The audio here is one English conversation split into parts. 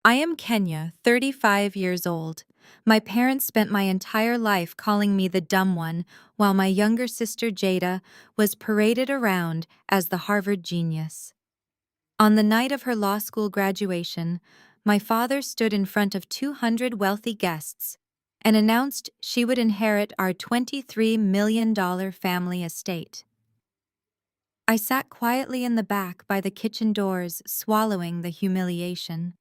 I am Kenya, 35 years old. My parents spent my entire life calling me the dumb one, while my younger sister Jada was paraded around as the Harvard genius. On the night of her law school graduation, my father stood in front of 200 wealthy guests and announced she would inherit our $23 million family estate. I sat quietly in the back by the kitchen doors, swallowing the humiliation.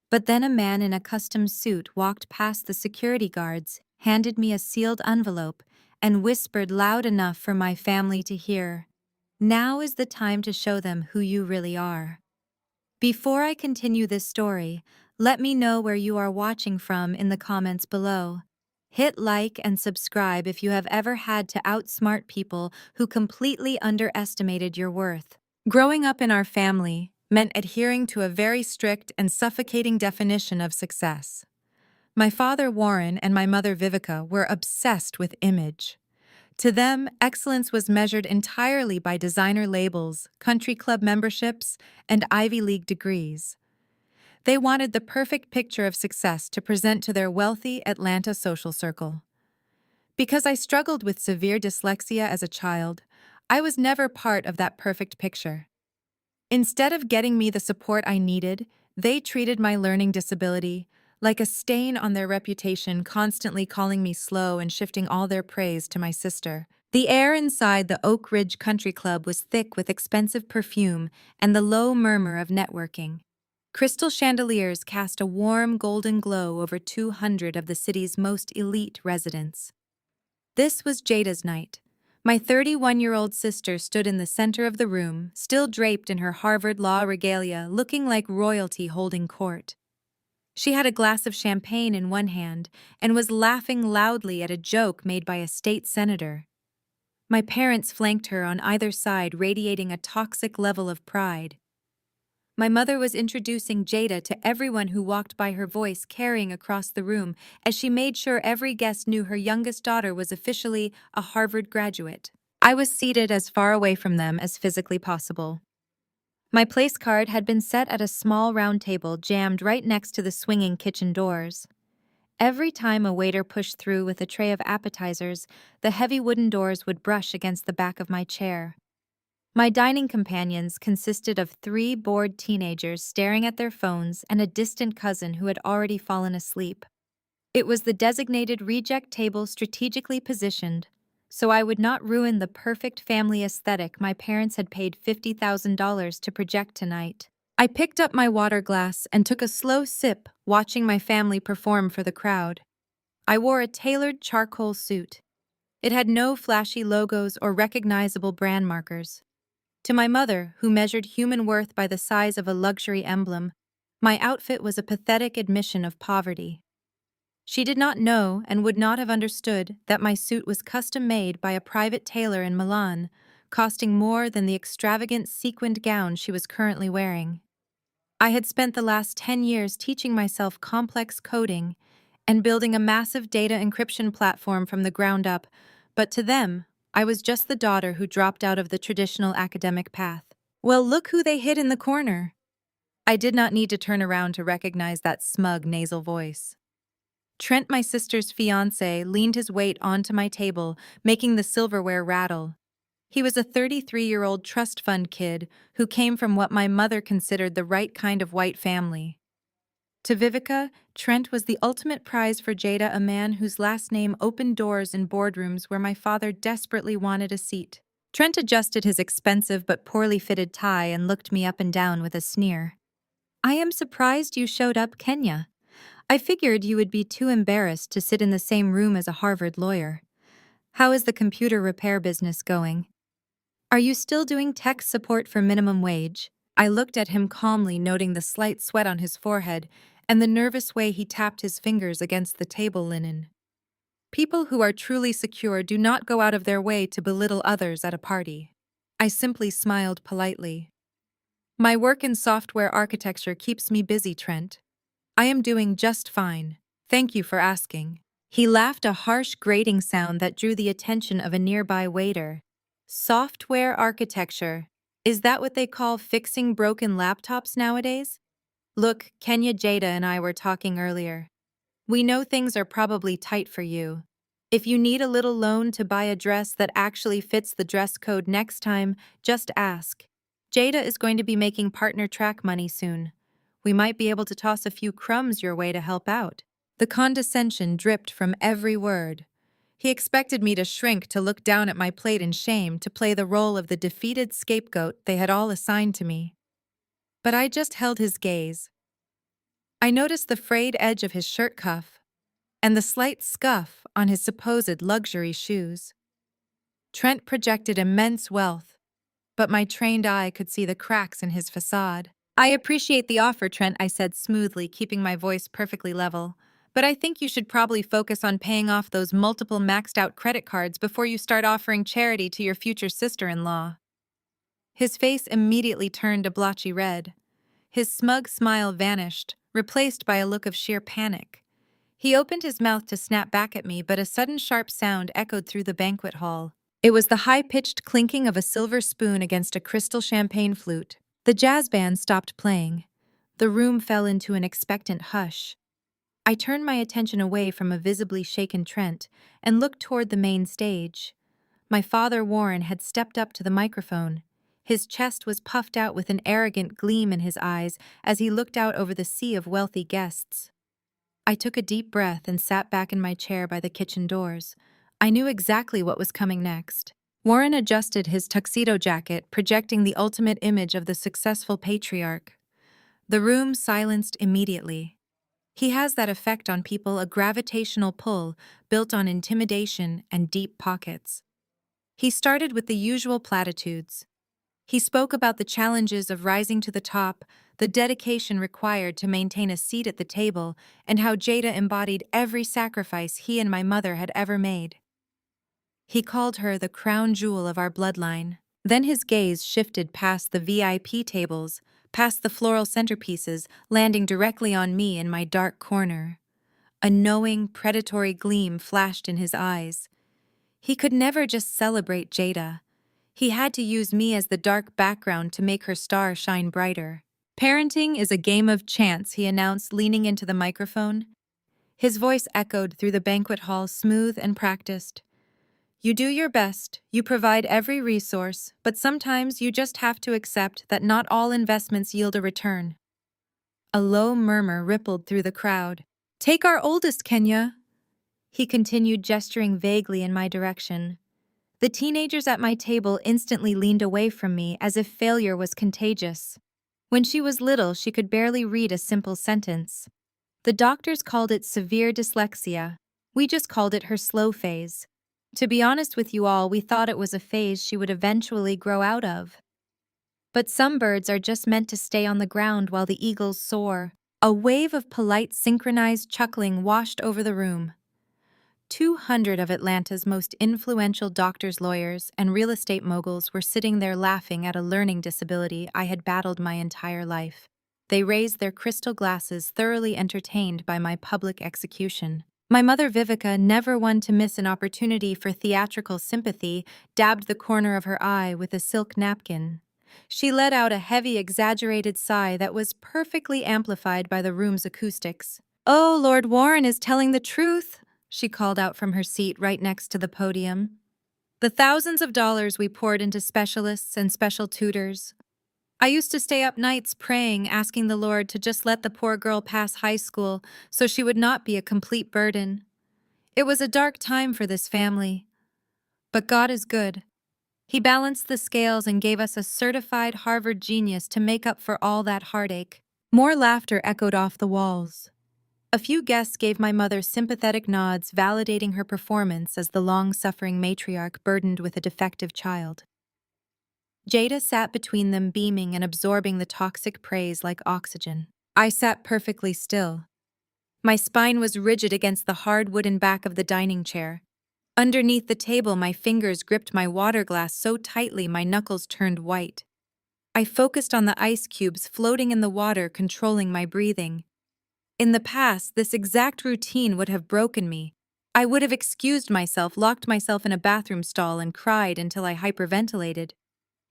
But then a man in a custom suit walked past the security guards, handed me a sealed envelope, and whispered loud enough for my family to hear, "Now is the time to show them who you really are." Before I continue this story, let me know where you are watching from in the comments below. Hit like and subscribe if you have ever had to outsmart people who completely underestimated your worth. Growing up in our family meant adhering to a very strict and suffocating definition of success. My father Warren and my mother Vivica were obsessed with image. To them, excellence was measured entirely by designer labels, country club memberships, and Ivy League degrees. They wanted the perfect picture of success to present to their wealthy Atlanta social circle. Because I struggled with severe dyslexia as a child, I was never part of that perfect picture. Instead of getting me the support I needed, they treated my learning disability like a stain on their reputation, constantly calling me slow and shifting all their praise to my sister. The air inside the Oak Ridge Country Club was thick with expensive perfume and the low murmur of networking. Crystal chandeliers cast a warm golden glow over 200 of the city's most elite residents. This was Jada's night. My 31-year-old sister stood in the center of the room, still draped in her Harvard Law regalia, looking like royalty holding court. She had a glass of champagne in one hand and was laughing loudly at a joke made by a state senator. My parents flanked her on either side, radiating a toxic level of pride. My mother was introducing Jada to everyone who walked by, her voice carrying across the room as she made sure every guest knew her youngest daughter was officially a Harvard graduate. I was seated as far away from them as physically possible. My place card had been set at a small round table jammed right next to the swinging kitchen doors. Every time a waiter pushed through with a tray of appetizers, the heavy wooden doors would brush against the back of my chair. My dining companions consisted of 3 bored teenagers staring at their phones and a distant cousin who had already fallen asleep. It was the designated reject table, strategically positioned, so I would not ruin the perfect family aesthetic my parents had paid $50,000 to project tonight. I picked up my water glass and took a slow sip, watching my family perform for the crowd. I wore a tailored charcoal suit. It had no flashy logos or recognizable brand markers. To my mother, who measured human worth by the size of a luxury emblem, my outfit was a pathetic admission of poverty. She did not know and would not have understood that my suit was custom-made by a private tailor in Milan, costing more than the extravagant sequined gown she was currently wearing. I had spent the last 10 years teaching myself complex coding and building a massive data encryption platform from the ground up, but to them, I was just the daughter who dropped out of the traditional academic path. Well, look who they hid in the corner. I did not need to turn around to recognize that smug nasal voice. Trent, my sister's fiancé, leaned his weight onto my table, making the silverware rattle. He was a 33-year-old trust fund kid who came from what my mother considered the right kind of white family. To Vivica, Trent was the ultimate prize for Jada, a man whose last name opened doors in boardrooms where my father desperately wanted a seat. Trent adjusted his expensive but poorly fitted tie and looked me up and down with a sneer. "I am surprised you showed up, Kenya. I figured you would be too embarrassed to sit in the same room as a Harvard lawyer. How is the computer repair business going? Are you still doing tech support for minimum wage?" I looked at him calmly, noting the slight sweat on his forehead and the nervous way he tapped his fingers against the table linen. People who are truly secure do not go out of their way to belittle others at a party. I simply smiled politely. "My work in software architecture keeps me busy, Trent. I am doing just fine. Thank you for asking." He laughed, a harsh, grating sound that drew the attention of a nearby waiter. "Software architecture. Is that what they call fixing broken laptops nowadays?" Look, Kenya, Jada, and I were talking earlier. We know things are probably tight for you. If you need a little loan to buy a dress that actually fits the dress code next time, just ask. Jada is going to be making partner track money soon. We might be able to toss a few crumbs your way to help out. The condescension dripped from every word. He expected me to shrink, to look down at my plate in shame, to play the role of the defeated scapegoat they had all assigned to me. But I just held his gaze. I noticed the frayed edge of his shirt cuff and the slight scuff on his supposed luxury shoes. Trent projected immense wealth, but my trained eye could see the cracks in his facade. I appreciate the offer, Trent, I said smoothly, keeping my voice perfectly level. But I think you should probably focus on paying off those multiple maxed-out credit cards before you start offering charity to your future sister-in-law. His face immediately turned a blotchy red. His smug smile vanished, replaced by a look of sheer panic. He opened his mouth to snap back at me, but a sudden sharp sound echoed through the banquet hall. It was the high-pitched clinking of a silver spoon against a crystal champagne flute. The jazz band stopped playing. The room fell into an expectant hush. I turned my attention away from a visibly shaken Trent and looked toward the main stage. My father, Warren, had stepped up to the microphone. His chest was puffed out with an arrogant gleam in his eyes as he looked out over the sea of wealthy guests. I took a deep breath and sat back in my chair by the kitchen doors. I knew exactly what was coming next. Warren adjusted his tuxedo jacket, projecting the ultimate image of the successful patriarch. The room silenced immediately. He has that effect on people, a gravitational pull built on intimidation and deep pockets. He started with the usual platitudes. He spoke about the challenges of rising to the top, the dedication required to maintain a seat at the table, and how Jada embodied every sacrifice he and my mother had ever made. He called her the crown jewel of our bloodline. Then his gaze shifted past the VIP tables, past the floral centerpieces, landing directly on me in my dark corner. A knowing, predatory gleam flashed in his eyes. He could never just celebrate Jada. He had to use me as the dark background to make her star shine brighter. Parenting is a game of chance, he announced, leaning into the microphone. His voice echoed through the banquet hall, smooth and practiced. You do your best, you provide every resource, but sometimes you just have to accept that not all investments yield a return. A low murmur rippled through the crowd. Take our oldest, Kenya. He continued, gesturing vaguely in my direction. The teenagers at my table instantly leaned away from me as if failure was contagious. When she was little, she could barely read a simple sentence. The doctors called it severe dyslexia. We just called it her slow phase. To be honest with you all, we thought it was a phase she would eventually grow out of. But some birds are just meant to stay on the ground while the eagles soar. A wave of polite, synchronized chuckling washed over the room. 200 of Atlanta's most influential doctors, lawyers, and real estate moguls were sitting there laughing at a learning disability I had battled my entire life. They raised their crystal glasses, thoroughly entertained by my public execution. My mother, Vivica, never one to miss an opportunity for theatrical sympathy, dabbed the corner of her eye with a silk napkin. She let out a heavy, exaggerated sigh that was perfectly amplified by the room's acoustics. "Oh, Lord Warren is telling the truth," she called out from her seat right next to the podium. "The thousands of dollars we poured into specialists and special tutors. I used to stay up nights praying, asking the Lord to just let the poor girl pass high school so she would not be a complete burden. It was a dark time for this family. But God is good. He balanced the scales and gave us a certified Harvard genius to make up for all that heartache." More laughter echoed off the walls. A few guests gave my mother sympathetic nods, validating her performance as the long-suffering matriarch burdened with a defective child. Jada sat between them, beaming and absorbing the toxic praise like oxygen. I sat perfectly still. My spine was rigid against the hard wooden back of the dining chair. Underneath the table, my fingers gripped my water glass so tightly my knuckles turned white. I focused on the ice cubes floating in the water, controlling my breathing. In the past, this exact routine would have broken me. I would have excused myself, locked myself in a bathroom stall, and cried until I hyperventilated.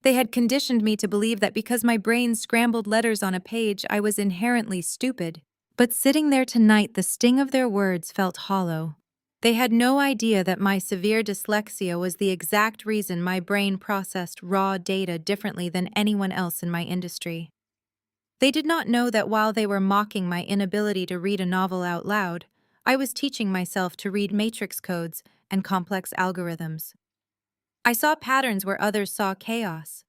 They had conditioned me to believe that because my brain scrambled letters on a page, I was inherently stupid. But sitting there tonight, the sting of their words felt hollow. They had no idea that my severe dyslexia was the exact reason my brain processed raw data differently than anyone else in my industry. They did not know that while they were mocking my inability to read a novel out loud, I was teaching myself to read matrix codes and complex algorithms. I saw patterns where others saw chaos.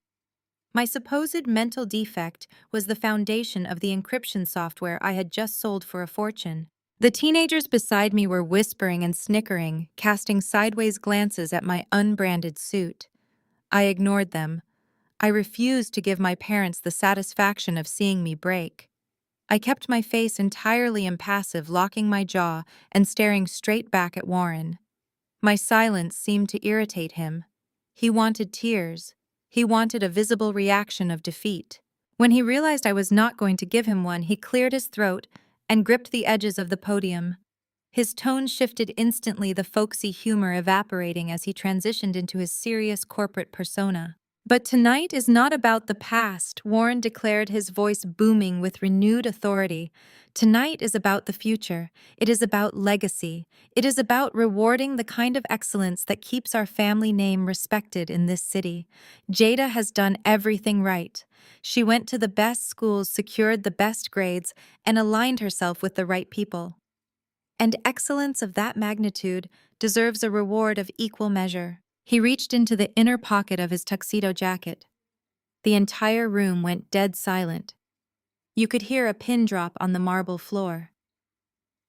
My supposed mental defect was the foundation of the encryption software I had just sold for a fortune. The teenagers beside me were whispering and snickering, casting sideways glances at my unbranded suit. I ignored them. I refused to give my parents the satisfaction of seeing me break. I kept my face entirely impassive, locking my jaw and staring straight back at Warren. My silence seemed to irritate him. He wanted tears. He wanted a visible reaction of defeat. When he realized I was not going to give him one, he cleared his throat and gripped the edges of the podium. His tone shifted instantly, the folksy humor evaporating as he transitioned into his serious corporate persona. But tonight is not about the past, Warren declared, his voice booming with renewed authority. Tonight is about the future. It is about legacy. It is about rewarding the kind of excellence that keeps our family name respected in this city. Jada has done everything right. She went to the best schools, secured the best grades, and aligned herself with the right people. And excellence of that magnitude deserves a reward of equal measure. He reached into the inner pocket of his tuxedo jacket. The entire room went dead silent. You could hear a pin drop on the marble floor.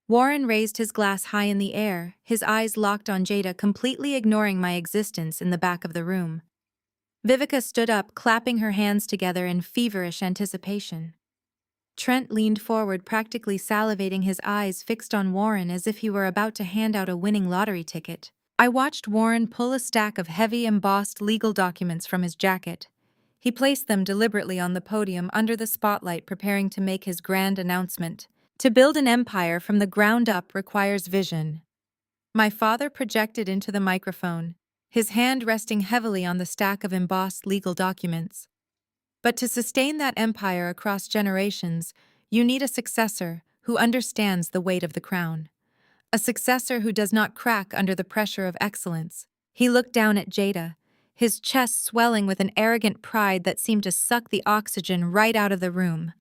Warren raised his glass high in the air, his eyes locked on Jada, completely ignoring my existence in the back of the room. Vivica stood up, clapping her hands together in feverish anticipation. Trent leaned forward, practically salivating, his eyes fixed on Warren as if he were about to hand out a winning lottery ticket. I watched Warren pull a stack of heavy embossed legal documents from his jacket. He placed them deliberately on the podium under the spotlight, preparing to make his grand announcement. To build an empire from the ground up requires vision. My father projected into the microphone, his hand resting heavily on the stack of embossed legal documents. But to sustain that empire across generations, you need a successor who understands the weight of the crown. A successor who does not crack under the pressure of excellence. He looked down at Jada, his chest swelling with an arrogant pride that seemed to suck the oxygen right out of the room.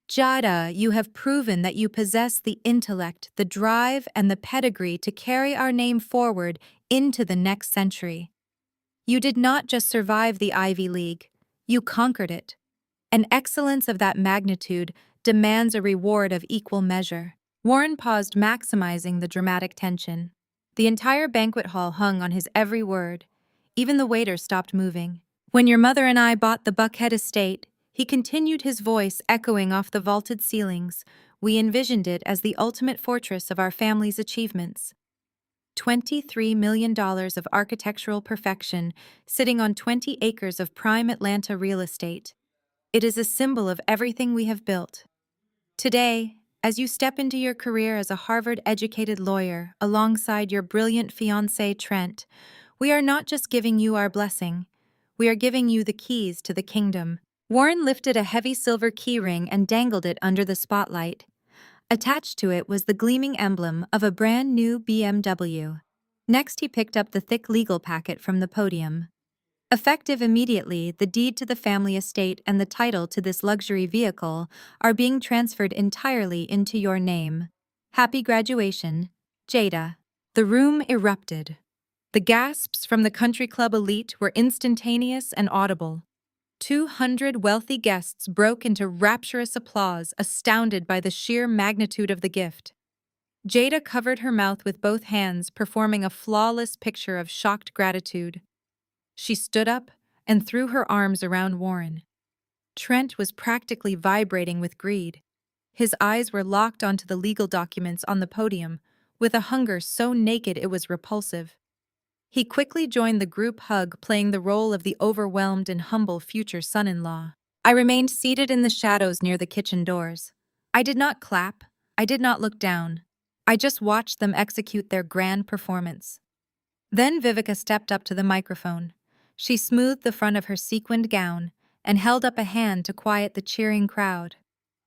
Jada, you have proven that you possess the intellect, the drive, and the pedigree to carry our name forward into the next century. You did not just survive the Ivy League, you conquered it. An excellence of that magnitude demands a reward of equal measure. Warren paused, maximizing the dramatic tension. The entire banquet hall hung on his every word. Even the waiter stopped moving. When your mother and I bought the Buckhead estate, he continued, his voice echoing off the vaulted ceilings, we envisioned it as the ultimate fortress of our family's achievements. $23 million of architectural perfection sitting on 20 acres of prime Atlanta real estate. It is a symbol of everything we have built. Today, as you step into your career as a Harvard-educated lawyer alongside your brilliant fiancé Trent, we are not just giving you our blessing, we are giving you the keys to the kingdom. Warren lifted a heavy silver keyring and dangled it under the spotlight. Attached to it was the gleaming emblem of a brand new BMW. Next, he picked up the thick legal packet from the podium. Effective immediately, the deed to the family estate and the title to this luxury vehicle are being transferred entirely into your name. Happy graduation, Jada. The room erupted. The gasps from the country club elite were instantaneous and audible. 200 wealthy guests broke into rapturous applause, astounded by the sheer magnitude of the gift. Jada covered her mouth with both hands, performing a flawless picture of shocked gratitude. She stood up and threw her arms around Warren. Trent was practically vibrating with greed. His eyes were locked onto the legal documents on the podium, with a hunger so naked it was repulsive. He quickly joined the group hug, playing the role of the overwhelmed and humble future son-in-law. I remained seated in the shadows near the kitchen doors. I did not clap. I did not look down. I just watched them execute their grand performance. Then Vivica stepped up to the microphone. She smoothed the front of her sequined gown and held up a hand to quiet the cheering crowd.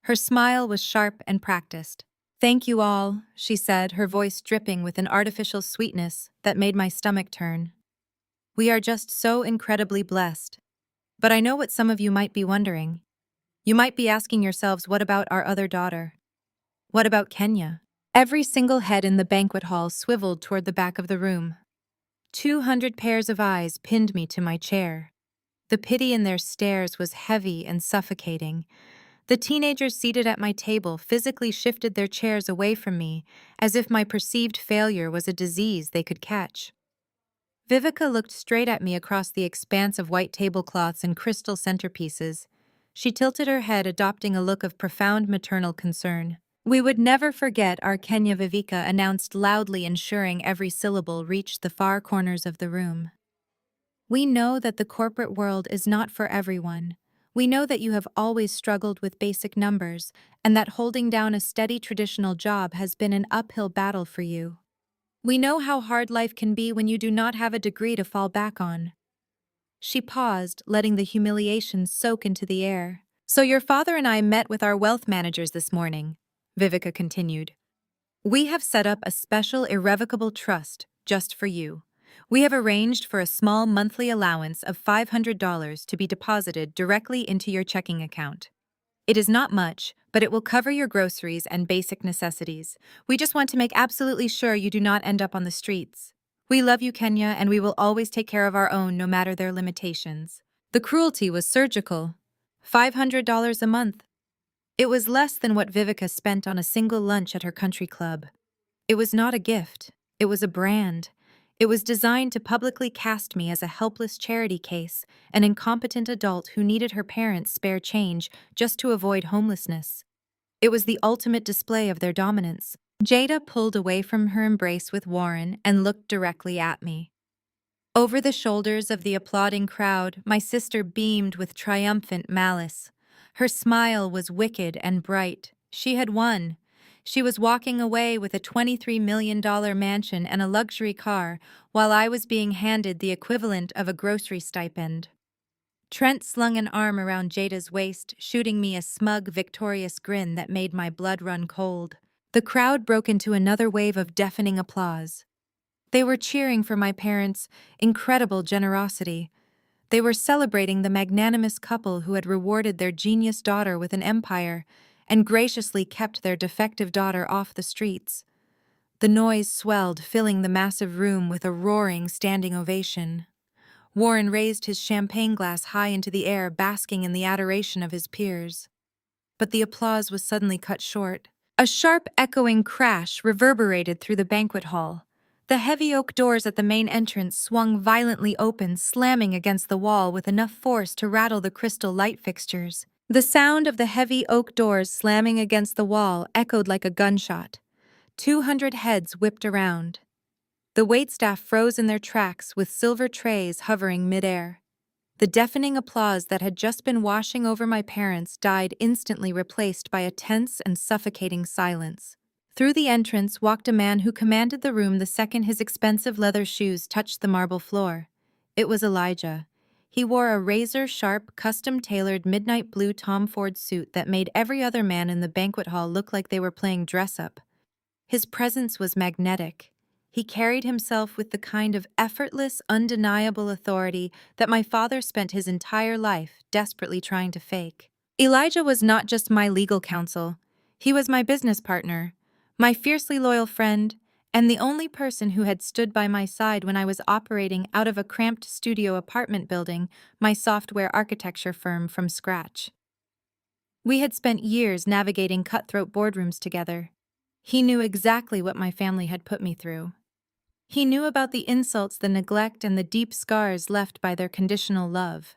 Her smile was sharp and practiced. "Thank you all," she said, her voice dripping with an artificial sweetness that made my stomach turn. "We are just so incredibly blessed. But I know what some of you might be wondering. You might be asking yourselves, what about our other daughter? What about Kenya?" Every single head in the banquet hall swiveled toward the back of the room. 200 pairs of eyes pinned me to my chair. The pity in their stares was heavy and suffocating. The teenagers seated at my table physically shifted their chairs away from me, as if my perceived failure was a disease they could catch. Vivica looked straight at me across the expanse of white tablecloths and crystal centerpieces. She tilted her head, adopting a look of profound maternal concern. "We would never forget our Kenya," Vivica announced loudly, ensuring every syllable reached the far corners of the room. "We know that the corporate world is not for everyone. We know that you have always struggled with basic numbers, and that holding down a steady traditional job has been an uphill battle for you. We know how hard life can be when you do not have a degree to fall back on." She paused, letting the humiliation soak into the air. "So your father and I met with our wealth managers this morning," Vivica continued. "We have set up a special irrevocable trust just for you. We have arranged for a small monthly allowance of $500 to be deposited directly into your checking account. It is not much, but it will cover your groceries and basic necessities. We just want to make absolutely sure you do not end up on the streets. We love you, Kenya, and we will always take care of our own, no matter their limitations." The cruelty was surgical. $500 a month. It was less than what Vivica spent on a single lunch at her country club. It was not a gift. It was a brand. It was designed to publicly cast me as a helpless charity case, an incompetent adult who needed her parents' spare change just to avoid homelessness. It was the ultimate display of their dominance. Jada pulled away from her embrace with Warren and looked directly at me. Over the shoulders of the applauding crowd, my sister beamed with triumphant malice. Her smile was wicked and bright. She had won. She was walking away with a $23 million mansion and a luxury car, while I was being handed the equivalent of a grocery stipend. Trent slung an arm around Jada's waist, shooting me a smug, victorious grin that made my blood run cold. The crowd broke into another wave of deafening applause. They were cheering for my parents' incredible generosity. They were celebrating the magnanimous couple who had rewarded their genius daughter with an empire and graciously kept their defective daughter off the streets. The noise swelled, filling the massive room with a roaring standing ovation. Warren raised his champagne glass high into the air, basking in the adoration of his peers. But the applause was suddenly cut short. A sharp, echoing crash reverberated through the banquet hall. The heavy oak doors at the main entrance swung violently open, slamming against the wall with enough force to rattle the crystal light fixtures. The sound of the heavy oak doors slamming against the wall echoed like a gunshot. 200 heads whipped around. The waitstaff froze in their tracks with silver trays hovering midair. The deafening applause that had just been washing over my parents died, instantly replaced by a tense and suffocating silence. Through the entrance walked a man who commanded the room the second his expensive leather shoes touched the marble floor. It was Elijah. He wore a razor-sharp, custom-tailored midnight blue Tom Ford suit that made every other man in the banquet hall look like they were playing dress-up. His presence was magnetic. He carried himself with the kind of effortless, undeniable authority that my father spent his entire life desperately trying to fake. Elijah was not just my legal counsel. He was my business partner, my fiercely loyal friend, and the only person who had stood by my side when I was operating out of a cramped studio apartment building my software architecture firm from scratch. We had spent years navigating cutthroat boardrooms together. He knew exactly what my family had put me through. He knew about the insults, the neglect, and the deep scars left by their conditional love.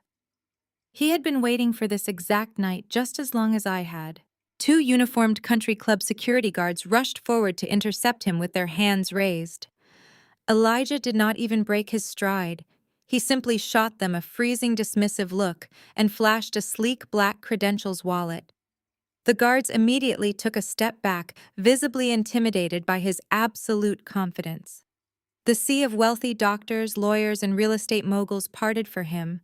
He had been waiting for this exact night just as long as I had. 2 uniformed country club security guards rushed forward to intercept him with their hands raised. Elijah did not even break his stride. He simply shot them a freezing, dismissive look and flashed a sleek black credentials wallet. The guards immediately took a step back, visibly intimidated by his absolute confidence. The sea of wealthy doctors, lawyers, and real estate moguls parted for him.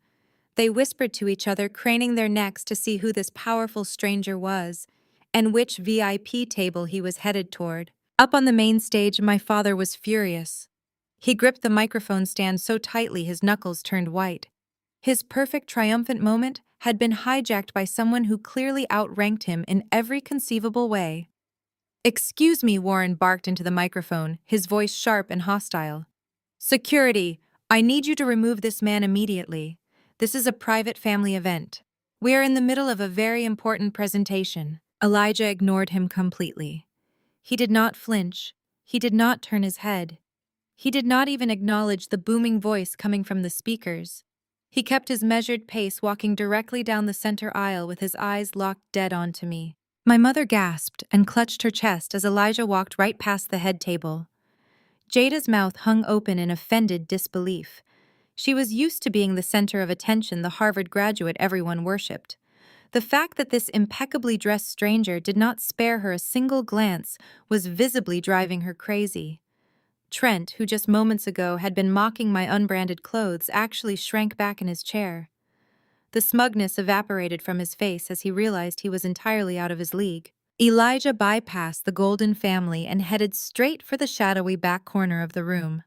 They whispered to each other, craning their necks to see who this powerful stranger was, and which VIP table he was headed toward. Up on the main stage, my father was furious. He gripped the microphone stand so tightly his knuckles turned white. His perfect triumphant moment had been hijacked by someone who clearly outranked him in every conceivable way. "Excuse me," Warren barked into the microphone, his voice sharp and hostile. "Security, I need you to remove this man immediately. This is a private family event. We are in the middle of a very important presentation." Elijah ignored him completely. He did not flinch. He did not turn his head. He did not even acknowledge the booming voice coming from the speakers. He kept his measured pace, walking directly down the center aisle with his eyes locked dead onto me. My mother gasped and clutched her chest as Elijah walked right past the head table. Jada's mouth hung open in offended disbelief. She was used to being the center of attention, the Harvard graduate everyone worshipped. The fact that this impeccably dressed stranger did not spare her a single glance was visibly driving her crazy. Trent, who just moments ago had been mocking my unbranded clothes, actually shrank back in his chair. The smugness evaporated from his face as he realized he was entirely out of his league. Elijah bypassed the Golden family and headed straight for the shadowy back corner of the room.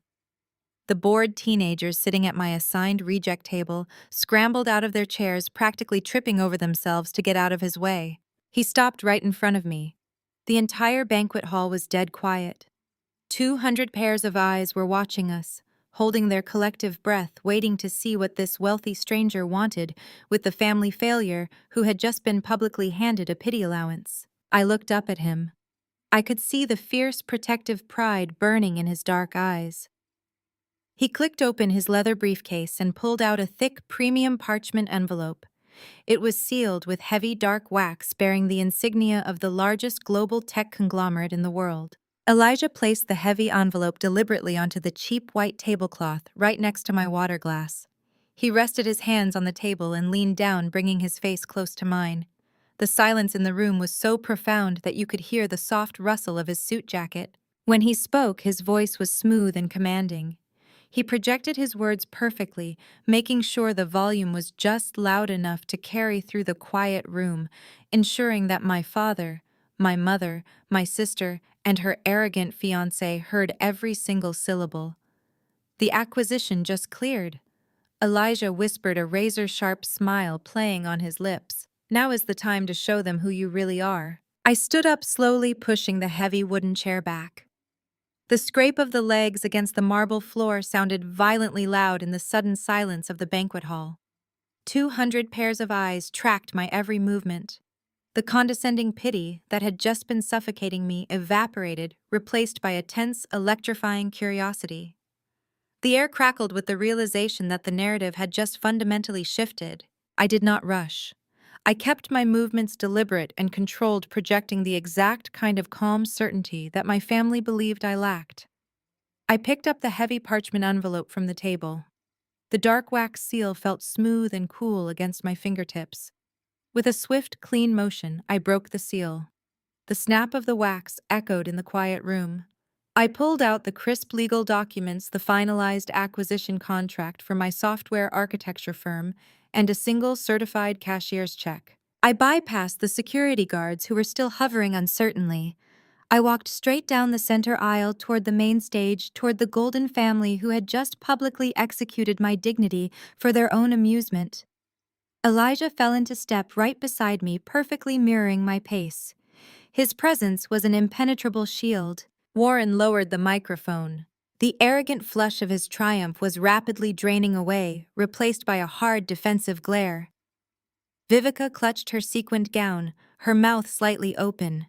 The bored teenagers sitting at my assigned reject table scrambled out of their chairs, practically tripping over themselves to get out of his way. He stopped right in front of me. The entire banquet hall was dead quiet. 200 pairs of eyes were watching us, holding their collective breath, waiting to see what this wealthy stranger wanted with the family failure who had just been publicly handed a pity allowance. I looked up at him. I could see the fierce protective pride burning in his dark eyes. He clicked open his leather briefcase and pulled out a thick premium parchment envelope. It was sealed with heavy dark wax bearing the insignia of the largest global tech conglomerate in the world. Elijah placed the heavy envelope deliberately onto the cheap white tablecloth right next to my water glass. He rested his hands on the table and leaned down, bringing his face close to mine. The silence in the room was so profound that you could hear the soft rustle of his suit jacket. When he spoke, his voice was smooth and commanding. He projected his words perfectly, making sure the volume was just loud enough to carry through the quiet room, ensuring that my father, my mother, my sister, and her arrogant fiancé heard every single syllable. "The acquisition just cleared." Elijah whispered, a razor-sharp smile playing on his lips. "Now is the time to show them who you really are." I stood up slowly, pushing the heavy wooden chair back. The scrape of the legs against the marble floor sounded violently loud in the sudden silence of the banquet hall. 200 pairs of eyes tracked my every movement. The condescending pity that had just been suffocating me evaporated, replaced by a tense, electrifying curiosity. The air crackled with the realization that the narrative had just fundamentally shifted. I did not rush. I kept my movements deliberate and controlled, projecting the exact kind of calm certainty that my family believed I lacked. I picked up the heavy parchment envelope from the table. The dark wax seal felt smooth and cool against my fingertips. With a swift, clean motion, I broke the seal. The snap of the wax echoed in the quiet room. I pulled out the crisp legal documents, the finalized acquisition contract for my software architecture firm, and a single certified cashier's check. I bypassed the security guards who were still hovering uncertainly. I walked straight down the center aisle toward the main stage, toward the Golden family who had just publicly executed my dignity for their own amusement. Elijah fell into step right beside me, perfectly mirroring my pace. His presence was an impenetrable shield. Warren lowered the microphone. The arrogant flush of his triumph was rapidly draining away, replaced by a hard defensive glare. Vivica clutched her sequined gown, her mouth slightly open.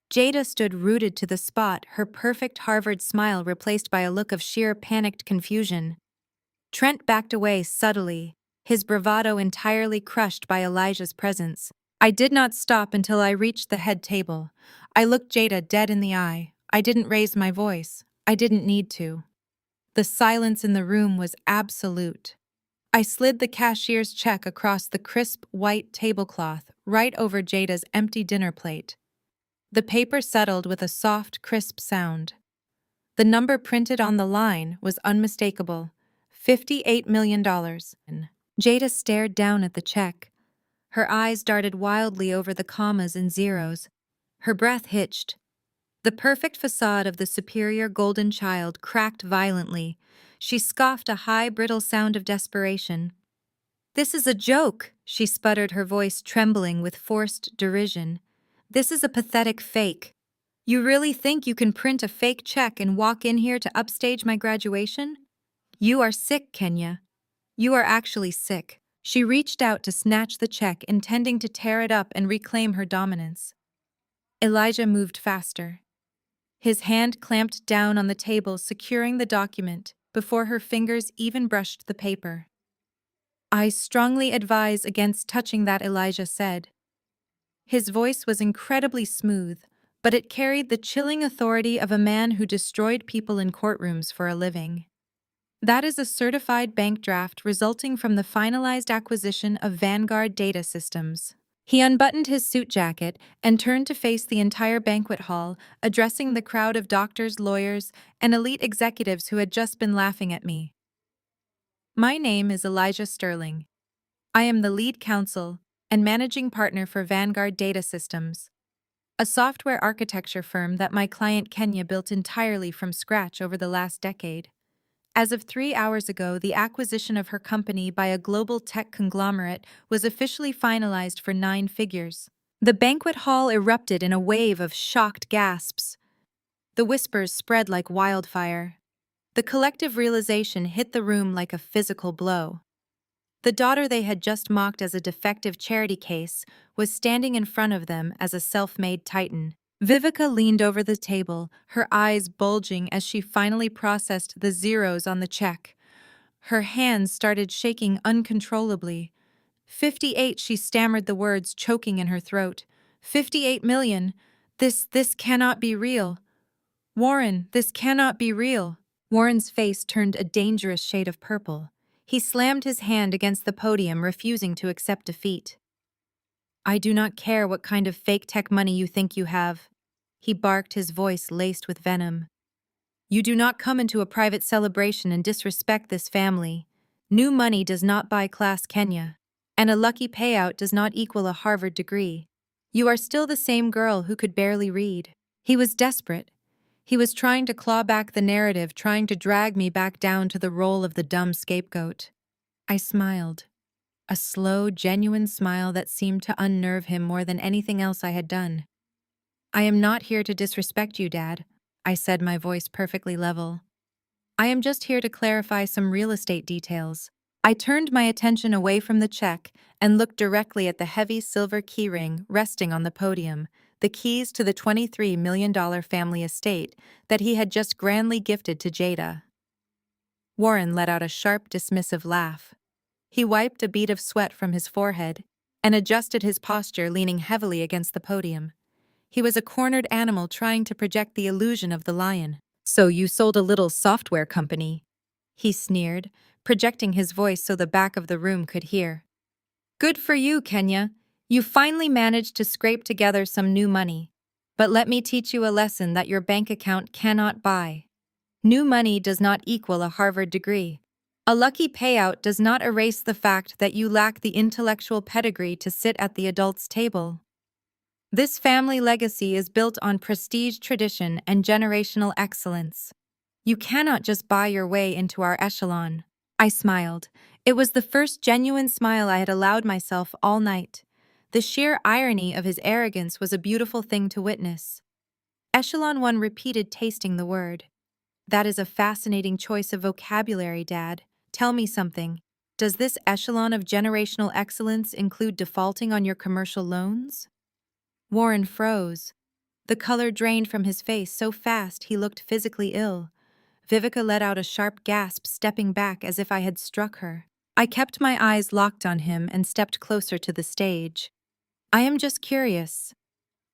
Jada stood rooted to the spot, her perfect Harvard smile replaced by a look of sheer panicked confusion. Trent backed away subtly, his bravado entirely crushed by Elijah's presence. I did not stop until I reached the head table. I looked Jada dead in the eye. I didn't raise my voice. I didn't need to. The silence in the room was absolute. I slid the cashier's check across the crisp white tablecloth right over Jada's empty dinner plate. The paper settled with a soft, crisp sound. The number printed on the line was unmistakable: $58 million. Jada stared down at the check. Her eyes darted wildly over the commas and zeros. Her breath hitched. The perfect facade of the superior golden child cracked violently. She scoffed a high, brittle sound of desperation. "This is a joke," she sputtered, her voice trembling with forced derision. "This is a pathetic fake. You really think you can print a fake check and walk in here to upstage my graduation? You are sick, Kenya. You are actually sick." She reached out to snatch the check, intending to tear it up and reclaim her dominance. Elijah moved faster. His hand clamped down on the table, securing the document before her fingers even brushed the paper. "I strongly advise against touching that," Elijah said. His voice was incredibly smooth, but it carried the chilling authority of a man who destroyed people in courtrooms for a living. "That is a certified bank draft resulting from the finalized acquisition of Vanguard Data Systems." He unbuttoned his suit jacket and turned to face the entire banquet hall, addressing the crowd of doctors, lawyers, and elite executives who had just been laughing at me. "My name is Elijah Sterling. I am the lead counsel and managing partner for Vanguard Data Systems, a software architecture firm that my client Kenya built entirely from scratch over the last decade. As of 3 hours ago, the acquisition of her company by a global tech conglomerate was officially finalized for 9 figures." The banquet hall erupted in a wave of shocked gasps. The whispers spread like wildfire. The collective realization hit the room like a physical blow. The daughter they had just mocked as a defective charity case was standing in front of them as a self-made titan. Vivica leaned over the table, her eyes bulging as she finally processed the zeros on the check. Her hands started shaking uncontrollably. 58, she stammered the words, choking in her throat. 58 million. This cannot be real. Warren, this cannot be real. Warren's face turned a dangerous shade of purple. He slammed his hand against the podium, refusing to accept defeat. "I do not care what kind of fake tech money you think you have," he barked, his voice laced with venom. "You do not come into a private celebration and disrespect this family. New money does not buy class, Kenya, and a lucky payout does not equal a Harvard degree. You are still the same girl who could barely read." He was desperate. He was trying to claw back the narrative, trying to drag me back down to the role of the dumb scapegoat. I smiled. A slow, genuine smile that seemed to unnerve him more than anything else I had done. "I am not here to disrespect you, Dad," I said, my voice perfectly level. "I am just here to clarify some real estate details." I turned my attention away from the check and looked directly at the heavy silver keyring resting on the podium, the keys to the $23 million family estate that he had just grandly gifted to Jada. Warren let out a sharp, dismissive laugh. He wiped a bead of sweat from his forehead and adjusted his posture, leaning heavily against the podium. He was a cornered animal trying to project the illusion of the lion. "So you sold a little software company," he sneered, projecting his voice so the back of the room could hear. "Good for you, Kenya. You finally managed to scrape together some new money. But let me teach you a lesson that your bank account cannot buy. New money does not equal a Harvard degree. A lucky payout does not erase the fact that you lack the intellectual pedigree to sit at the adults' table. This family legacy is built on prestige, tradition, and generational excellence. You cannot just buy your way into our echelon." I smiled. It was the first genuine smile I had allowed myself all night. The sheer irony of his arrogance was a beautiful thing to witness. Echelon 1 repeated, tasting the word. "That is a fascinating choice of vocabulary, Dad. Tell me something. Does this echelon of generational excellence include defaulting on your commercial loans?" Warren froze. The color drained from his face so fast he looked physically ill. Vivica let out a sharp gasp, stepping back as if I had struck her. I kept my eyes locked on him and stepped closer to the stage. "I am just curious."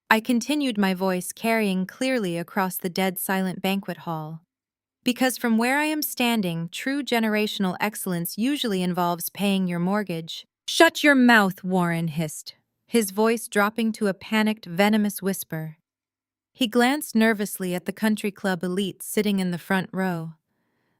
I continued, my voice carrying clearly across the dead silent banquet hall. "Because from where I am standing, true generational excellence usually involves paying your mortgage." "Shut your mouth," Warren hissed, his voice dropping to a panicked, venomous whisper. He glanced nervously at the country club elites sitting in the front row.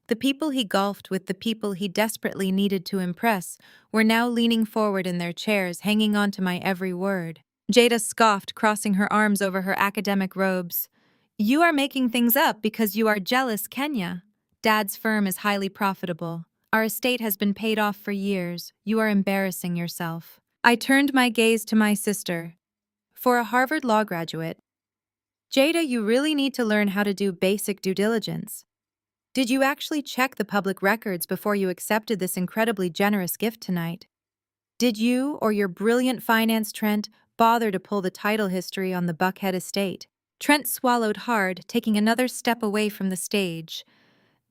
The people he golfed with, the people he desperately needed to impress, were now leaning forward in their chairs, hanging on to my every word. Jada scoffed, crossing her arms over her academic robes. "You are making things up because you are jealous, Kenya. Dad's firm is highly profitable. Our estate has been paid off for years. You are embarrassing yourself." I turned my gaze to my sister. For a Harvard law graduate, "Jada, you really need to learn how to do basic due diligence. Did you actually check the public records before you accepted this incredibly generous gift tonight? Did you, or your brilliant finance Trent, bother to pull the title history on the Buckhead estate?" Trent swallowed hard, taking another step away from the stage.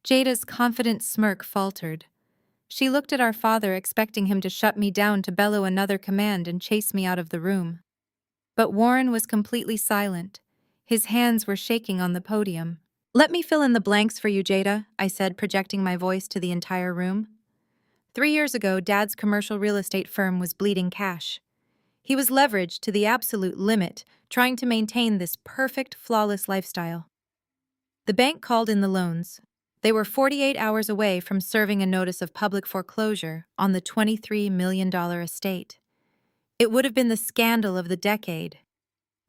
Jada's confident smirk faltered. She looked at our father, expecting him to shut me down, to bellow another command and chase me out of the room. But Warren was completely silent. His hands were shaking on the podium. "Let me fill in the blanks for you, Jada," I said, projecting my voice to the entire room. 3 years ago, Dad's commercial real estate firm was bleeding cash. He was leveraged to the absolute limit, trying to maintain this perfect, flawless lifestyle. The bank called in the loans. They were 48 hours away from serving a notice of public foreclosure on the $23 million estate. It would have been the scandal of the decade.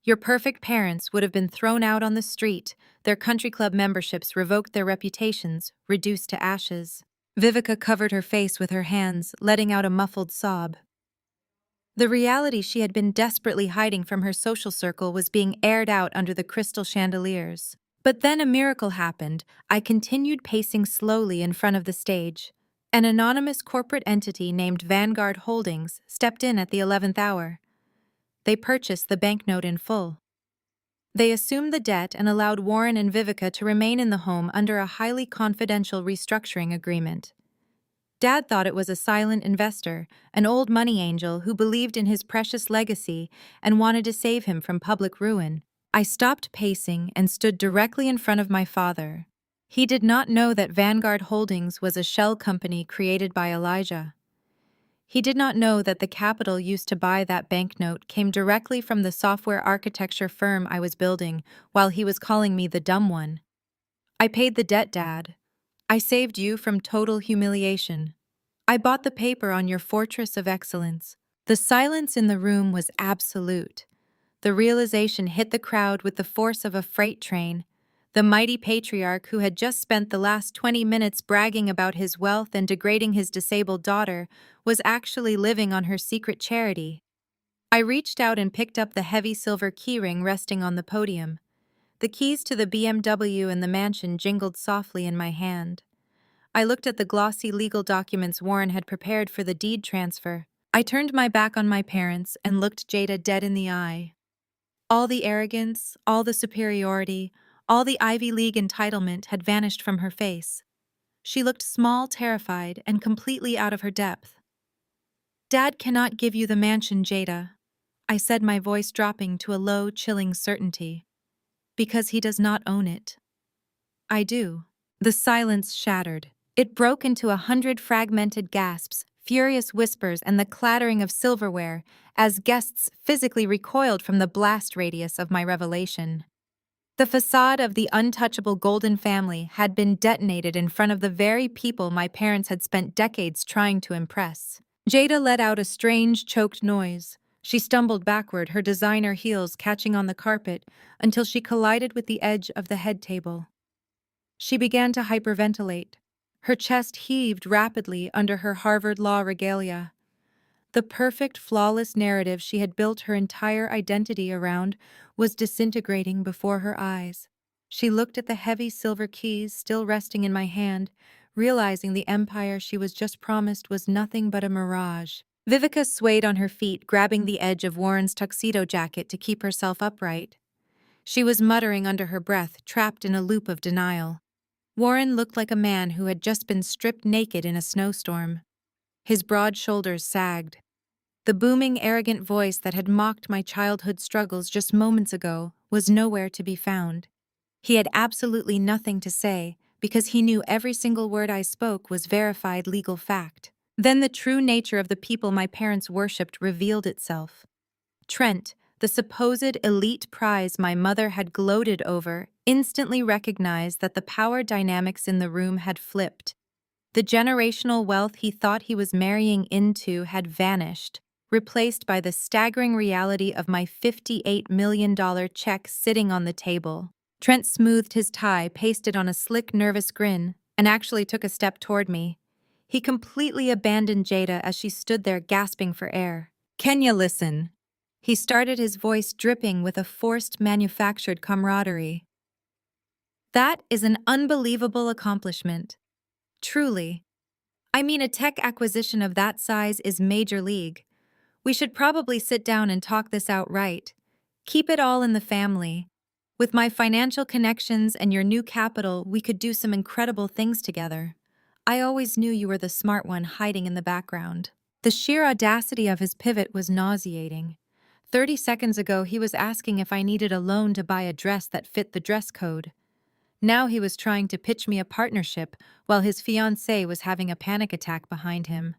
Your perfect parents would have been thrown out on the street, their country club memberships revoked, their reputations reduced to ashes. Vivica covered her face with her hands, letting out a muffled sob. The reality she had been desperately hiding from her social circle was being aired out under the crystal chandeliers. But then a miracle happened. I continued pacing slowly in front of the stage. An anonymous corporate entity named Vanguard Holdings stepped in at the 11th hour. They purchased the banknote in full. They assumed the debt and allowed Warren and Vivica to remain in the home under a highly confidential restructuring agreement. Dad thought it was a silent investor, an old money angel who believed in his precious legacy and wanted to save him from public ruin. I stopped pacing and stood directly in front of my father. He did not know that Vanguard Holdings was a shell company created by Elijah. He did not know that the capital used to buy that banknote came directly from the software architecture firm I was building, while he was calling me the dumb one. "I paid the debt, Dad. I saved you from total humiliation. I bought the paper on your fortress of excellence." The silence in the room was absolute. The realization hit the crowd with the force of a freight train. The mighty patriarch, who had just spent the last 20 minutes bragging about his wealth and degrading his disabled daughter, was actually living on her secret charity. I reached out and picked up the heavy silver keyring resting on the podium. The keys to the BMW and the mansion jingled softly in my hand. I looked at the glossy legal documents Warren had prepared for the deed transfer. I turned my back on my parents and looked Jada dead in the eye. All the arrogance, all the superiority, all the Ivy League entitlement had vanished from her face. She looked small, terrified, and completely out of her depth. "Dad cannot give you the mansion, Jada," I said, my voice dropping to a low, chilling certainty. "Because he does not own it. I do." The silence shattered. It broke into 100 fragmented gasps, furious whispers, and the clattering of silverware as guests physically recoiled from the blast radius of my revelation. The facade of the untouchable Golden family had been detonated in front of the very people my parents had spent decades trying to impress. Jada let out a strange, choked noise. She stumbled backward, her designer heels catching on the carpet, until she collided with the edge of the head table. She began to hyperventilate. Her chest heaved rapidly under her Harvard Law regalia. The perfect, flawless narrative she had built her entire identity around was disintegrating before her eyes. She looked at the heavy silver keys still resting in my hand, realizing the empire she was just promised was nothing but a mirage. Vivica swayed on her feet, grabbing the edge of Warren's tuxedo jacket to keep herself upright. She was muttering under her breath, trapped in a loop of denial. Warren looked like a man who had just been stripped naked in a snowstorm. His broad shoulders sagged. The booming, arrogant voice that had mocked my childhood struggles just moments ago was nowhere to be found. He had absolutely nothing to say, because he knew every single word I spoke was verified legal fact. Then the true nature of the people my parents worshipped revealed itself. Trent, The supposed elite prize my mother had gloated over instantly recognized that the power dynamics in the room had flipped. The generational wealth he thought he was marrying into had vanished, replaced by the staggering reality of my $58 million check sitting on the table. Trent smoothed his tie, pasted on a slick, nervous grin, and actually took a step toward me. He completely abandoned Jada as she stood there gasping for air. "Kenya, listen." He started, his voice dripping with a forced, manufactured camaraderie. "That is an unbelievable accomplishment. Truly. I mean, a tech acquisition of that size is major league. We should probably sit down and talk this out right. Keep it all in the family. With my financial connections and your new capital, we could do some incredible things together. I always knew you were the smart one hiding in the background." The sheer audacity of his pivot was nauseating. 30 seconds ago, he was asking if I needed a loan to buy a dress that fit the dress code. Now he was trying to pitch me a partnership while his fiancée was having a panic attack behind him.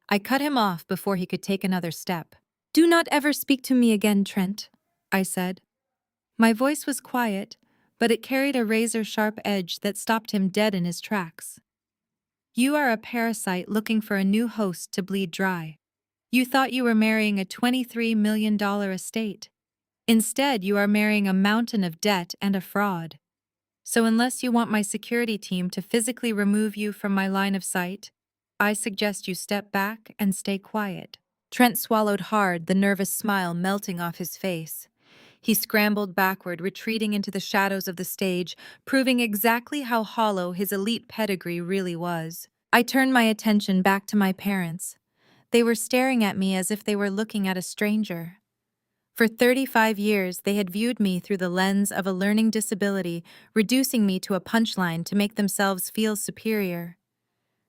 I cut him off before he could take another step. "Do not ever speak to me again, Trent," I said. My voice was quiet, but it carried a razor-sharp edge that stopped him dead in his tracks. "You are a parasite looking for a new host to bleed dry. You thought you were marrying a $23 million estate. Instead, you are marrying a mountain of debt and a fraud. So unless you want my security team to physically remove you from my line of sight, I suggest you step back and stay quiet." Trent swallowed hard, the nervous smile melting off his face. He scrambled backward, retreating into the shadows of the stage, proving exactly how hollow his elite pedigree really was. I turned my attention back to my parents. They were staring at me as if they were looking at a stranger. For 35 years, they had viewed me through the lens of a learning disability, reducing me to a punchline to make themselves feel superior.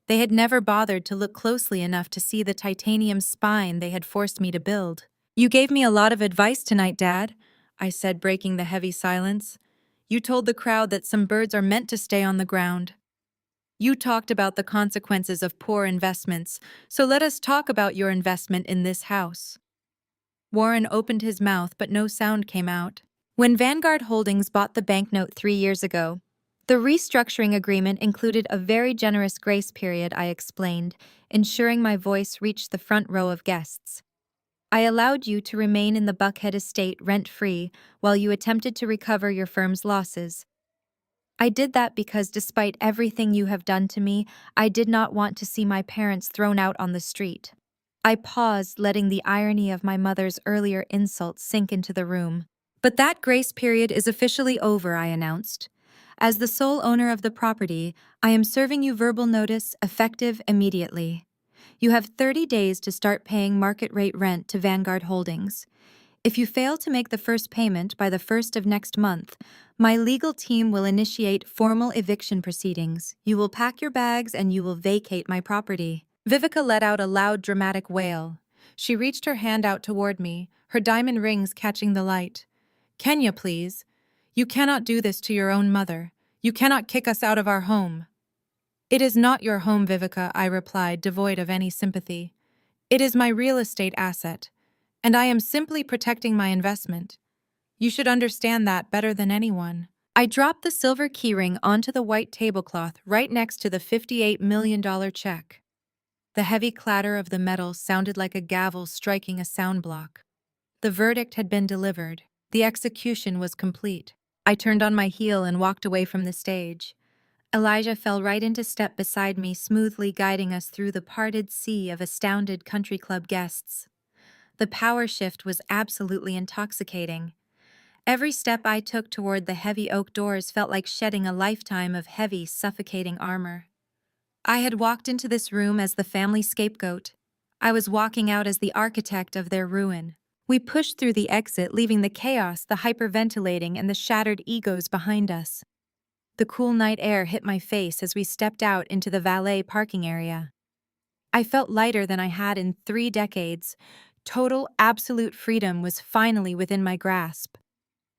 They had never bothered to look closely enough to see the titanium spine they had forced me to build. "You gave me a lot of advice tonight, Dad," I said, breaking the heavy silence. "You told the crowd that some birds are meant to stay on the ground. You talked about the consequences of poor investments, so let us talk about your investment in this house." Warren opened his mouth, but no sound came out. "When Vanguard Holdings bought the banknote 3 years ago, the restructuring agreement included a very generous grace period," I explained, ensuring my voice reached the front row of guests. "I allowed you to remain in the Buckhead estate rent-free while you attempted to recover your firm's losses. I did that because despite everything you have done to me, I did not want to see my parents thrown out on the street." I paused, letting the irony of my mother's earlier insult sink into the room. "But that grace period is officially over," I announced. "As the sole owner of the property, I am serving you verbal notice effective immediately. You have 30 days to start paying market rate rent to Vanguard Holdings. If you fail to make the first payment by the 1st of next month, my legal team will initiate formal eviction proceedings. You will pack your bags and you will vacate my property." Vivica let out a loud, dramatic wail. She reached her hand out toward me, her diamond rings catching the light. "Kenya, please. You cannot do this to your own mother. You cannot kick us out of our home." "It is not your home, Vivica," I replied, devoid of any sympathy. "It is my real estate asset, and I am simply protecting my investment. You should understand that better than anyone." I dropped the silver keyring onto the white tablecloth right next to the $58 million check. The heavy clatter of the metal sounded like a gavel striking a sound block. The verdict had been delivered. The execution was complete. I turned on my heel and walked away from the stage. Elijah fell right into step beside me, smoothly guiding us through the parted sea of astounded country club guests. The power shift was absolutely intoxicating. Every step I took toward the heavy oak doors felt like shedding a lifetime of heavy, suffocating armor. I had walked into this room as the family scapegoat. I was walking out as the architect of their ruin. We pushed through the exit, leaving the chaos, the hyperventilating, and the shattered egos behind us. The cool night air hit my face as we stepped out into the valet parking area. I felt lighter than I had in 3 decades. Total, absolute freedom was finally within my grasp.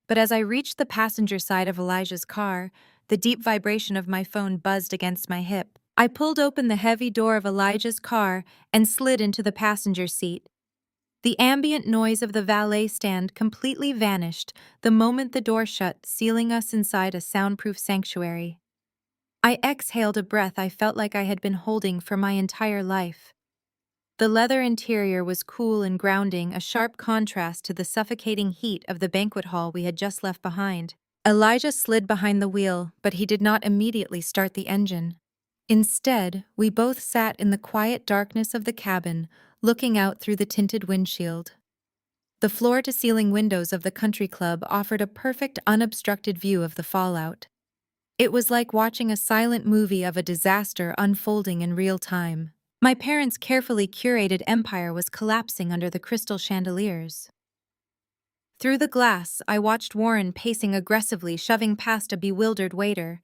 But as I reached the passenger side of Elijah's car, the deep vibration of my phone buzzed against my hip. I pulled open the heavy door of Elijah's car and slid into the passenger seat. The ambient noise of the valet stand completely vanished the moment the door shut, sealing us inside a soundproof sanctuary. I exhaled a breath I felt like I had been holding for my entire life. The leather interior was cool and grounding, a sharp contrast to the suffocating heat of the banquet hall we had just left behind. Elijah slid behind the wheel, but he did not immediately start the engine. Instead, we both sat in the quiet darkness of the cabin, looking out through the tinted windshield. The floor-to-ceiling windows of the country club offered a perfect, unobstructed view of the fallout. It was like watching a silent movie of a disaster unfolding in real time. My parents' carefully curated empire was collapsing under the crystal chandeliers. Through the glass, I watched Warren pacing aggressively, shoving past a bewildered waiter.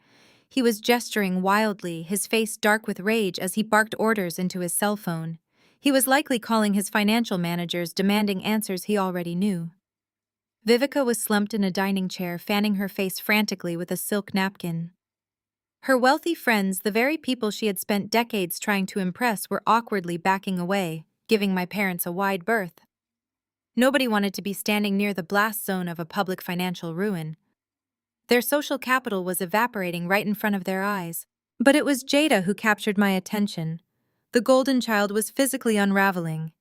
He was gesturing wildly, his face dark with rage as he barked orders into his cell phone. He was likely calling his financial managers, demanding answers he already knew. Vivica was slumped in a dining chair, fanning her face frantically with a silk napkin. Her wealthy friends, the very people she had spent decades trying to impress, were awkwardly backing away, giving my parents a wide berth. Nobody wanted to be standing near the blast zone of a public financial ruin. Their social capital was evaporating right in front of their eyes. But it was Jada who captured my attention. The golden child was physically unraveling.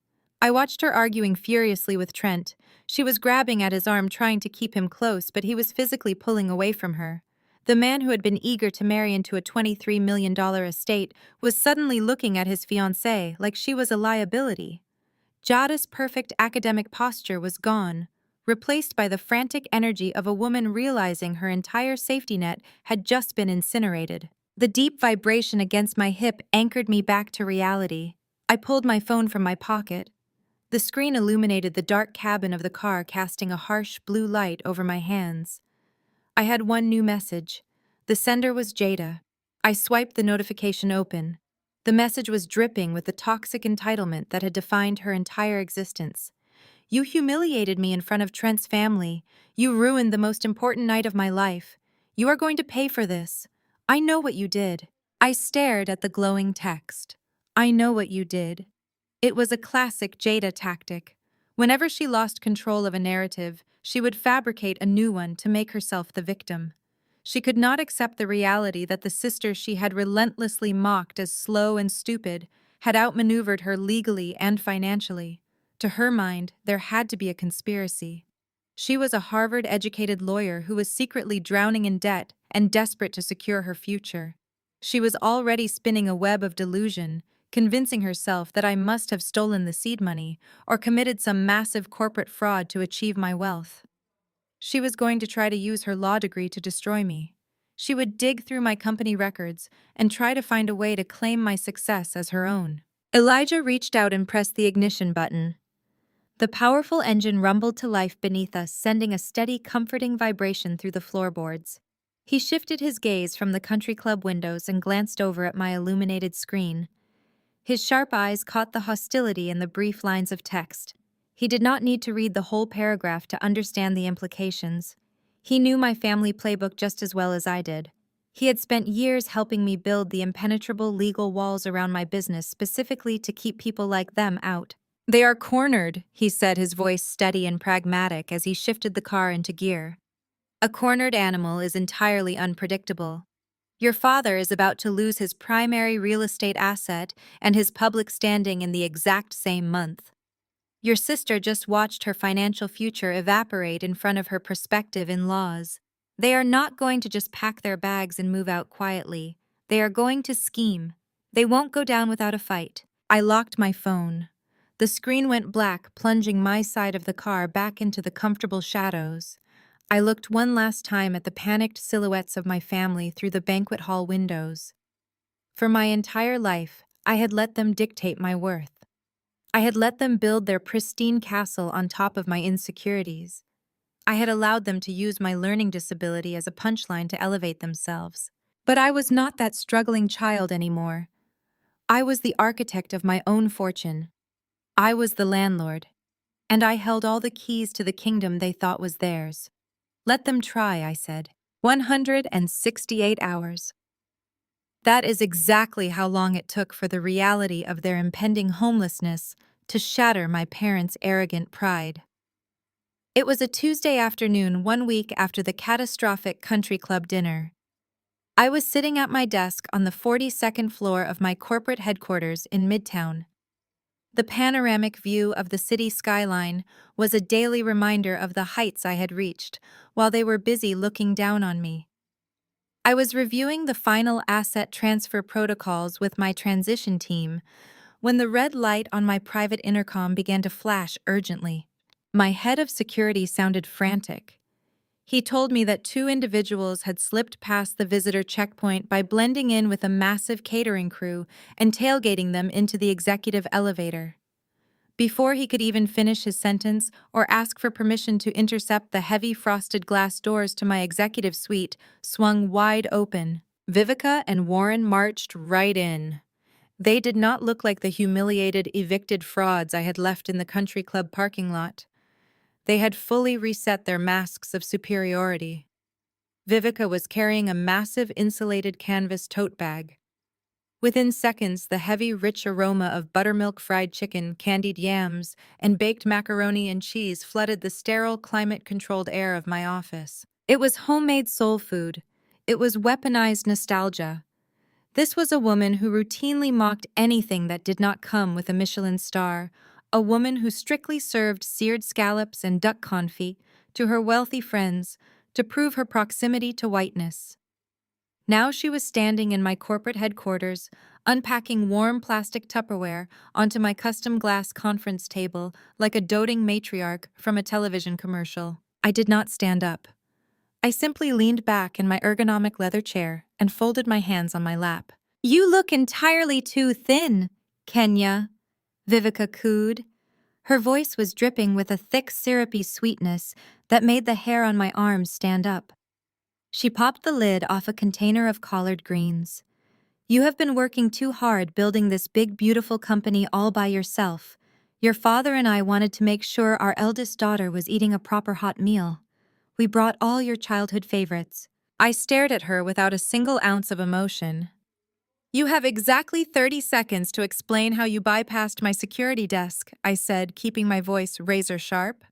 I watched her arguing furiously with Trent. She was grabbing at his arm, trying to keep him close, but he was physically pulling away from her. The man who had been eager to marry into a $23 million estate was suddenly looking at his fiancée like she was a liability. Jada's perfect academic posture was gone, replaced by the frantic energy of a woman realizing her entire safety net had just been incinerated. The deep vibration against my hip anchored me back to reality. I pulled my phone from my pocket. The screen illuminated the dark cabin of the car, casting a harsh blue light over my hands. I had one new message. The sender was Jada. I swiped the notification open. The message was dripping with the toxic entitlement that had defined her entire existence. You humiliated me in front of Trent's family. You ruined the most important night of my life. You are going to pay for this. I know what you did. I stared at the glowing text. I know what you did. It was a classic Jada tactic. Whenever she lost control of a narrative, she would fabricate a new one to make herself the victim. She could not accept the reality that the sister she had relentlessly mocked as slow and stupid had outmaneuvered her legally and financially. To her mind, there had to be a conspiracy. She was a Harvard-educated lawyer who was secretly drowning in debt and desperate to secure her future. She was already spinning a web of delusion, convincing herself that I must have stolen the seed money or committed some massive corporate fraud to achieve my wealth. She was going to try to use her law degree to destroy me. She would dig through my company records and try to find a way to claim my success as her own. Elijah reached out and pressed the ignition button. The powerful engine rumbled to life beneath us, sending a steady, comforting vibration through the floorboards. He shifted his gaze from the country club windows and glanced over at my illuminated screen. His sharp eyes caught the hostility in the brief lines of text. He did not need to read the whole paragraph to understand the implications. He knew my family playbook just as well as I did. He had spent years helping me build the impenetrable legal walls around my business specifically to keep people like them out. "They are cornered," he said, his voice steady and pragmatic as he shifted the car into gear. "A cornered animal is entirely unpredictable. Your father is about to lose his primary real estate asset and his public standing in the exact same month. Your sister just watched her financial future evaporate in front of her prospective in-laws. They are not going to just pack their bags and move out quietly. They are going to scheme. They won't go down without a fight." I locked my phone. The screen went black, plunging my side of the car back into the comfortable shadows. I looked one last time at the panicked silhouettes of my family through the banquet hall windows. For my entire life, I had let them dictate my worth. I had let them build their pristine castle on top of my insecurities. I had allowed them to use my learning disability as a punchline to elevate themselves. But I was not that struggling child anymore. I was the architect of my own fortune. I was the landlord. And I held all the keys to the kingdom they thought was theirs. "Let them try," I said. 168 hours. That is exactly how long it took for the reality of their impending homelessness to shatter my parents' arrogant pride. It was a Tuesday afternoon 1 week after the catastrophic country club dinner. I was sitting at my desk on the 42nd floor of my corporate headquarters in Midtown. The panoramic view of the city skyline was a daily reminder of the heights I had reached, while they were busy looking down on me. I was reviewing the final asset transfer protocols with my transition team when the red light on my private intercom began to flash urgently. My head of security sounded frantic. He told me that two individuals had slipped past the visitor checkpoint by blending in with a massive catering crew and tailgating them into the executive elevator. Before he could even finish his sentence or ask for permission to intercept, the heavy frosted glass doors to my executive suite swung wide open. Vivica and Warren marched right in. They did not look like the humiliated, evicted frauds I had left in the country club parking lot. They had fully reset their masks of superiority. Vivica was carrying a massive insulated canvas tote bag. Within seconds, the heavy, rich aroma of buttermilk fried chicken, candied yams, and baked macaroni and cheese flooded the sterile, climate-controlled air of my office. It was homemade soul food. It was weaponized nostalgia. This was a woman who routinely mocked anything that did not come with a Michelin star, a woman who strictly served seared scallops and duck confit to her wealthy friends to prove her proximity to whiteness. Now she was standing in my corporate headquarters, unpacking warm plastic Tupperware onto my custom glass conference table like a doting matriarch from a television commercial. I did not stand up. I simply leaned back in my ergonomic leather chair and folded my hands on my lap. "You look entirely too thin, Kenya," Vivica cooed. Her voice was dripping with a thick, syrupy sweetness that made the hair on my arms stand up. She popped the lid off a container of collard greens. "You have been working too hard building this big, beautiful company all by yourself. Your father and I wanted to make sure our eldest daughter was eating a proper hot meal. We brought all your childhood favorites." I stared at her without a single ounce of emotion. "You have exactly 30 seconds to explain how you bypassed my security desk," I said, keeping my voice razor sharp.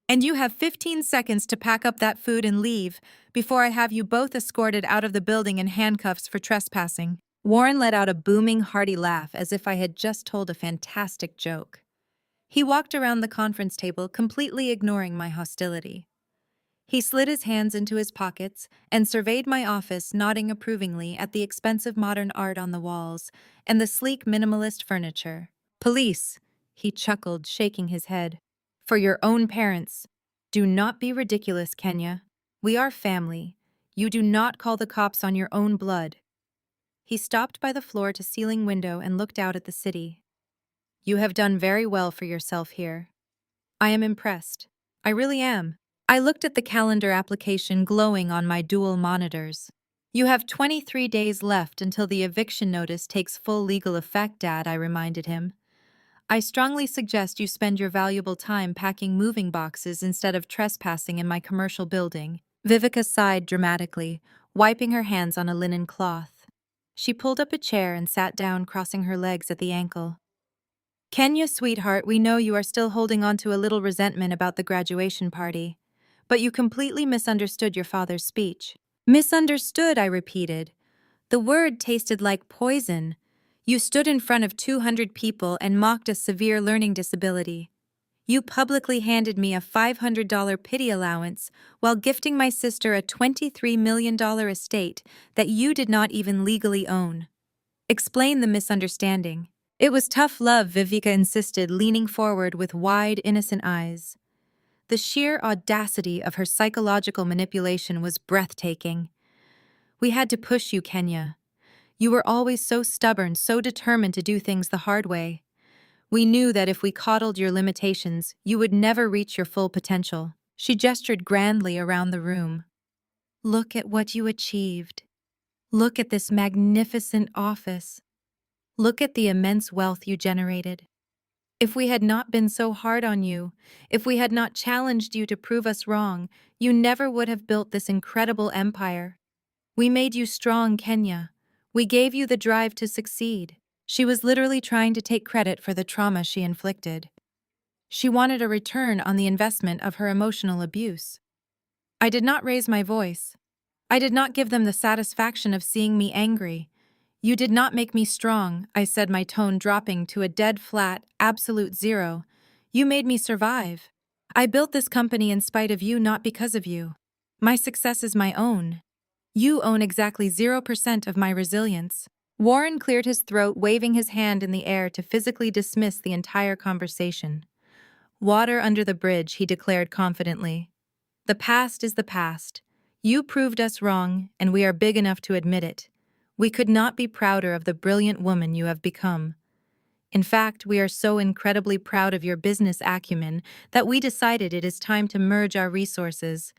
"And you have 15 seconds to pack up that food and leave before I have you both escorted out of the building in handcuffs for trespassing." Warren let out a booming, hearty laugh as if I had just told a fantastic joke. He walked around the conference table, completely ignoring my hostility. He slid his hands into his pockets and surveyed my office, nodding approvingly at the expensive modern art on the walls and the sleek minimalist furniture. "Police," he chuckled, shaking his head. "For your own parents. Do not be ridiculous, Kenya. We are family. You do not call the cops on your own blood." He stopped by the floor-to-ceiling window and looked out at the city. "You have done very well for yourself here. I am impressed. I really am." I looked at the calendar application glowing on my dual monitors. "You have 23 days left until the eviction notice takes full legal effect, Dad," I reminded him. "I strongly suggest you spend your valuable time packing moving boxes instead of trespassing in my commercial building." Vivica sighed dramatically, wiping her hands on a linen cloth. She pulled up a chair and sat down, crossing her legs at the ankle. "Kenya, sweetheart, we know you are still holding on to a little resentment about the graduation party. But you completely misunderstood your father's speech." "Misunderstood," I repeated. "The word tasted like poison. You stood in front of 200 people and mocked a severe learning disability. You publicly handed me a $500 pity allowance while gifting my sister a $23 million estate that you did not even legally own. Explain the misunderstanding." "It was tough love," Vivica insisted, leaning forward with wide, innocent eyes. The sheer audacity of her psychological manipulation was breathtaking. "We had to push you, Kenya. You were always so stubborn, so determined to do things the hard way. We knew that if we coddled your limitations, you would never reach your full potential." She gestured grandly around the room. "Look at what you achieved. Look at this magnificent office. Look at the immense wealth you generated. If we had not been so hard on you, if we had not challenged you to prove us wrong, you never would have built this incredible empire. We made you strong, Kenya. We gave you the drive to succeed." She was literally trying to take credit for the trauma she inflicted. She wanted a return on the investment of her emotional abuse. I did not raise my voice. I did not give them the satisfaction of seeing me angry. You did not make me strong, I said, my tone dropping to a dead flat, absolute zero. You made me survive. I built this company in spite of you, not because of you. My success is my own. You own exactly 0% of my resilience. Warren cleared his throat, waving his hand in the air to physically dismiss the entire conversation. Water under the bridge, he declared confidently. The past is the past. You proved us wrong, and we are big enough to admit it. We could not be prouder of the brilliant woman you have become. In fact, we are so incredibly proud of your business acumen that we decided it is time to merge our resources.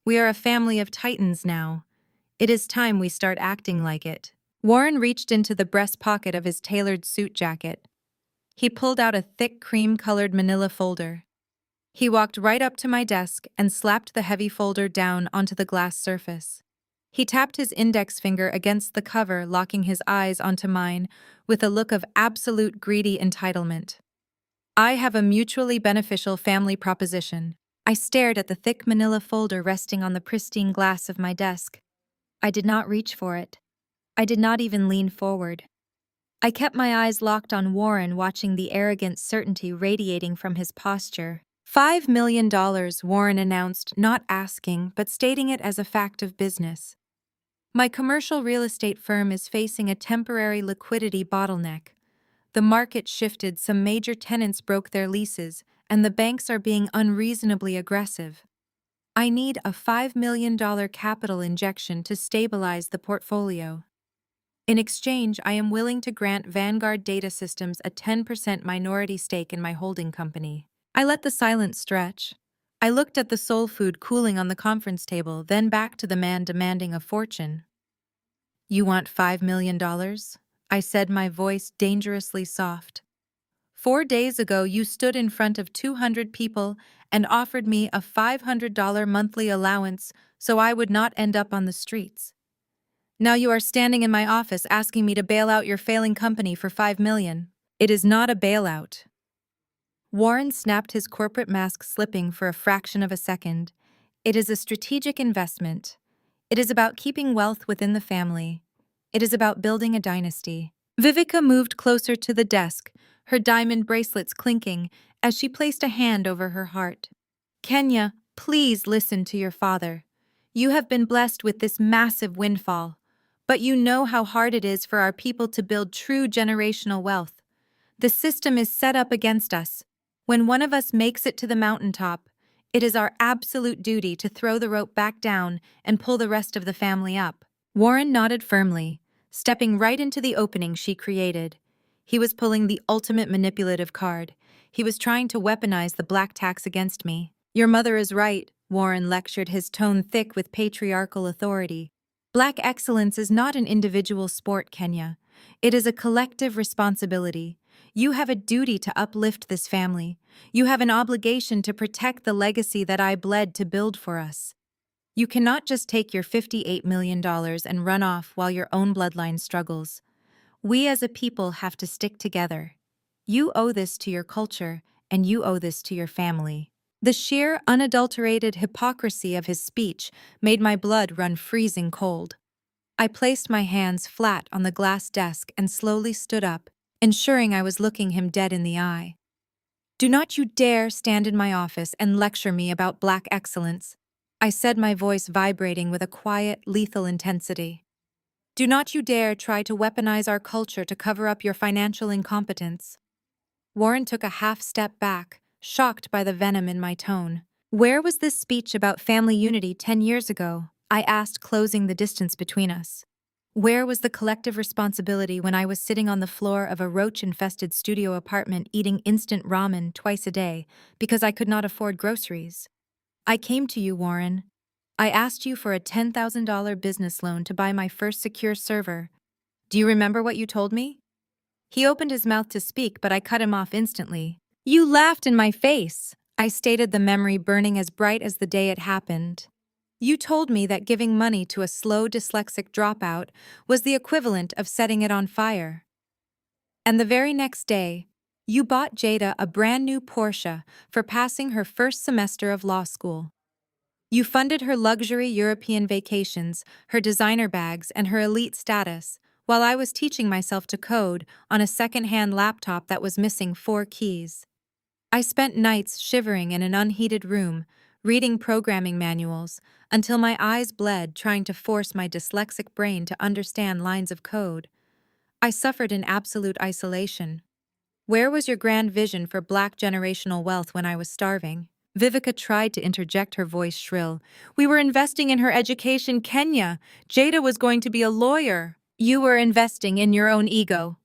We are a family of titans now. It is time we start acting like it. Warren reached into the breast pocket of his tailored suit jacket. He pulled out a thick cream-colored manila folder. He walked right up to my desk and slapped the heavy folder down onto the glass surface. He tapped his index finger against the cover, locking his eyes onto mine with a look of absolute greedy entitlement. I have a mutually beneficial family proposition. I stared at the thick manila folder resting on the pristine glass of my desk. I did not reach for it. I did not even lean forward. I kept my eyes locked on Warren, watching the arrogant certainty radiating from his posture. $5 million, Warren announced, not asking, but stating it as a fact of business. My commercial real estate firm is facing a temporary liquidity bottleneck. The market shifted, some major tenants broke their leases, and the banks are being unreasonably aggressive. I need a $5 million capital injection to stabilize the portfolio. In exchange, I am willing to grant Vanguard Data Systems a 10% minority stake in my holding company. I let the silence stretch. I looked at the soul food cooling on the conference table, then back to the man demanding a fortune. You want $5 million? I said, my voice dangerously soft. 4 days ago, you stood in front of 200 people and offered me a $500 monthly allowance so I would not end up on the streets. Now you are standing in my office asking me to bail out your failing company for $5 million. It is not a bailout. Warren snapped, his corporate mask slipping for a fraction of a second. It is a strategic investment. It is about keeping wealth within the family. It is about building a dynasty. Vivica moved closer to the desk, her diamond bracelets clinking, as she placed a hand over her heart. Kenya, please listen to your father. You have been blessed with this massive windfall, but you know how hard it is for our people to build true generational wealth. The system is set up against us. When one of us makes it to the mountaintop, it is our absolute duty to throw the rope back down and pull the rest of the family up. Warren nodded firmly, stepping right into the opening she created. He was pulling the ultimate manipulative card. He was trying to weaponize the black tax against me. Your mother is right, Warren lectured, his tone thick with patriarchal authority. Black excellence is not an individual sport, Kenya. It is a collective responsibility. You have a duty to uplift this family. You have an obligation to protect the legacy that I bled to build for us. You cannot just take your $58 million and run off while your own bloodline struggles. We as a people have to stick together. You owe this to your culture, and you owe this to your family. The sheer, unadulterated hypocrisy of his speech made my blood run freezing cold. I placed my hands flat on the glass desk and slowly stood up, ensuring I was looking him dead in the eye. Do not you dare stand in my office and lecture me about black excellence, I said, my voice vibrating with a quiet, lethal intensity. Do not you dare try to weaponize our culture to cover up your financial incompetence. Warren took a half-step back, shocked by the venom in my tone. Where was this speech about family unity 10 years ago? I asked, closing the distance between us. Where was the collective responsibility when I was sitting on the floor of a roach-infested studio apartment eating instant ramen twice a day because I could not afford groceries? I came to you, Warren. I asked you for a $10,000 business loan to buy my first secure server. Do you remember what you told me? He opened his mouth to speak, but I cut him off instantly. You laughed in my face, I stated, the memory burning as bright as the day it happened. You told me that giving money to a slow dyslexic dropout was the equivalent of setting it on fire. And the very next day, you bought Jada a brand new Porsche for passing her first semester of law school. You funded her luxury European vacations, her designer bags, and her elite status, while I was teaching myself to code on a second-hand laptop that was missing 4 keys. I spent nights shivering in an unheated room, reading programming manuals, until my eyes bled trying to force my dyslexic brain to understand lines of code. I suffered in absolute isolation. Where was your grand vision for Black generational wealth when I was starving? Vivica tried to interject, her voice shrill. We were investing in her education, Kenya. Jada was going to be a lawyer. You were investing in your own ego.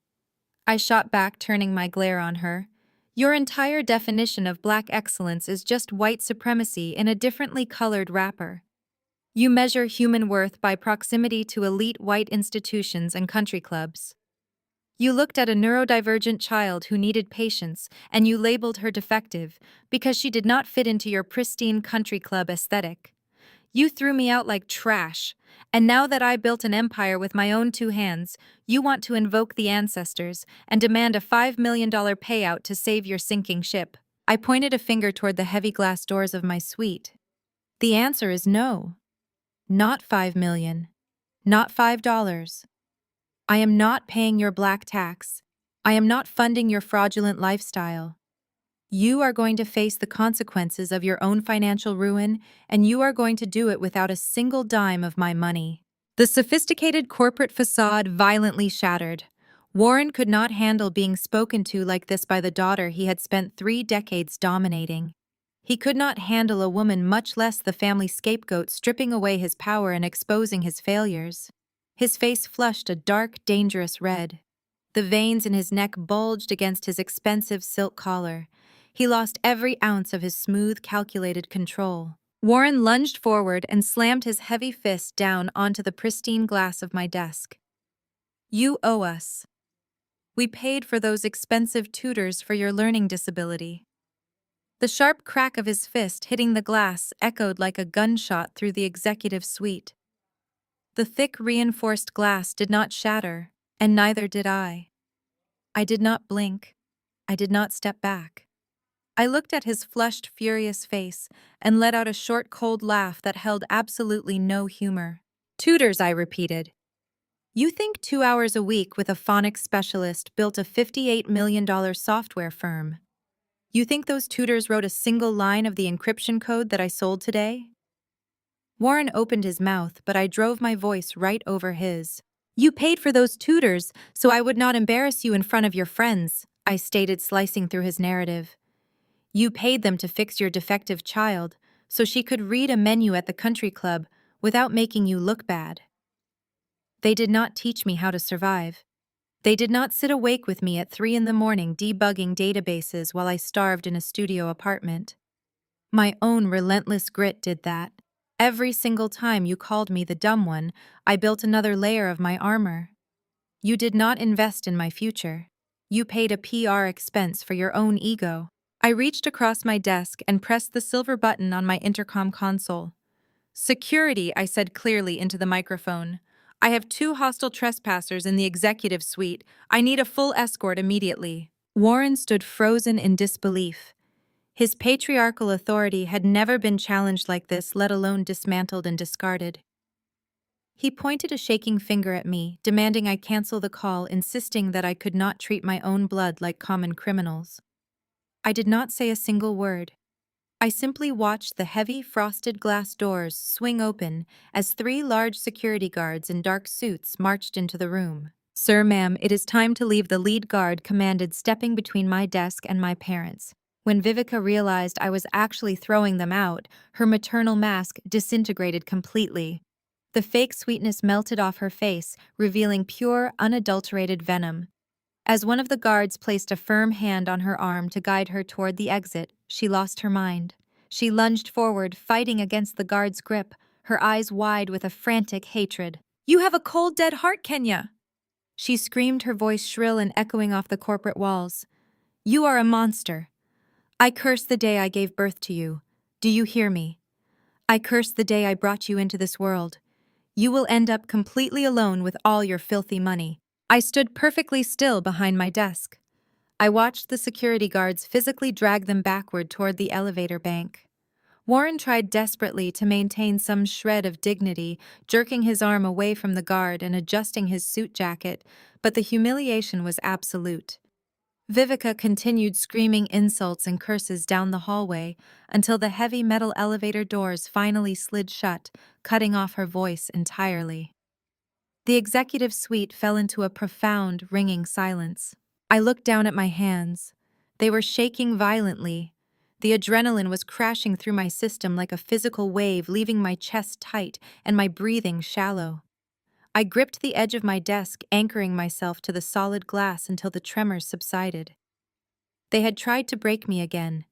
I shot back, turning my glare on her. Your entire definition of Black excellence is just white supremacy in a differently colored wrapper. You measure human worth by proximity to elite white institutions and country clubs. You looked at a neurodivergent child who needed patience, and you labeled her defective because she did not fit into your pristine country club aesthetic. You threw me out like trash, and now that I built an empire with my own 2 hands, you want to invoke the ancestors and demand a $5 million payout to save your sinking ship. I pointed a finger toward the heavy glass doors of my suite. The answer is no. Not 5 million. Not $5. I am not paying your black tax. I am not funding your fraudulent lifestyle. You are going to face the consequences of your own financial ruin, and you are going to do it without a single dime of my money. The sophisticated corporate facade violently shattered. Warren could not handle being spoken to like this by the daughter he had spent 3 decades dominating. He could not handle a woman, much less the family scapegoat, stripping away his power and exposing his failures. His face flushed a dark, dangerous red. The veins in his neck bulged against his expensive silk collar. He lost every ounce of his smooth, calculated control. Warren lunged forward and slammed his heavy fist down onto the pristine glass of my desk. You owe us. We paid for those expensive tutors for your learning disability. The sharp crack of his fist hitting the glass echoed like a gunshot through the executive suite. The thick, reinforced glass did not shatter, and neither did I. I did not blink. I did not step back. I looked at his flushed, furious face and let out a short, cold laugh that held absolutely no humor. Tutors, I repeated. You think 2 hours a week with a phonics specialist built a $58 million software firm? You think those tutors wrote a single line of the encryption code that I sold today? Warren opened his mouth, but I drove my voice right over his. You paid for those tutors so I would not embarrass you in front of your friends, I stated, slicing through his narrative. You paid them to fix your defective child so she could read a menu at the country club without making you look bad. They did not teach me how to survive. They did not sit awake with me at 3 a.m. debugging databases while I starved in a studio apartment. My own relentless grit did that. Every single time you called me the dumb one, I built another layer of my armor. You did not invest in my future. You paid a PR expense for your own ego. I reached across my desk and pressed the silver button on my intercom console. Security, I said clearly into the microphone. I have 2 hostile trespassers in the executive suite. I need a full escort immediately. Warren stood frozen in disbelief. His patriarchal authority had never been challenged like this, let alone dismantled and discarded. He pointed a shaking finger at me, demanding I cancel the call, insisting that I could not treat my own blood like common criminals. I did not say a single word. I simply watched the heavy, frosted glass doors swing open as 3 large security guards in dark suits marched into the room. Sir, ma'am, it is time to leave, the lead guard commanded, stepping between my desk and my parents. When Vivica realized I was actually throwing them out, her maternal mask disintegrated completely. The fake sweetness melted off her face, revealing pure, unadulterated venom. As one of the guards placed a firm hand on her arm to guide her toward the exit, she lost her mind. She lunged forward, fighting against the guard's grip, her eyes wide with a frantic hatred. You have a cold, dead heart, Kenya! She screamed, her voice shrill and echoing off the corporate walls. You are a monster. I curse the day I gave birth to you. Do you hear me? I curse the day I brought you into this world. You will end up completely alone with all your filthy money. I stood perfectly still behind my desk. I watched the security guards physically drag them backward toward the elevator bank. Warren tried desperately to maintain some shred of dignity, jerking his arm away from the guard and adjusting his suit jacket, but the humiliation was absolute. Vivica continued screaming insults and curses down the hallway until the heavy metal elevator doors finally slid shut, cutting off her voice entirely. The executive suite fell into a profound, ringing silence. I looked down at my hands. They were shaking violently. The adrenaline was crashing through my system like a physical wave, leaving my chest tight and my breathing shallow. I gripped the edge of my desk, anchoring myself to the solid glass until the tremors subsided. They had tried to break me again.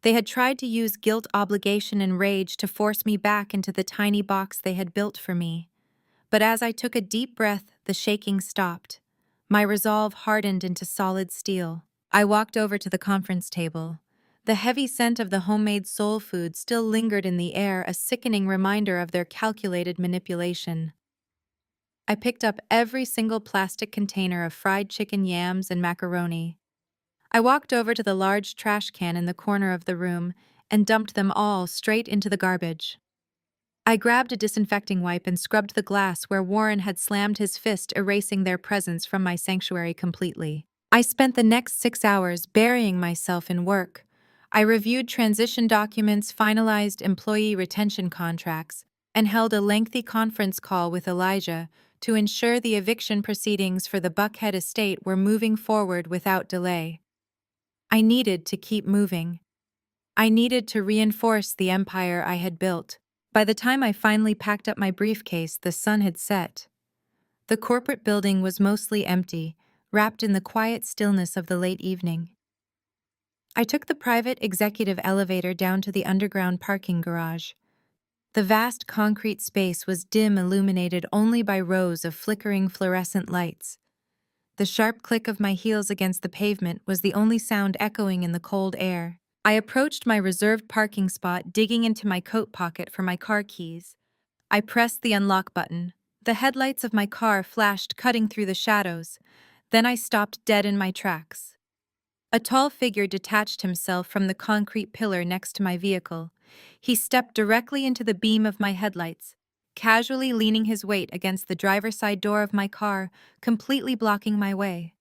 They had tried to use guilt, obligation, and rage to force me back into the tiny box they had built for me. But as I took a deep breath, the shaking stopped. My resolve hardened into solid steel. I walked over to the conference table. The heavy scent of the homemade soul food still lingered in the air, a sickening reminder of their calculated manipulation. I picked up every single plastic container of fried chicken, yams, and macaroni. I walked over to the large trash can in the corner of the room and dumped them all straight into the garbage. I grabbed a disinfecting wipe and scrubbed the glass where Warren had slammed his fist, erasing their presence from my sanctuary completely. I spent the next 6 hours burying myself in work. I reviewed transition documents, finalized employee retention contracts, and held a lengthy conference call with Elijah to ensure the eviction proceedings for the Buckhead estate were moving forward without delay. I needed to keep moving. I needed to reinforce the empire I had built. By the time I finally packed up my briefcase, the sun had set. The corporate building was mostly empty, wrapped in the quiet stillness of the late evening. I took the private executive elevator down to the underground parking garage. The vast concrete space was dim, illuminated only by rows of flickering fluorescent lights. The sharp click of my heels against the pavement was the only sound echoing in the cold air. I approached my reserved parking spot, digging into my coat pocket for my car keys. I pressed the unlock button. The headlights of my car flashed, cutting through the shadows. Then I stopped dead in my tracks. A tall figure detached himself from the concrete pillar next to my vehicle. He stepped directly into the beam of my headlights, casually leaning his weight against the driver's side door of my car, completely blocking my way.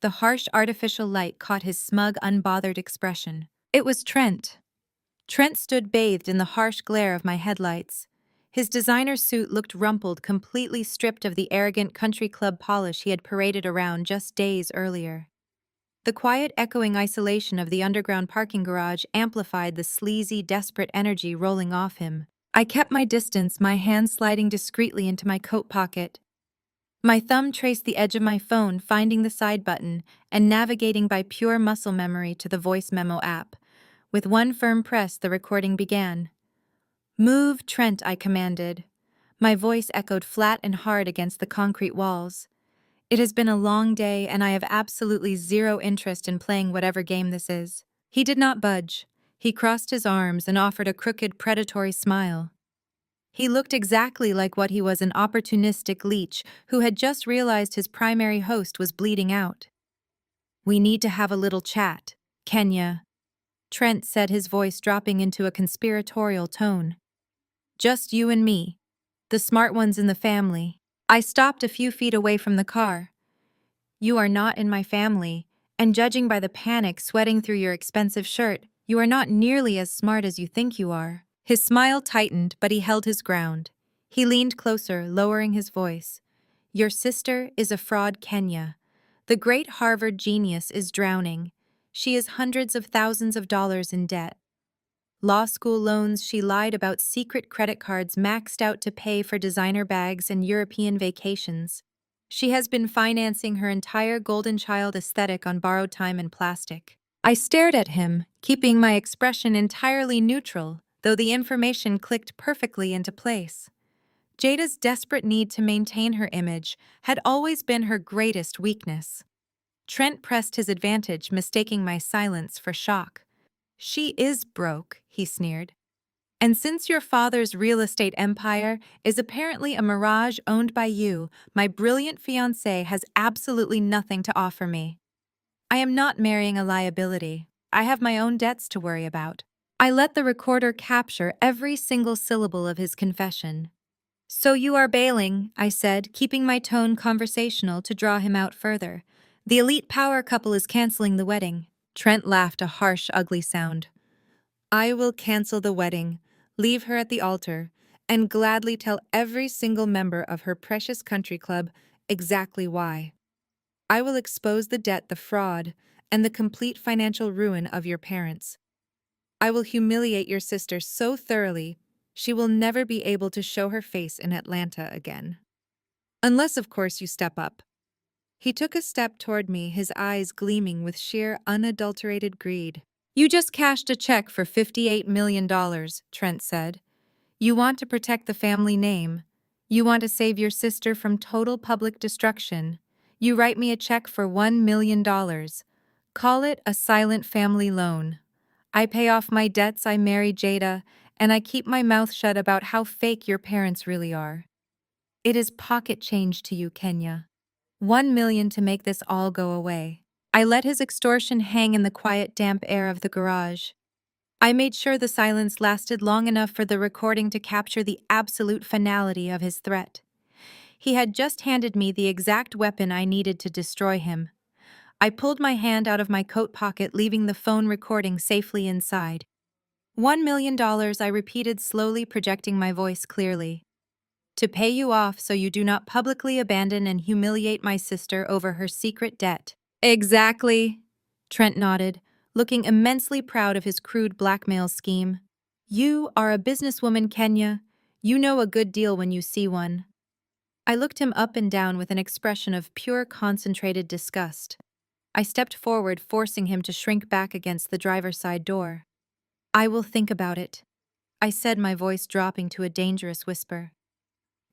The harsh artificial light caught his smug, unbothered expression. It was Trent. Trent stood bathed in the harsh glare of my headlights. His designer suit looked rumpled, completely stripped of the arrogant country club polish he had paraded around just days earlier. The quiet, echoing isolation of the underground parking garage amplified the sleazy, desperate energy rolling off him. I kept my distance, my hand sliding discreetly into my coat pocket. My thumb traced the edge of my phone, finding the side button, and navigating by pure muscle memory to the voice memo app. With one firm press, the recording began. "Move, Trent," I commanded. My voice echoed flat and hard against the concrete walls. "It has been a long day, and I have absolutely zero interest in playing whatever game this is." He did not budge. He crossed his arms and offered a crooked, predatory smile. He looked exactly like what he was, an opportunistic leech who had just realized his primary host was bleeding out. "We need to have a little chat, Kenya," Trent said, his voice dropping into a conspiratorial tone. "Just you and me, the smart ones in the family." I stopped a few feet away from the car. "You are not in my family, and judging by the panic sweating through your expensive shirt, you are not nearly as smart as you think you are." His smile tightened, but he held his ground. He leaned closer, lowering his voice. "Your sister is a fraud, Kenya. The great Harvard genius is drowning. She is hundreds of thousands of dollars in debt. Law school loans, she lied about, secret credit cards maxed out to pay for designer bags and European vacations. She has been financing her entire golden child aesthetic on borrowed time and plastic." I stared at him, keeping my expression entirely neutral, though the information clicked perfectly into place. Jada's desperate need to maintain her image had always been her greatest weakness. Trent pressed his advantage, mistaking my silence for shock. "She is broke," he sneered. And since your father's real estate empire is apparently a mirage owned by you, my brilliant fiancé has absolutely nothing to offer me. I am not marrying a liability. I have my own debts to worry about. I let the recorder capture every single syllable of his confession. So you are bailing, I said, keeping my tone conversational to draw him out further. The elite power couple is canceling the wedding. Trent laughed a harsh, ugly sound. I will cancel the wedding, leave her at the altar, and gladly tell every single member of her precious country club exactly why. I will expose the debt, the fraud, and the complete financial ruin of your parents. I will humiliate your sister so thoroughly, she will never be able to show her face in Atlanta again. Unless, of course, you step up. He took a step toward me, his eyes gleaming with sheer, unadulterated greed. You just cashed a check for $58 million, Trent said. You want to protect the family name. You want to save your sister from total public destruction. You write me a check for $1 million. Call it a silent family loan. I pay off my debts, I marry Jada, and I keep my mouth shut about how fake your parents really are. It is pocket change to you, Kenya. 1 million to make this all go away. I let his extortion hang in the quiet, damp air of the garage. I made sure the silence lasted long enough for the recording to capture the absolute finality of his threat. He had just handed me the exact weapon I needed to destroy him. I pulled my hand out of my coat pocket, leaving the phone recording safely inside. $1 million, I repeated slowly, projecting my voice clearly. To pay you off so you do not publicly abandon and humiliate my sister over her secret debt. Exactly, Trent nodded, looking immensely proud of his crude blackmail scheme. You are a businesswoman, Kenya. You know a good deal when you see one. I looked him up and down with an expression of pure, concentrated disgust. I stepped forward, forcing him to shrink back against the driver's side door. I will think about it, I said, my voice dropping to a dangerous whisper.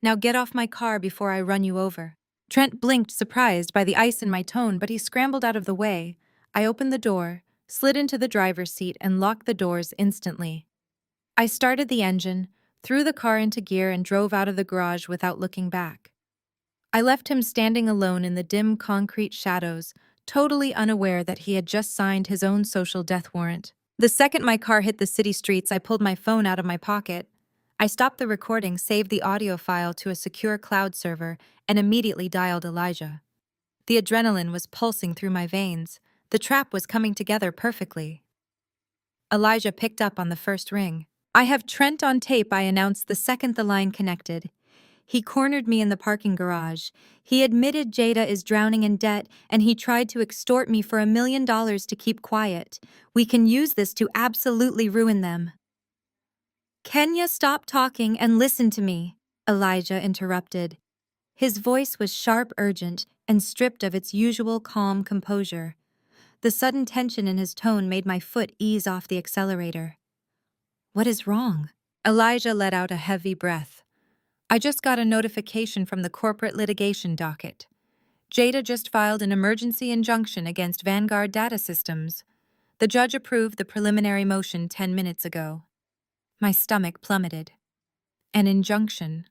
Now get off my car before I run you over. Trent blinked, surprised by the ice in my tone, but he scrambled out of the way. I opened the door, slid into the driver's seat, and locked the doors instantly. I started the engine, threw the car into gear, and drove out of the garage without looking back. I left him standing alone in the dim concrete shadows, totally unaware that he had just signed his own social death warrant. The second my car hit the city streets, I pulled my phone out of my pocket. I stopped the recording, saved the audio file to a secure cloud server, and immediately dialed Elijah. The adrenaline was pulsing through my veins. The trap was coming together perfectly. Elijah picked up on the first ring. I have Trent on tape, I announced the second the line connected. He cornered me in the parking garage. He admitted Jada is drowning in debt, and he tried to extort me for $1 million to keep quiet. We can use this to absolutely ruin them. Kenya, stop talking and listen to me, Elijah interrupted. His voice was sharp, urgent, and stripped of its usual calm composure. The sudden tension in his tone made my foot ease off the accelerator. What is wrong? Elijah let out a heavy breath. I just got a notification from the corporate litigation docket. Jada just filed an emergency injunction against Vanguard Data Systems. The judge approved the preliminary motion 10 minutes ago. My stomach plummeted. An injunction?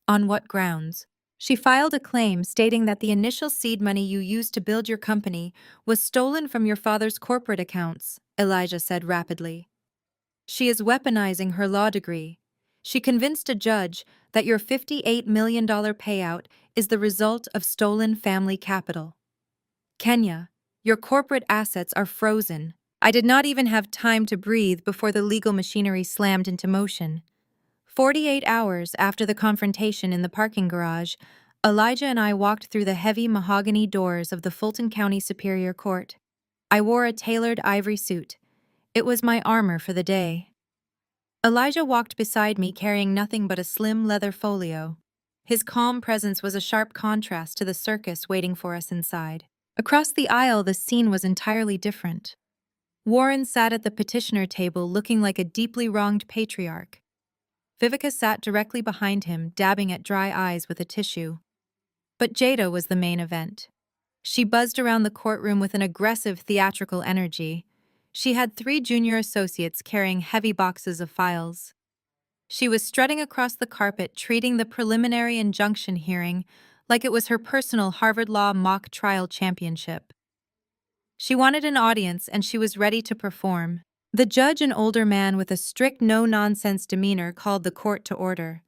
On what grounds? She filed a claim stating that the initial seed money you used to build your company was stolen from your father's corporate accounts, Elijah said rapidly. She is weaponizing her law degree. She convinced a judge that your $58 million payout is the result of stolen family capital. Kenya, your corporate assets are frozen. I did not even have time to breathe before the legal machinery slammed into motion. 48 hours after the confrontation in the parking garage, Elijah and I walked through the heavy mahogany doors of the Fulton County Superior Court. I wore a tailored ivory suit. It was my armor for the day. Elijah walked beside me, carrying nothing but a slim leather folio. His calm presence was a sharp contrast to the circus waiting for us inside. Across the aisle, the scene was entirely different. Warren sat at the petitioner table looking like a deeply wronged patriarch. Vivica sat directly behind him, dabbing at dry eyes with a tissue. But Jada was the main event. She buzzed around the courtroom with an aggressive, theatrical energy. She had 3 junior associates carrying heavy boxes of files. She was strutting across the carpet, treating the preliminary injunction hearing like it was her personal Harvard Law mock trial championship. She wanted an audience and she was ready to perform. The judge, an older man with a strict no-nonsense demeanor, called the court to order.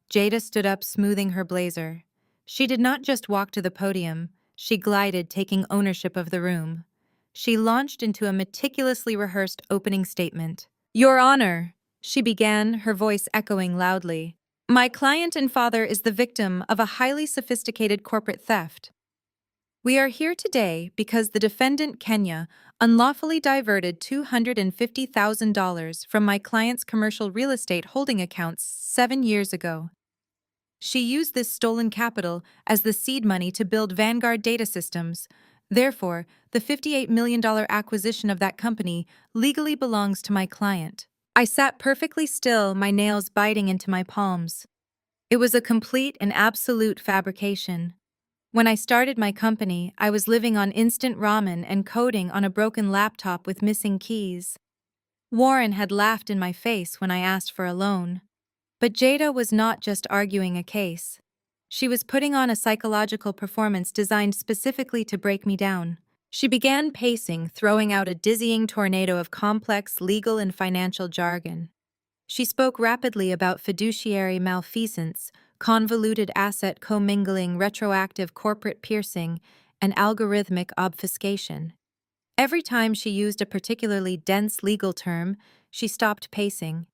Jada stood up, smoothing her blazer. She did not just walk to the podium, she glided, taking ownership of the room. She launched into a meticulously rehearsed opening statement. "Your Honor," she began, her voice echoing loudly, "my client and father is the victim of a highly sophisticated corporate theft. We are here today because the defendant, Kenya, unlawfully diverted $250,000 from my client's commercial real estate holding accounts 7 years ago. She used this stolen capital as the seed money to build Vanguard data systems. Therefore, the $58 million acquisition of that company legally belongs to my client." I sat perfectly still, my nails biting into my palms. It was a complete and absolute fabrication. When I started my company, I was living on instant ramen and coding on a broken laptop with missing keys. Warren had laughed in my face when I asked for a loan. But Jada was not just arguing a case. She was putting on a psychological performance designed specifically to break me down. She began pacing, throwing out a dizzying tornado of complex legal and financial jargon. She spoke rapidly about fiduciary malfeasance, convoluted asset commingling, retroactive corporate piercing, and algorithmic obfuscation. Every time she used a particularly dense legal term, she stopped pacing.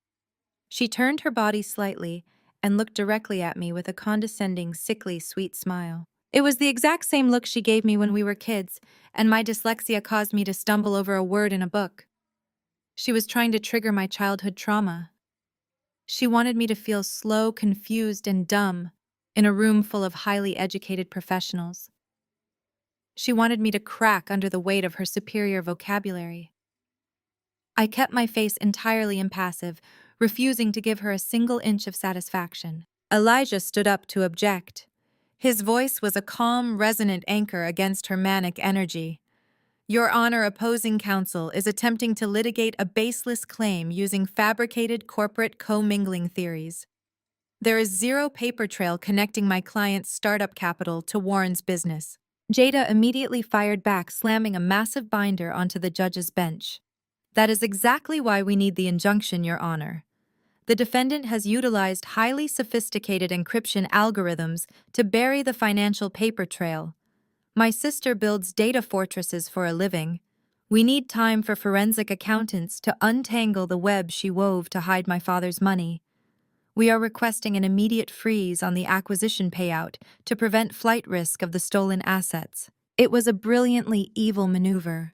She turned her body slightly and looked directly at me with a condescending, sickly, sweet smile. It was the exact same look she gave me when we were kids, and my dyslexia caused me to stumble over a word in a book. She was trying to trigger my childhood trauma. She wanted me to feel slow, confused, and dumb in a room full of highly educated professionals. She wanted me to crack under the weight of her superior vocabulary. I kept my face entirely impassive, refusing to give her a single inch of satisfaction. Elijah stood up to object. His voice was a calm, resonant anchor against her manic energy. "Your Honor, opposing counsel is attempting to litigate a baseless claim using fabricated corporate commingling theories. There is zero paper trail connecting my client's startup capital to Warren's business." Jada immediately fired back, slamming a massive binder onto the judge's bench. "That is exactly why we need the injunction, Your Honor. The defendant has utilized highly sophisticated encryption algorithms to bury the financial paper trail. My sister builds data fortresses for a living. We need time for forensic accountants to untangle the web she wove to hide my father's money. We are requesting an immediate freeze on the acquisition payout to prevent flight risk of the stolen assets." It was a brilliantly evil maneuver.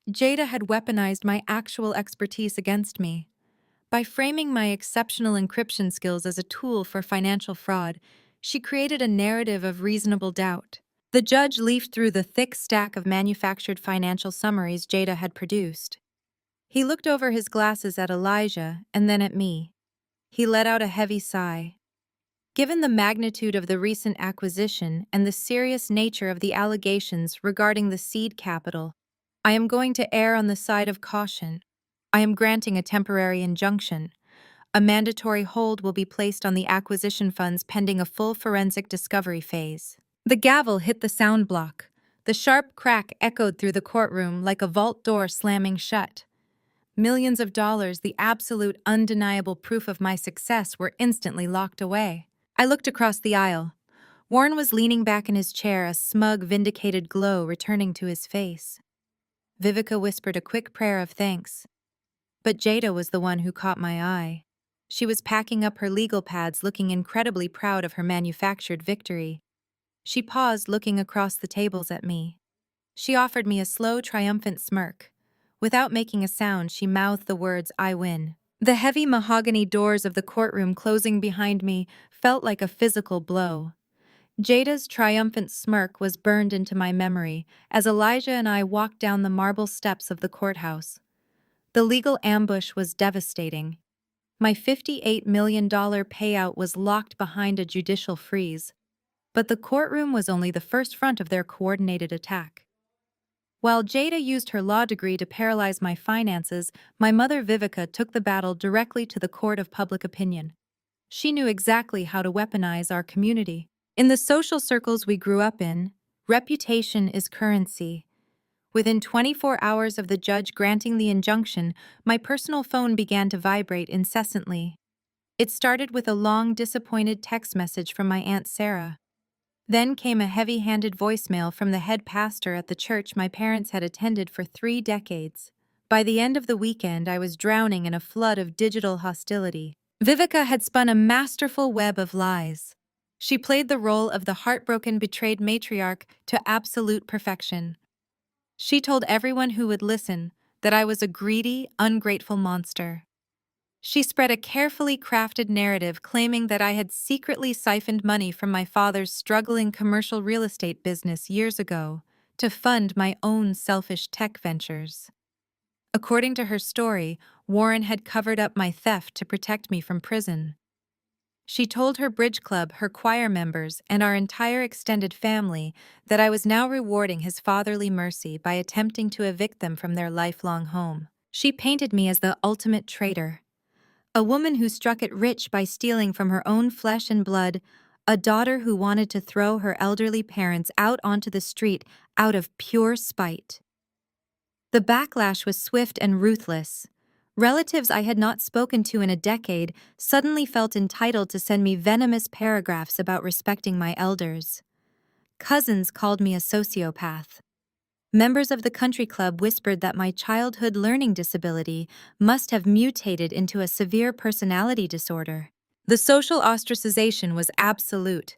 Jada had weaponized my actual expertise against me. By framing my exceptional encryption skills as a tool for financial fraud, she created a narrative of reasonable doubt. The judge leafed through the thick stack of manufactured financial summaries Jada had produced. He looked over his glasses at Elijah and then at me. He let out a heavy sigh. Given the magnitude of the recent acquisition and the serious nature of the allegations regarding the seed capital, I am going to err on the side of caution. I am granting a temporary injunction. A mandatory hold will be placed on the acquisition funds pending a full forensic discovery phase. The gavel hit the sound block. The sharp crack echoed through the courtroom like a vault door slamming shut. Millions of dollars, the absolute undeniable proof of my success, were instantly locked away. I looked across the aisle. Warren was leaning back in his chair, a smug, vindicated glow returning to his face. Vivica whispered a quick prayer of thanks. But Jada was the one who caught my eye. She was packing up her legal pads, looking incredibly proud of her manufactured victory. She paused, looking across the tables at me. She offered me a slow, triumphant smirk. Without making a sound, she mouthed the words, "I win." The heavy mahogany doors of the courtroom closing behind me felt like a physical blow. Jada's triumphant smirk was burned into my memory as Elijah and I walked down the marble steps of the courthouse. The legal ambush was devastating. My $58 million payout was locked behind a judicial freeze. But the courtroom was only the first front of their coordinated attack. While Jada used her law degree to paralyze my finances, my mother Vivica took the battle directly to the court of public opinion. She knew exactly how to weaponize our community. In the social circles we grew up in, reputation is currency. Within 24 hours of the judge granting the injunction, my personal phone began to vibrate incessantly. It started with a long, disappointed text message from my Aunt Sarah. Then came a heavy-handed voicemail from the head pastor at the church my parents had attended for 3 decades. By the end of the weekend, I was drowning in a flood of digital hostility. Vivica had spun a masterful web of lies. She played the role of the heartbroken, betrayed matriarch to absolute perfection. She told everyone who would listen that I was a greedy, ungrateful monster. She spread a carefully crafted narrative claiming that I had secretly siphoned money from my father's struggling commercial real estate business years ago to fund my own selfish tech ventures. According to her story, Warren had covered up my theft to protect me from prison. She told her bridge club, her choir members, and our entire extended family that I was now rewarding his fatherly mercy by attempting to evict them from their lifelong home. She painted me as the ultimate traitor, a woman who struck it rich by stealing from her own flesh and blood, a daughter who wanted to throw her elderly parents out onto the street out of pure spite. The backlash was swift and ruthless. Relatives I had not spoken to in a decade suddenly felt entitled to send me venomous paragraphs about respecting my elders. Cousins called me a sociopath. Members of the country club whispered that my childhood learning disability must have mutated into a severe personality disorder. The social ostracization was absolute.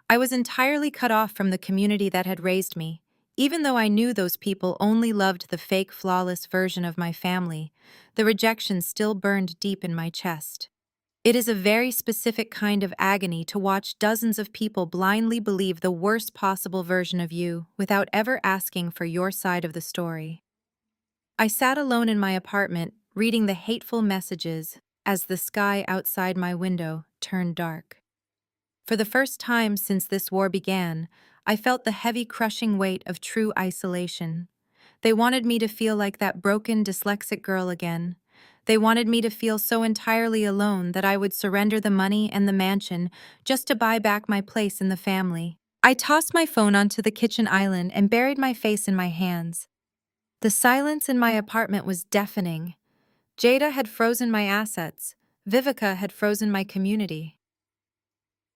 I was entirely cut off from the community that had raised me. Even though I knew those people only loved the fake, flawless version of my family, the rejection still burned deep in my chest. It is a very specific kind of agony to watch dozens of people blindly believe the worst possible version of you without ever asking for your side of the story. I sat alone in my apartment, reading the hateful messages as the sky outside my window turned dark. For the first time since this war began, I felt the heavy, crushing weight of true isolation. They wanted me to feel like that broken, dyslexic girl again. They wanted me to feel so entirely alone that I would surrender the money and the mansion just to buy back my place in the family. I tossed my phone onto the kitchen island and buried my face in my hands. The silence in my apartment was deafening. Jada had frozen my assets. Vivica had frozen my community.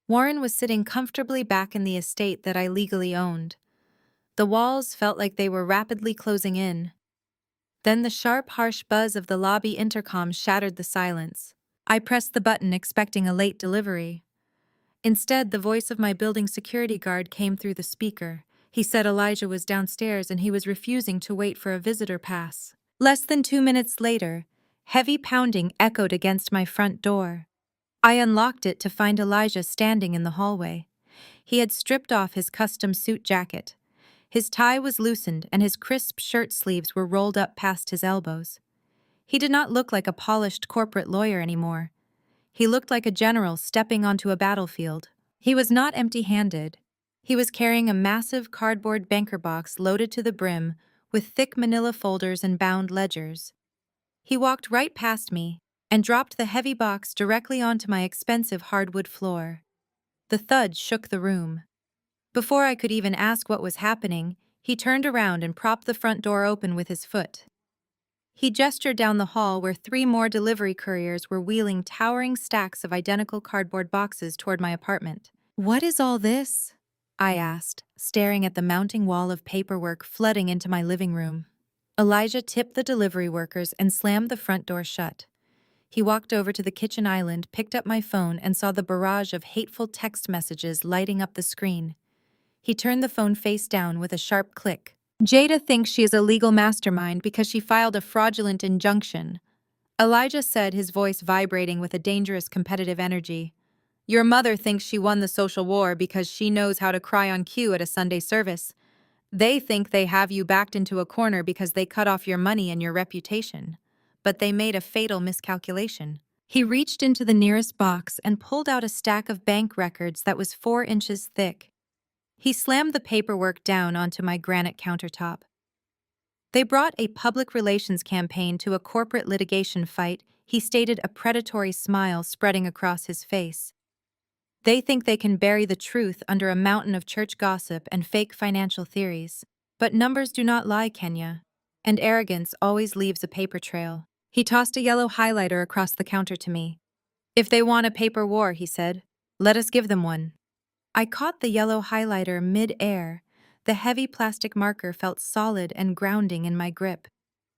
Warren was sitting comfortably back in the estate that I legally owned. The walls felt like they were rapidly closing in. Then the sharp, harsh buzz of the lobby intercom shattered the silence. I pressed the button expecting a late delivery. Instead, the voice of my building security guard came through the speaker. He said Elijah was downstairs and he was refusing to wait for a visitor pass. Less than 2 minutes later, heavy pounding echoed against my front door. I unlocked it to find Elijah standing in the hallway. He had stripped off his custom suit jacket. His tie was loosened and his crisp shirt sleeves were rolled up past his elbows. He did not look like a polished corporate lawyer anymore. He looked like a general stepping onto a battlefield. He was not empty-handed. He was carrying a massive cardboard banker box loaded to the brim with thick manila folders and bound ledgers. He walked right past me and dropped the heavy box directly onto my expensive hardwood floor. The thud shook the room. Before I could even ask what was happening, he turned around and propped the front door open with his foot. He gestured down the hall where 3 more delivery couriers were wheeling towering stacks of identical cardboard boxes toward my apartment. "What is all this?" I asked, staring at the mounting wall of paperwork flooding into my living room. Elijah tipped the delivery workers and slammed the front door shut. He walked over to the kitchen island, picked up my phone, and saw the barrage of hateful text messages lighting up the screen. He turned the phone face down with a sharp click. "Jada thinks she is a legal mastermind because she filed a fraudulent injunction," Elijah said, his voice vibrating with a dangerous competitive energy. "Your mother thinks she won the social war because she knows how to cry on cue at a Sunday service. They think they have you backed into a corner because they cut off your money and your reputation. But they made a fatal miscalculation." He reached into the nearest box and pulled out a stack of bank records that was 4 inches thick. He slammed the paperwork down onto my granite countertop. They brought a public relations campaign to a corporate litigation fight, he stated, a predatory smile spreading across his face. They think they can bury the truth under a mountain of church gossip and fake financial theories. But numbers do not lie, Kenya. And arrogance always leaves a paper trail. He tossed a yellow highlighter across the counter to me. If they want a paper war, he said, let us give them one. I caught the yellow highlighter mid-air. The heavy plastic marker felt solid and grounding in my grip.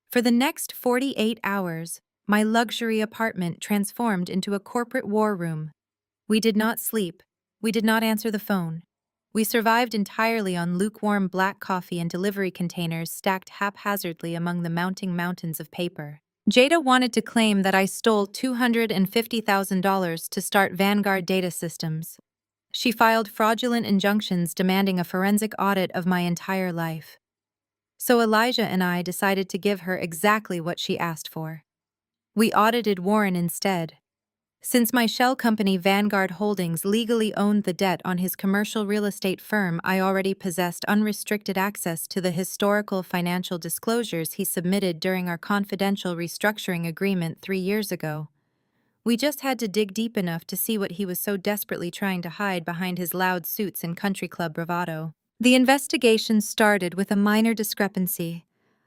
For the next 48 hours, my luxury apartment transformed into a corporate war room. We did not sleep. We did not answer the phone. We survived entirely on lukewarm black coffee and delivery containers stacked haphazardly among the mounting mountains of paper. Jada wanted to claim that I stole $250,000 to start Vanguard Data Systems. She filed fraudulent injunctions demanding a forensic audit of my entire life. So Elijah and I decided to give her exactly what she asked for. We audited Warren instead. Since my shell company Vanguard Holdings legally owned the debt on his commercial real estate firm, I already possessed unrestricted access to the historical financial disclosures he submitted during our confidential restructuring agreement 3 years ago. We just had to dig deep enough to see what he was so desperately trying to hide behind his loud suits and country club bravado. The investigation started with a minor discrepancy.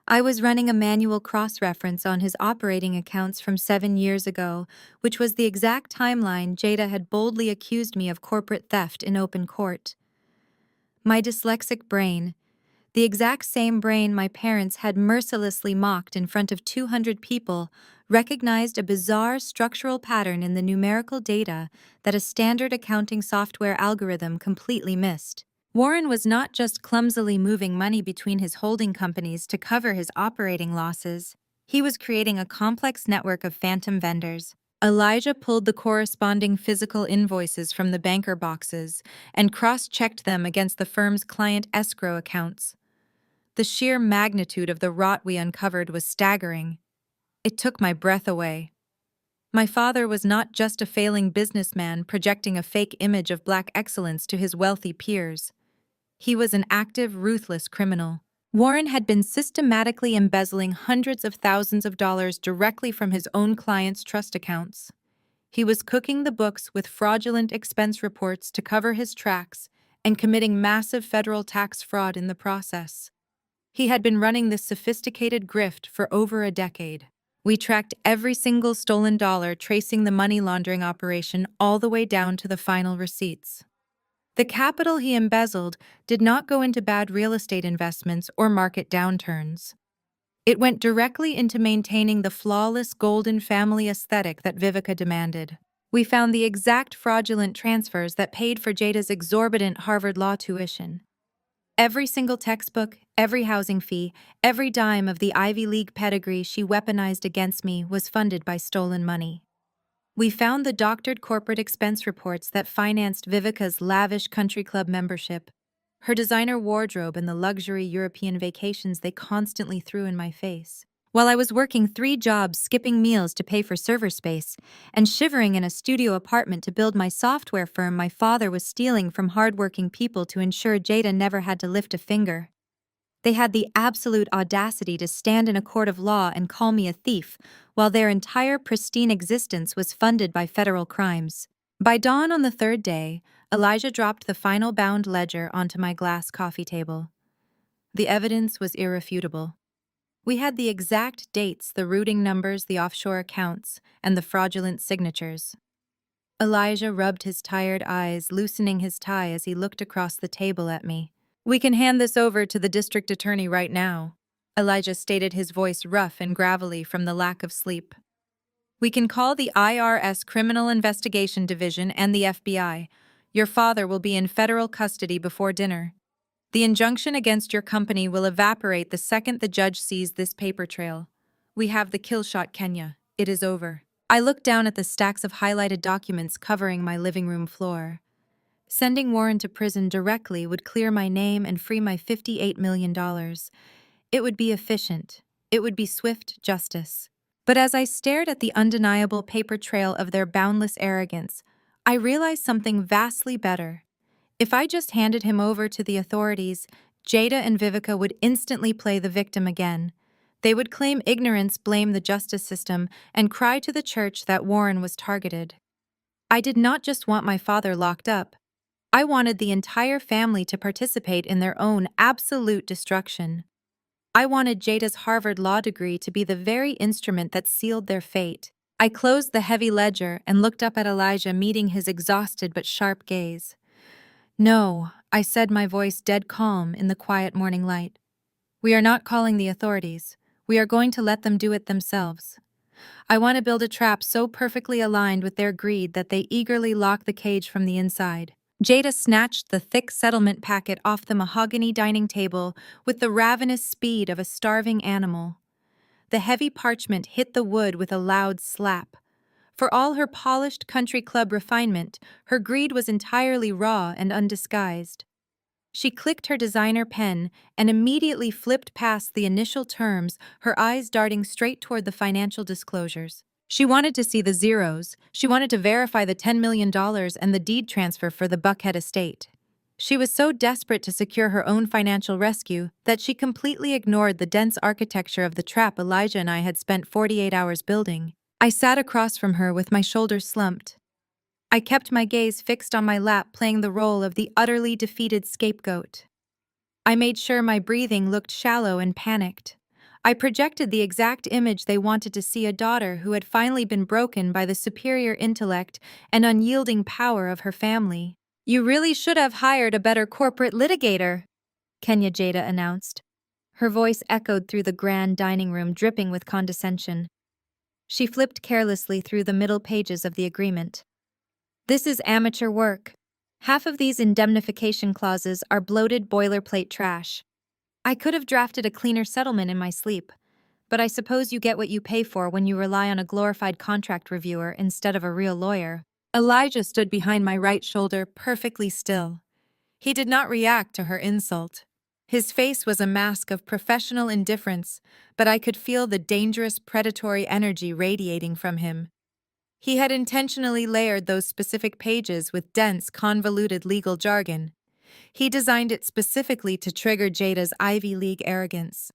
I was running a manual cross-reference on his operating accounts from 7 years ago, which was the exact timeline Jada had boldly accused me of corporate theft in open court. My dyslexic brain, the exact same brain my parents had mercilessly mocked in front of 200 people, recognized a bizarre structural pattern in the numerical data that a standard accounting software algorithm completely missed. Warren was not just clumsily moving money between his holding companies to cover his operating losses. He was creating a complex network of phantom vendors. Elijah pulled the corresponding physical invoices from the banker boxes and cross-checked them against the firm's client escrow accounts. The sheer magnitude of the rot we uncovered was staggering. It took my breath away. My father was not just a failing businessman projecting a fake image of black excellence to his wealthy peers. He was an active, ruthless criminal. Warren had been systematically embezzling hundreds of thousands of dollars directly from his own clients' trust accounts. He was cooking the books with fraudulent expense reports to cover his tracks and committing massive federal tax fraud in the process. He had been running this sophisticated grift for over a decade. We tracked every single stolen dollar, tracing the money laundering operation all the way down to the final receipts. The capital he embezzled did not go into bad real estate investments or market downturns. It went directly into maintaining the flawless golden family aesthetic that Vivica demanded. We found the exact fraudulent transfers that paid for Jada's exorbitant Harvard Law tuition. Every single textbook, every housing fee, every dime of the Ivy League pedigree she weaponized against me was funded by stolen money. We found the doctored corporate expense reports that financed Vivica's lavish country club membership, her designer wardrobe, and the luxury European vacations they constantly threw in my face. While I was working 3 jobs, skipping meals to pay for server space, and shivering in a studio apartment to build my software firm, my father was stealing from hardworking people to ensure Jada never had to lift a finger. They had the absolute audacity to stand in a court of law and call me a thief, while their entire pristine existence was funded by federal crimes. By dawn on the 3rd day, Elijah dropped the final bound ledger onto my glass coffee table. The evidence was irrefutable. We had the exact dates, the routing numbers, the offshore accounts, and the fraudulent signatures. Elijah rubbed his tired eyes, loosening his tie as he looked across the table at me. "We can hand this over to the district attorney right now," Elijah stated, his voice rough and gravelly from the lack of sleep. "We can call the IRS Criminal Investigation Division and the FBI. Your father will be in federal custody before dinner. The injunction against your company will evaporate the second the judge sees this paper trail. We have the kill shot, Kenya. It is over." I looked down at the stacks of highlighted documents covering my living room floor. Sending Warren to prison directly would clear my name and free my $58 million. It would be efficient. It would be swift justice. But as I stared at the undeniable paper trail of their boundless arrogance, I realized something vastly better. If I just handed him over to the authorities, Jada and Vivica would instantly play the victim again. They would claim ignorance, blame the justice system, and cry to the church that Warren was targeted. I did not just want my father locked up. I wanted the entire family to participate in their own absolute destruction. I wanted Jada's Harvard law degree to be the very instrument that sealed their fate. I closed the heavy ledger and looked up at Elijah, meeting his exhausted but sharp gaze. "No," I said, my voice dead calm in the quiet morning light. "We are not calling the authorities. We are going to let them do it themselves. I want to build a trap so perfectly aligned with their greed that they eagerly lock the cage from the inside." Jada snatched the thick settlement packet off the mahogany dining table with the ravenous speed of a starving animal. The heavy parchment hit the wood with a loud slap. For all her polished country club refinement, her greed was entirely raw and undisguised. She clicked her designer pen and immediately flipped past the initial terms, her eyes darting straight toward the financial disclosures. She wanted to see the zeros. She wanted to verify the $10 million and the deed transfer for the Buckhead estate. She was so desperate to secure her own financial rescue that she completely ignored the dense architecture of the trap Elijah and I had spent 48 hours building. I sat across from her with my shoulders slumped. I kept my gaze fixed on my lap, playing the role of the utterly defeated scapegoat. I made sure my breathing looked shallow and panicked. I projected the exact image they wanted to see: a daughter who had finally been broken by the superior intellect and unyielding power of her family. "You really should have hired a better corporate litigator," Kenya Jada announced. Her voice echoed through the grand dining room, dripping with condescension. She flipped carelessly through the middle pages of the agreement. "This is amateur work. Half of these indemnification clauses are bloated boilerplate trash. I could have drafted a cleaner settlement in my sleep, but I suppose you get what you pay for when you rely on a glorified contract reviewer instead of a real lawyer." Elijah stood behind my right shoulder, perfectly still. He did not react to her insult. His face was a mask of professional indifference, but I could feel the dangerous predatory energy radiating from him. He had intentionally layered those specific pages with dense, convoluted legal jargon. He designed it specifically to trigger Jada's Ivy League arrogance.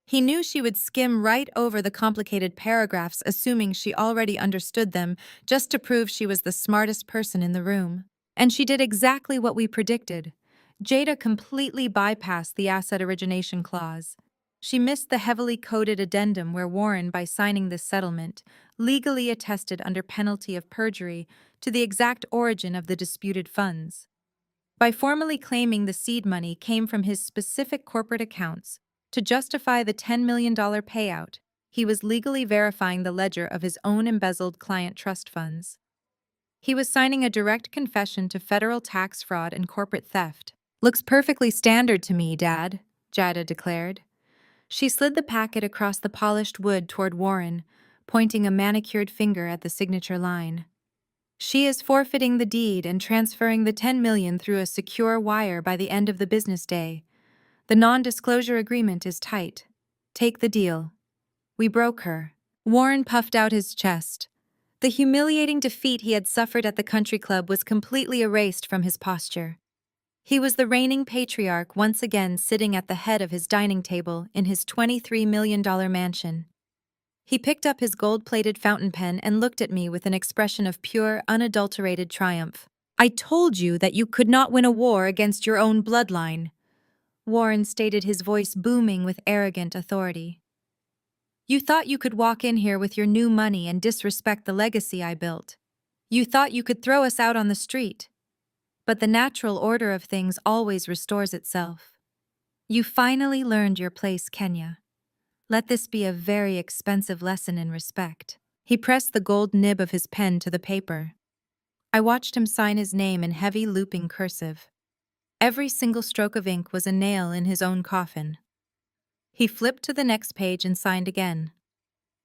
He knew she would skim right over the complicated paragraphs, assuming she already understood them, just to prove she was the smartest person in the room. And she did exactly what we predicted. Jada completely bypassed the asset origination clause. She missed the heavily coded addendum where Warren, by signing this settlement, legally attested under penalty of perjury to the exact origin of the disputed funds. By formally claiming the seed money came from his specific corporate accounts to justify the $10 million payout, he was legally verifying the ledger of his own embezzled client trust funds. He was signing a direct confession to federal tax fraud and corporate theft. "Looks perfectly standard to me, Dad," Jada declared. She slid the packet across the polished wood toward Warren, pointing a manicured finger at the signature line. "She is forfeiting the deed and transferring the $10 million through a secure wire by the end of the business day. The non-disclosure agreement is tight. Take the deal." We broke her. Warren puffed out his chest. The humiliating defeat he had suffered at the country club was completely erased from his posture. He was the reigning patriarch, once again sitting at the head of his dining table in his $23 million mansion. He picked up his gold-plated fountain pen and looked at me with an expression of pure, unadulterated triumph. "I told you that you could not win a war against your own bloodline," Warren stated, his voice booming with arrogant authority. "You thought you could walk in here with your new money and disrespect the legacy I built. You thought you could throw us out on the street. But the natural order of things always restores itself. You finally learned your place, Kenya. Let this be a very expensive lesson in respect." He pressed the gold nib of his pen to the paper. I watched him sign his name in heavy looping cursive. Every single stroke of ink was a nail in his own coffin. He flipped to the next page and signed again.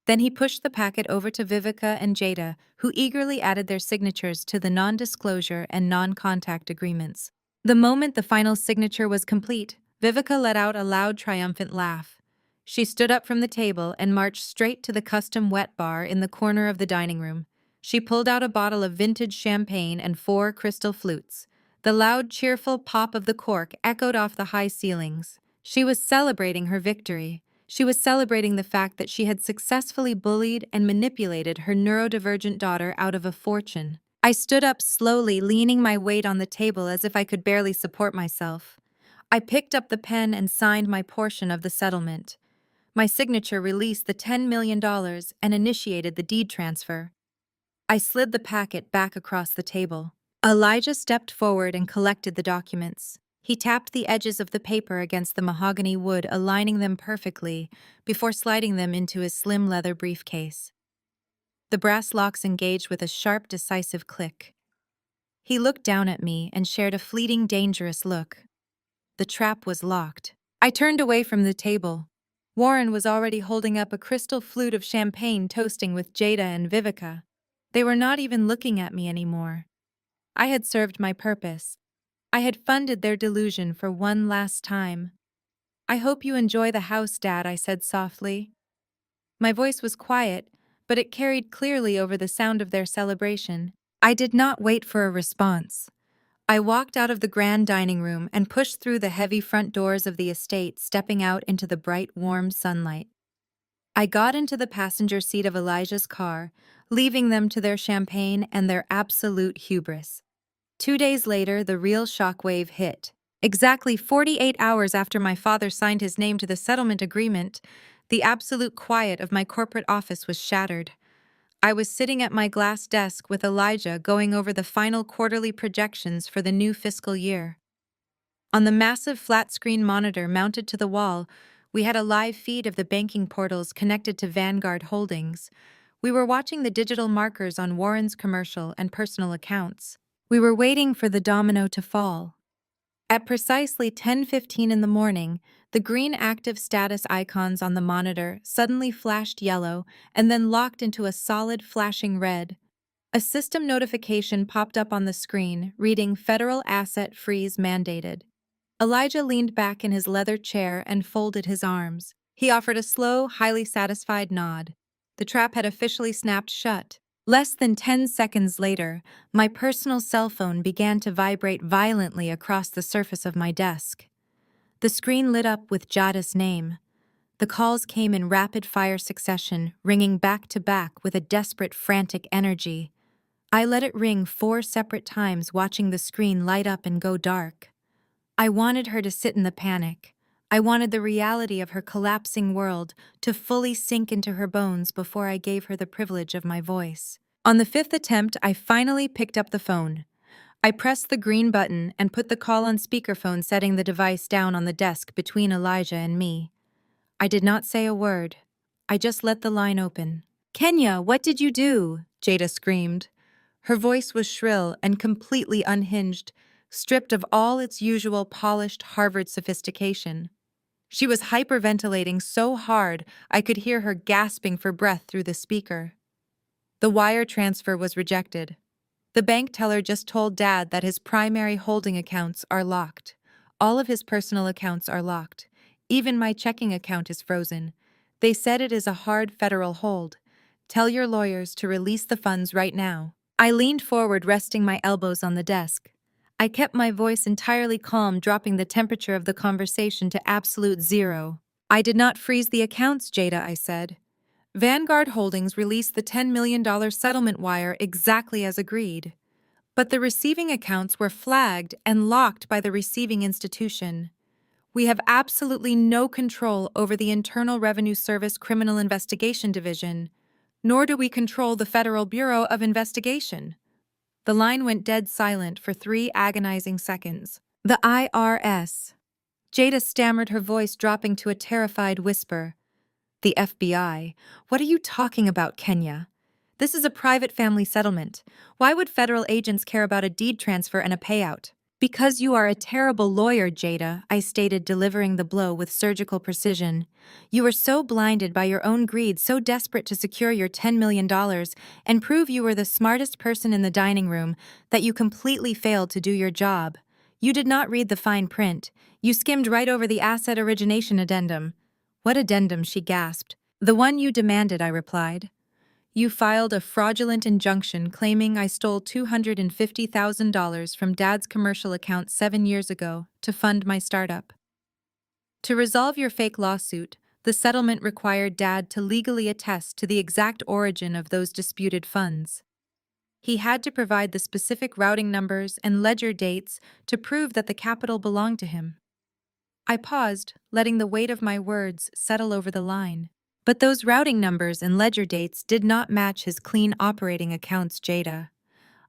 Then he pushed the packet over to Vivica and Jada, who eagerly added their signatures to the non-disclosure and non-contact agreements. The moment the final signature was complete, Vivica let out a loud, triumphant laugh. She stood up from the table and marched straight to the custom wet bar in the corner of the dining room. She pulled out a bottle of vintage champagne and 4 crystal flutes. The loud, cheerful pop of the cork echoed off the high ceilings. She was celebrating her victory. She was celebrating the fact that she had successfully bullied and manipulated her neurodivergent daughter out of a fortune. I stood up slowly, leaning my weight on the table as if I could barely support myself. I picked up the pen and signed my portion of the settlement. My signature released the $10 million and initiated the deed transfer. I slid the packet back across the table. Elijah stepped forward and collected the documents. He tapped the edges of the paper against the mahogany wood, aligning them perfectly, before sliding them into his slim leather briefcase. The brass locks engaged with a sharp, decisive click. He looked down at me and shared a fleeting, dangerous look. The trap was locked. I turned away from the table. Warren was already holding up a crystal flute of champagne, toasting with Jada and Vivica. They were not even looking at me anymore. I had served my purpose. I had funded their delusion for one last time. "I hope you enjoy the house, Dad," I said softly. My voice was quiet, but it carried clearly over the sound of their celebration. I did not wait for a response. I walked out of the grand dining room and pushed through the heavy front doors of the estate, stepping out into the bright, warm sunlight. I got into the passenger seat of Elijah's car, leaving them to their champagne and their absolute hubris. 2 days later, the real shockwave hit. Exactly 48 hours after my father signed his name to the settlement agreement, the absolute quiet of my corporate office was shattered. I was sitting at my glass desk with Elijah, going over the final quarterly projections for the new fiscal year. On the massive flat-screen monitor mounted to the wall, we had a live feed of the banking portals connected to Vanguard Holdings. We were watching the digital markers on Warren's commercial and personal accounts. We were waiting for the domino to fall. At precisely 10:15 in the morning, the green active status icons on the monitor suddenly flashed yellow and then locked into a solid flashing red. A system notification popped up on the screen, reading "Federal Asset Freeze Mandated." Elijah leaned back in his leather chair and folded his arms. He offered a slow, highly satisfied nod. The trap had officially snapped shut. Less than 10 seconds later, my personal cell phone began to vibrate violently across the surface of my desk. The screen lit up with Jada's name. The calls came in rapid-fire succession, ringing back to back with a desperate, frantic energy. I let it ring 4 separate times, watching the screen light up and go dark. I wanted her to sit in the panic. I wanted the reality of her collapsing world to fully sink into her bones before I gave her the privilege of my voice. On the 5th attempt, I finally picked up the phone. I pressed the green button and put the call on speakerphone, setting the device down on the desk between Elijah and me. I did not say a word. I just let the line open. "Kenya, what did you do?" Jada screamed. Her voice was shrill and completely unhinged, stripped of all its usual polished Harvard sophistication. She was hyperventilating so hard I could hear her gasping for breath through the speaker. The wire transfer was rejected. The bank teller just told Dad that his primary holding accounts are locked. All of his personal accounts are locked. Even my checking account is frozen. They said it is a hard federal hold. Tell your lawyers to release the funds right now. I leaned forward, resting my elbows on the desk. I kept my voice entirely calm, dropping the temperature of the conversation to absolute zero. "I did not freeze the accounts, Jada," I said. "Vanguard Holdings released the $10 million settlement wire exactly as agreed. But the receiving accounts were flagged and locked by the receiving institution. We have absolutely no control over the Internal Revenue Service Criminal Investigation Division, nor do we control the Federal Bureau of Investigation." The line went dead silent for 3 agonizing seconds. "The IRS." Jada stammered, her voice dropping to a terrified whisper. "The FBI. What are you talking about, Kenya? This is a private family settlement. Why would federal agents care about a deed transfer and a payout?" "Because you are a terrible lawyer, Jada," I stated, delivering the blow with surgical precision. "You were so blinded by your own greed, so desperate to secure your $10 million and prove you were the smartest person in the dining room, that you completely failed to do your job. You did not read the fine print. You skimmed right over the asset origination addendum." "What addendum?" she gasped. "The one you demanded," I replied. "You filed a fraudulent injunction claiming I stole $250,000 from Dad's commercial account 7 years ago to fund my startup. To resolve your fake lawsuit, The settlement required Dad to legally attest to the exact origin of those disputed funds. He had to provide the specific routing numbers and ledger dates to prove that the capital belonged to him. I paused, letting the weight of my words settle over the line. But those routing numbers and ledger dates did not match his clean operating accounts, Jada.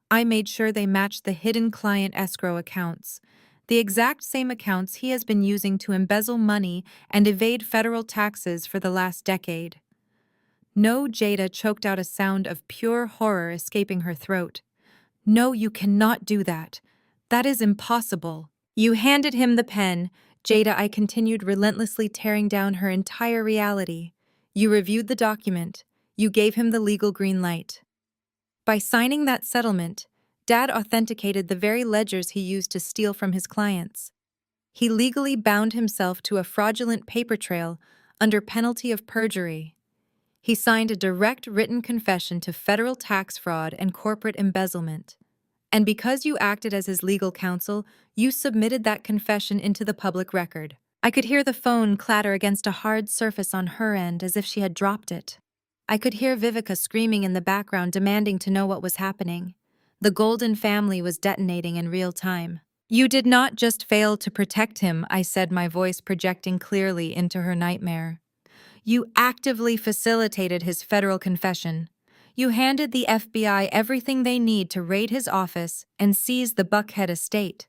I made sure they matched the hidden client escrow accounts, the exact same accounts he has been using to embezzle money and evade federal taxes for the last decade. No, Jada choked out a sound of pure horror escaping her throat. No, you cannot do that. That is impossible. You handed him the pen, Jada. I continued, relentlessly tearing down her entire reality. You reviewed the document. You gave him the legal green light. By signing that settlement, Dad authenticated the very ledgers he used to steal from his clients. He legally bound himself to a fraudulent paper trail under penalty of perjury. He signed a direct written confession to federal tax fraud and corporate embezzlement. And because you acted as his legal counsel, you submitted that confession into the public record. I could hear the phone clatter against a hard surface on her end as if she had dropped it. I could hear Vivica screaming in the background, demanding to know what was happening. The Golden family was detonating in real time. You did not just fail to protect him, I said, my voice projecting clearly into her nightmare. You actively facilitated his federal confession. You handed the FBI everything they need to raid his office and seize the Buckhead estate.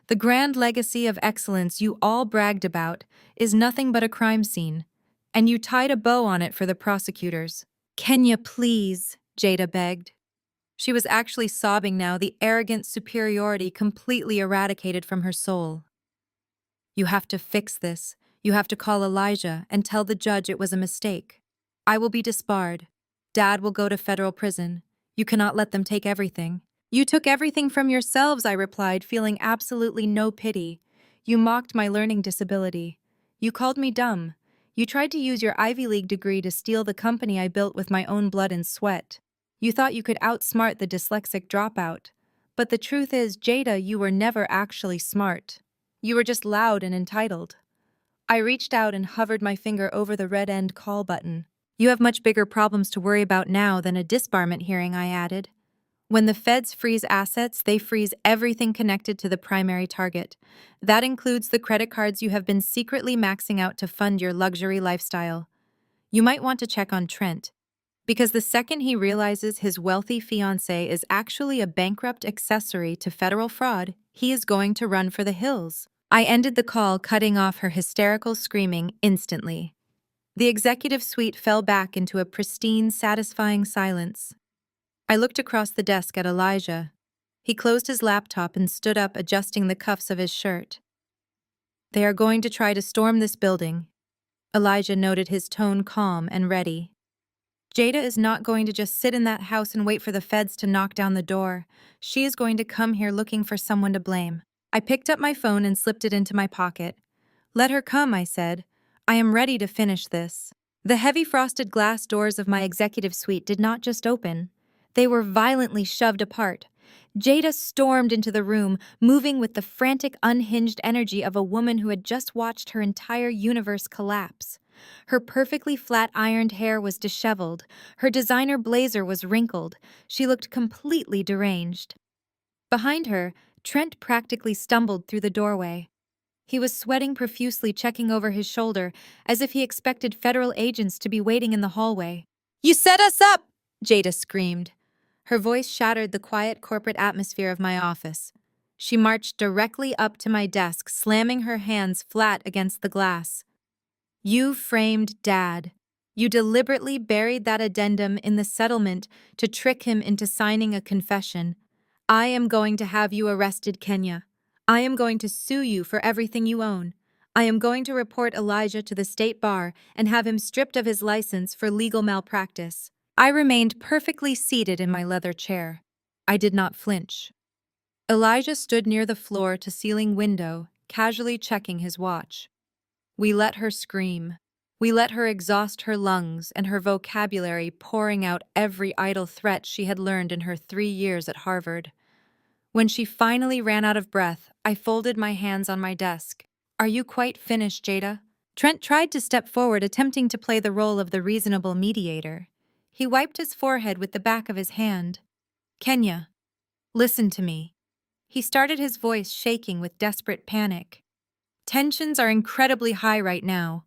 The grand legacy of excellence you all bragged about is nothing but a crime scene, and you tied a bow on it for the prosecutors. Kenya, please, Jada begged. She was actually sobbing now, the arrogant superiority completely eradicated from her soul. You have to fix this. You have to call Elijah and tell the judge it was a mistake. I will be disbarred. Dad will go to federal prison. You cannot let them take everything. You took everything from yourselves, I replied, feeling absolutely no pity. You mocked my learning disability. You called me dumb. You tried to use your Ivy League degree to steal the company I built with my own blood and sweat. You thought you could outsmart the dyslexic dropout. But the truth is, Jada, you were never actually smart. You were just loud and entitled. I reached out and hovered my finger over the red end call button. You have much bigger problems to worry about now than a disbarment hearing, I added. When the feds freeze assets, they freeze everything connected to the primary target. That includes the credit cards you have been secretly maxing out to fund your luxury lifestyle. You might want to check on Trent, because the second he realizes his wealthy fiancée is actually a bankrupt accessory to federal fraud, he is going to run for the hills. I ended the call, cutting off her hysterical screaming instantly. The executive suite fell back into a pristine, satisfying silence. I looked across the desk at Elijah. He closed his laptop and stood up, adjusting the cuffs of his shirt. They are going to try to storm this building. Elijah noted, his tone calm and ready. Jada is not going to just sit in that house and wait for the feds to knock down the door. She is going to come here looking for someone to blame. I picked up my phone and slipped it into my pocket. Let her come, I said. I am ready to finish this. The heavy frosted glass doors of my executive suite did not just open. They were violently shoved apart. Jada stormed into the room, moving with the frantic, unhinged energy of a woman who had just watched her entire universe collapse. Her perfectly flat-ironed hair was disheveled. Her designer blazer was wrinkled. She looked completely deranged. Behind her, Trent practically stumbled through the doorway. He was sweating profusely, checking over his shoulder, as if he expected federal agents to be waiting in the hallway. "You set us up!" Jada screamed. Her voice shattered the quiet corporate atmosphere of my office. She marched directly up to my desk, slamming her hands flat against the glass. "You framed Dad. You deliberately buried that addendum in the settlement to trick him into signing a confession. I am going to have you arrested, Kenya. I am going to sue you for everything you own. I am going to report Elijah to the state bar and have him stripped of his license for legal malpractice." I remained perfectly seated in my leather chair. I did not flinch. Elijah stood near the floor-to-ceiling window, casually checking his watch. We let her scream. We let her exhaust her lungs and her vocabulary, pouring out every idle threat she had learned in her 3 years at Harvard. When she finally ran out of breath, I folded my hands on my desk. "Are you quite finished, Jada?" Trent tried to step forward, attempting to play the role of the reasonable mediator. He wiped his forehead with the back of his hand. Kenya, listen to me. He started, his voice shaking with desperate panic. Tensions are incredibly high right now.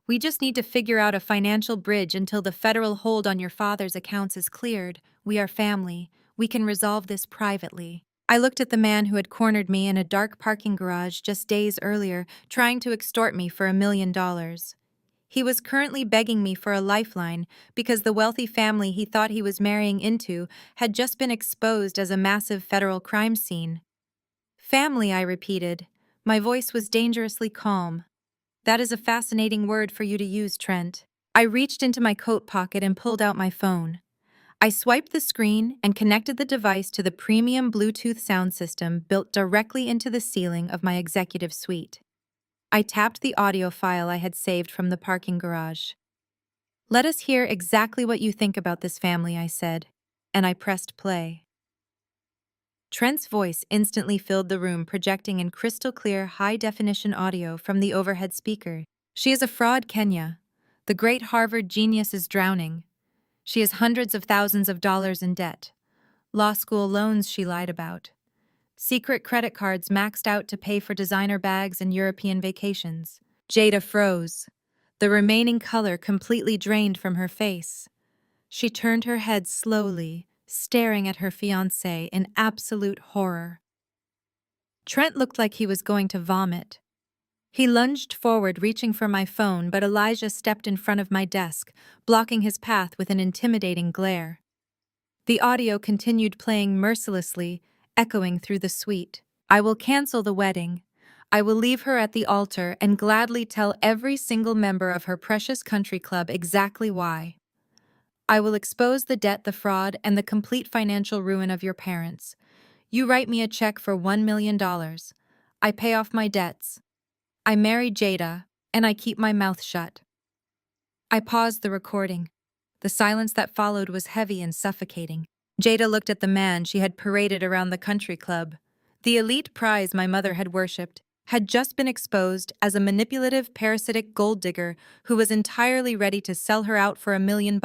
We just need to figure out a financial bridge until the federal hold on your father's accounts is cleared. We are family. We can resolve this privately. I looked at the man who had cornered me in a dark parking garage just days earlier, trying to extort me for $1 million. He was currently begging me for a lifeline because the wealthy family he thought he was marrying into had just been exposed as a massive federal crime scene. Family, I repeated. My voice was dangerously calm. That is a fascinating word for you to use, Trent. I reached into my coat pocket and pulled out my phone. I swiped the screen and connected the device to the premium Bluetooth sound system built directly into the ceiling of my executive suite. I tapped the audio file I had saved from the parking garage. Let us hear exactly what you think about this family, I said, and I pressed play. Trent's voice instantly filled the room, projecting in crystal-clear, high-definition audio from the overhead speaker. She is a fraud, Kenya. The great Harvard genius is drowning. She has hundreds of thousands of dollars in debt. Law school loans she lied about. Secret credit cards maxed out to pay for designer bags and European vacations. Jada froze. The remaining color completely drained from her face. She turned her head slowly, staring at her fiancé in absolute horror. Trent looked like he was going to vomit. He lunged forward, reaching for my phone, but Elijah stepped in front of my desk, blocking his path with an intimidating glare. The audio continued playing mercilessly, echoing through the suite. I will cancel the wedding. I will leave her at the altar and gladly tell every single member of her precious country club exactly why. I will expose the debt, the fraud, and the complete financial ruin of your parents. You write me a check for $1 million. I pay off my debts. I marry Jada, and I keep my mouth shut. I paused the recording. The silence that followed was heavy and suffocating. Jada looked at the man she had paraded around the country club. The elite prize my mother had worshipped had just been exposed as a manipulative, parasitic gold digger who was entirely ready to sell her out for $1 million.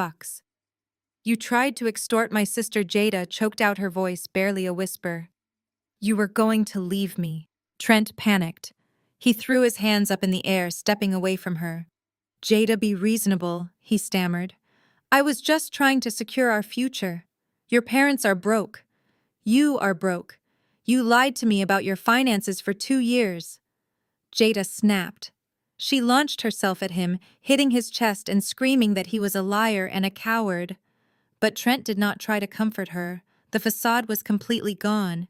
You tried to extort my sister Jada, choked out, her voice barely a whisper. You were going to leave me. Trent panicked. He threw his hands up in the air, stepping away from her. Jada, be reasonable, he stammered. I was just trying to secure our future. Your parents are broke. You are broke. You lied to me about your finances for 2 years. Jada snapped. She launched herself at him, hitting his chest and screaming that he was a liar and a coward. But Trent did not try to comfort her. The facade was completely gone.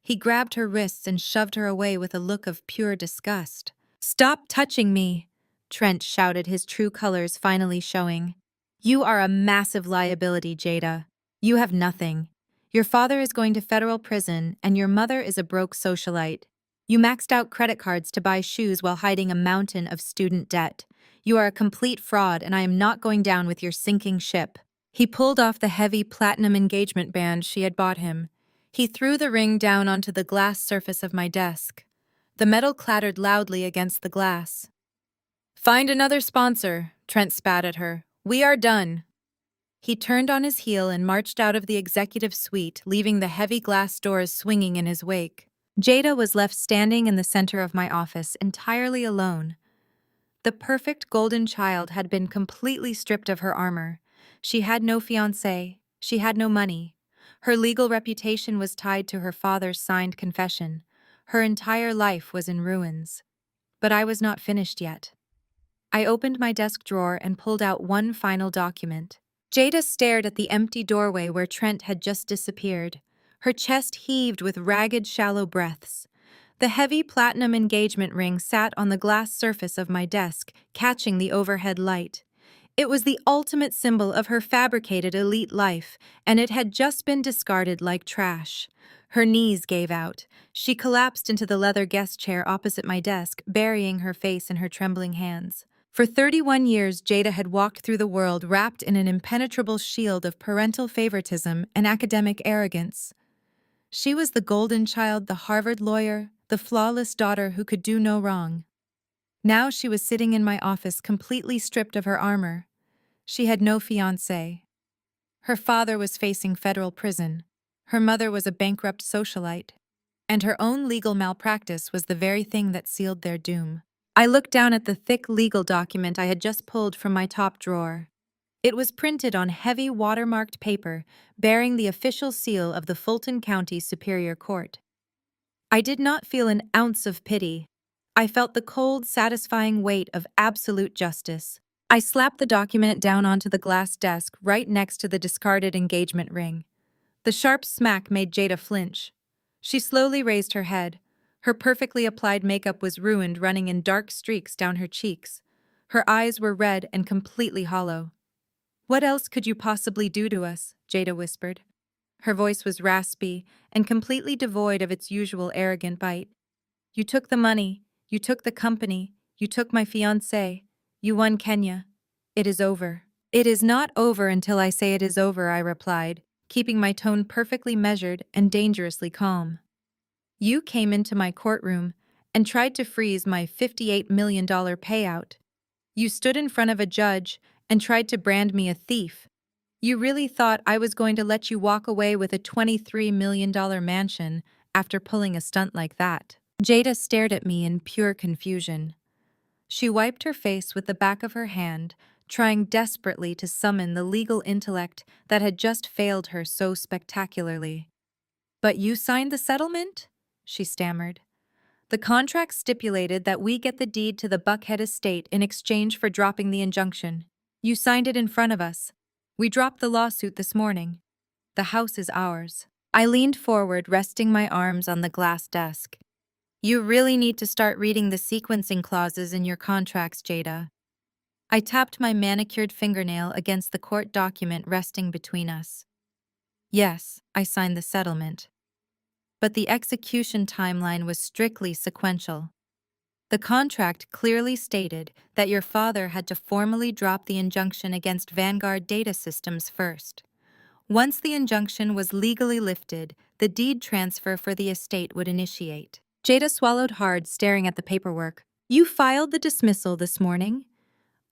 He grabbed her wrists and shoved her away with a look of pure disgust. Stop touching me, Trent shouted, his true colors finally showing. You are a massive liability, Jada. You have nothing. Your father is going to federal prison, and your mother is a broke socialite. You maxed out credit cards to buy shoes while hiding a mountain of student debt. You are a complete fraud, and I am not going down with your sinking ship. He pulled off the heavy platinum engagement band she had bought him. He threw the ring down onto the glass surface of my desk. The metal clattered loudly against the glass. Find another sponsor, Trent spat at her. We are done. He turned on his heel and marched out of the executive suite, leaving the heavy glass doors swinging in his wake. Jada was left standing in the center of my office, entirely alone. The perfect golden child had been completely stripped of her armor. She had no fiancé. She had no money. Her legal reputation was tied to her father's signed confession. Her entire life was in ruins. But I was not finished yet. I opened my desk drawer and pulled out one final document. Jada stared at the empty doorway where Trent had just disappeared. Her chest heaved with ragged, shallow breaths. The heavy platinum engagement ring sat on the glass surface of my desk, catching the overhead light. It was the ultimate symbol of her fabricated elite life, and it had just been discarded like trash. Her knees gave out. She collapsed into the leather guest chair opposite my desk, burying her face in her trembling hands. For 31 years, Jada had walked through the world wrapped in an impenetrable shield of parental favoritism and academic arrogance. She was the golden child, the Harvard lawyer, the flawless daughter who could do no wrong. Now she was sitting in my office completely stripped of her armor. She had no fiancé. Her father was facing federal prison. Her mother was a bankrupt socialite. And her own legal malpractice was the very thing that sealed their doom. I looked down at the thick legal document I had just pulled from my top drawer. It was printed on heavy watermarked paper, bearing the official seal of the Fulton County Superior Court. I did not feel an ounce of pity. I felt the cold, satisfying weight of absolute justice. I slapped the document down onto the glass desk right next to the discarded engagement ring. The sharp smack made Jada flinch. She slowly raised her head. Her perfectly applied makeup was ruined, running in dark streaks down her cheeks. Her eyes were red and completely hollow. "What else could you possibly do to us?" Jada whispered. Her voice was raspy and completely devoid of its usual arrogant bite. "You took the money, you took the company, you took my fiancé. You won Kenya. It is over." "It is not over until I say it is over," I replied, keeping my tone perfectly measured and dangerously calm. "You came into my courtroom and tried to freeze my $58 million payout. You stood in front of a judge and tried to brand me a thief. You really thought I was going to let you walk away with a $23 million mansion after pulling a stunt like that?" Jada stared at me in pure confusion. She wiped her face with the back of her hand, trying desperately to summon the legal intellect that had just failed her so spectacularly. "But you signed the settlement?" she stammered. "The contract stipulated that we get the deed to the Buckhead estate in exchange for dropping the injunction. You signed it in front of us. We dropped the lawsuit this morning. The house is ours." I leaned forward, resting my arms on the glass desk. "You really need to start reading the sequencing clauses in your contracts, Jada." I tapped my manicured fingernail against the court document resting between us. "Yes, I signed the settlement. But the execution timeline was strictly sequential. The contract clearly stated that your father had to formally drop the injunction against Vanguard Data Systems first. Once the injunction was legally lifted, the deed transfer for the estate would initiate." Jada swallowed hard, staring at the paperwork. "You filed the dismissal this morning?"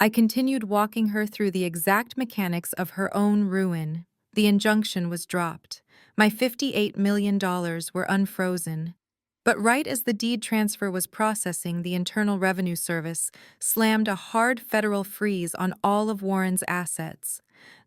I continued, walking her through the exact mechanics of her own ruin. The injunction was dropped. My $58 million were unfrozen. But right as the deed transfer was processing, the Internal Revenue Service slammed a hard federal freeze on all of Warren's assets.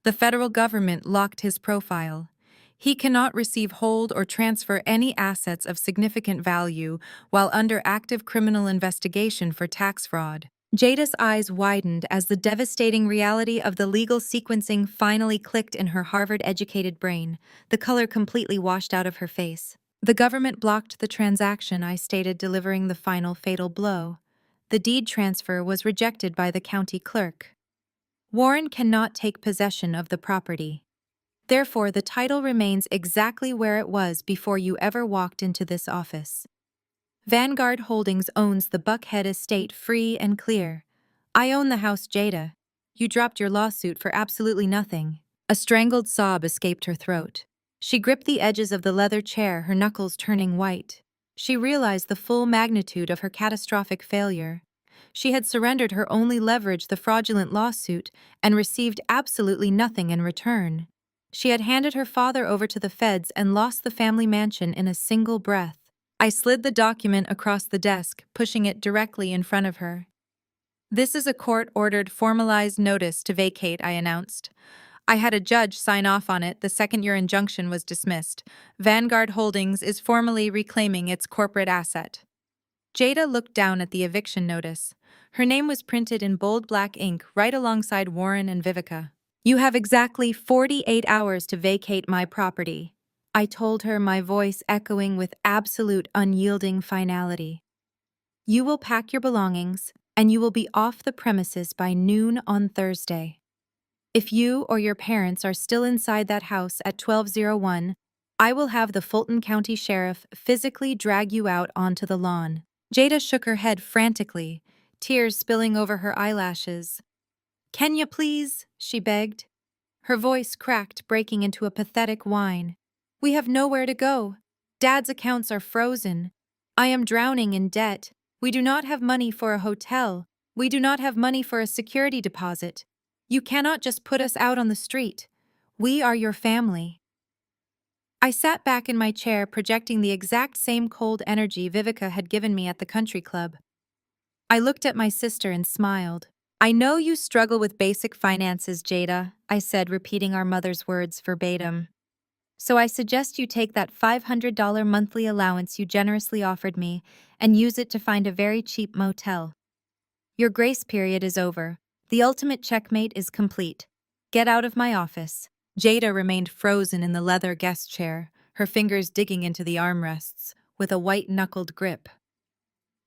The federal government locked his profile. He cannot receive, hold, or transfer any assets of significant value while under active criminal investigation for tax fraud. Jada's eyes widened as the devastating reality of the legal sequencing finally clicked in her Harvard-educated brain. The color completely washed out of her face. "The government blocked the transaction," I stated, delivering the final fatal blow. "The deed transfer was rejected by the county clerk. Warren cannot take possession of the property. Therefore, the title remains exactly where it was before you ever walked into this office. Vanguard Holdings owns the Buckhead estate free and clear. I own the house, Jada. You dropped your lawsuit for absolutely nothing." A strangled sob escaped her throat. She gripped the edges of the leather chair, her knuckles turning white. She realized the full magnitude of her catastrophic failure. She had surrendered her only leverage, the fraudulent lawsuit, and received absolutely nothing in return. She had handed her father over to the feds and lost the family mansion in a single breath. I slid the document across the desk, pushing it directly in front of her. "This is a court-ordered formalized notice to vacate," I announced. "I had a judge sign off on it the second your injunction was dismissed. Vanguard Holdings is formally reclaiming its corporate asset." Jada looked down at the eviction notice. Her name was printed in bold black ink right alongside Warren and Vivica. "You have exactly 48 hours to vacate my property," I told her, my voice echoing with absolute unyielding finality. "You will pack your belongings, and you will be off the premises by noon on Thursday. If you or your parents are still inside that house at 12:01, I will have the Fulton County Sheriff physically drag you out onto the lawn." Jada shook her head frantically, tears spilling over her eyelashes. "Kenya, please," she begged. Her voice cracked, breaking into a pathetic whine. "We have nowhere to go. Dad's accounts are frozen. I am drowning in debt. We do not have money for a hotel. We do not have money for a security deposit. You cannot just put us out on the street. We are your family." I sat back in my chair, projecting the exact same cold energy Vivica had given me at the country club. I looked at my sister and smiled. "I know you struggle with basic finances, Jada," I said, repeating our mother's words verbatim. "So I suggest you take that $500 monthly allowance you generously offered me and use it to find a very cheap motel. Your grace period is over. The ultimate checkmate is complete. Get out of my office." Jada remained frozen in the leather guest chair, her fingers digging into the armrests, with a white-knuckled grip.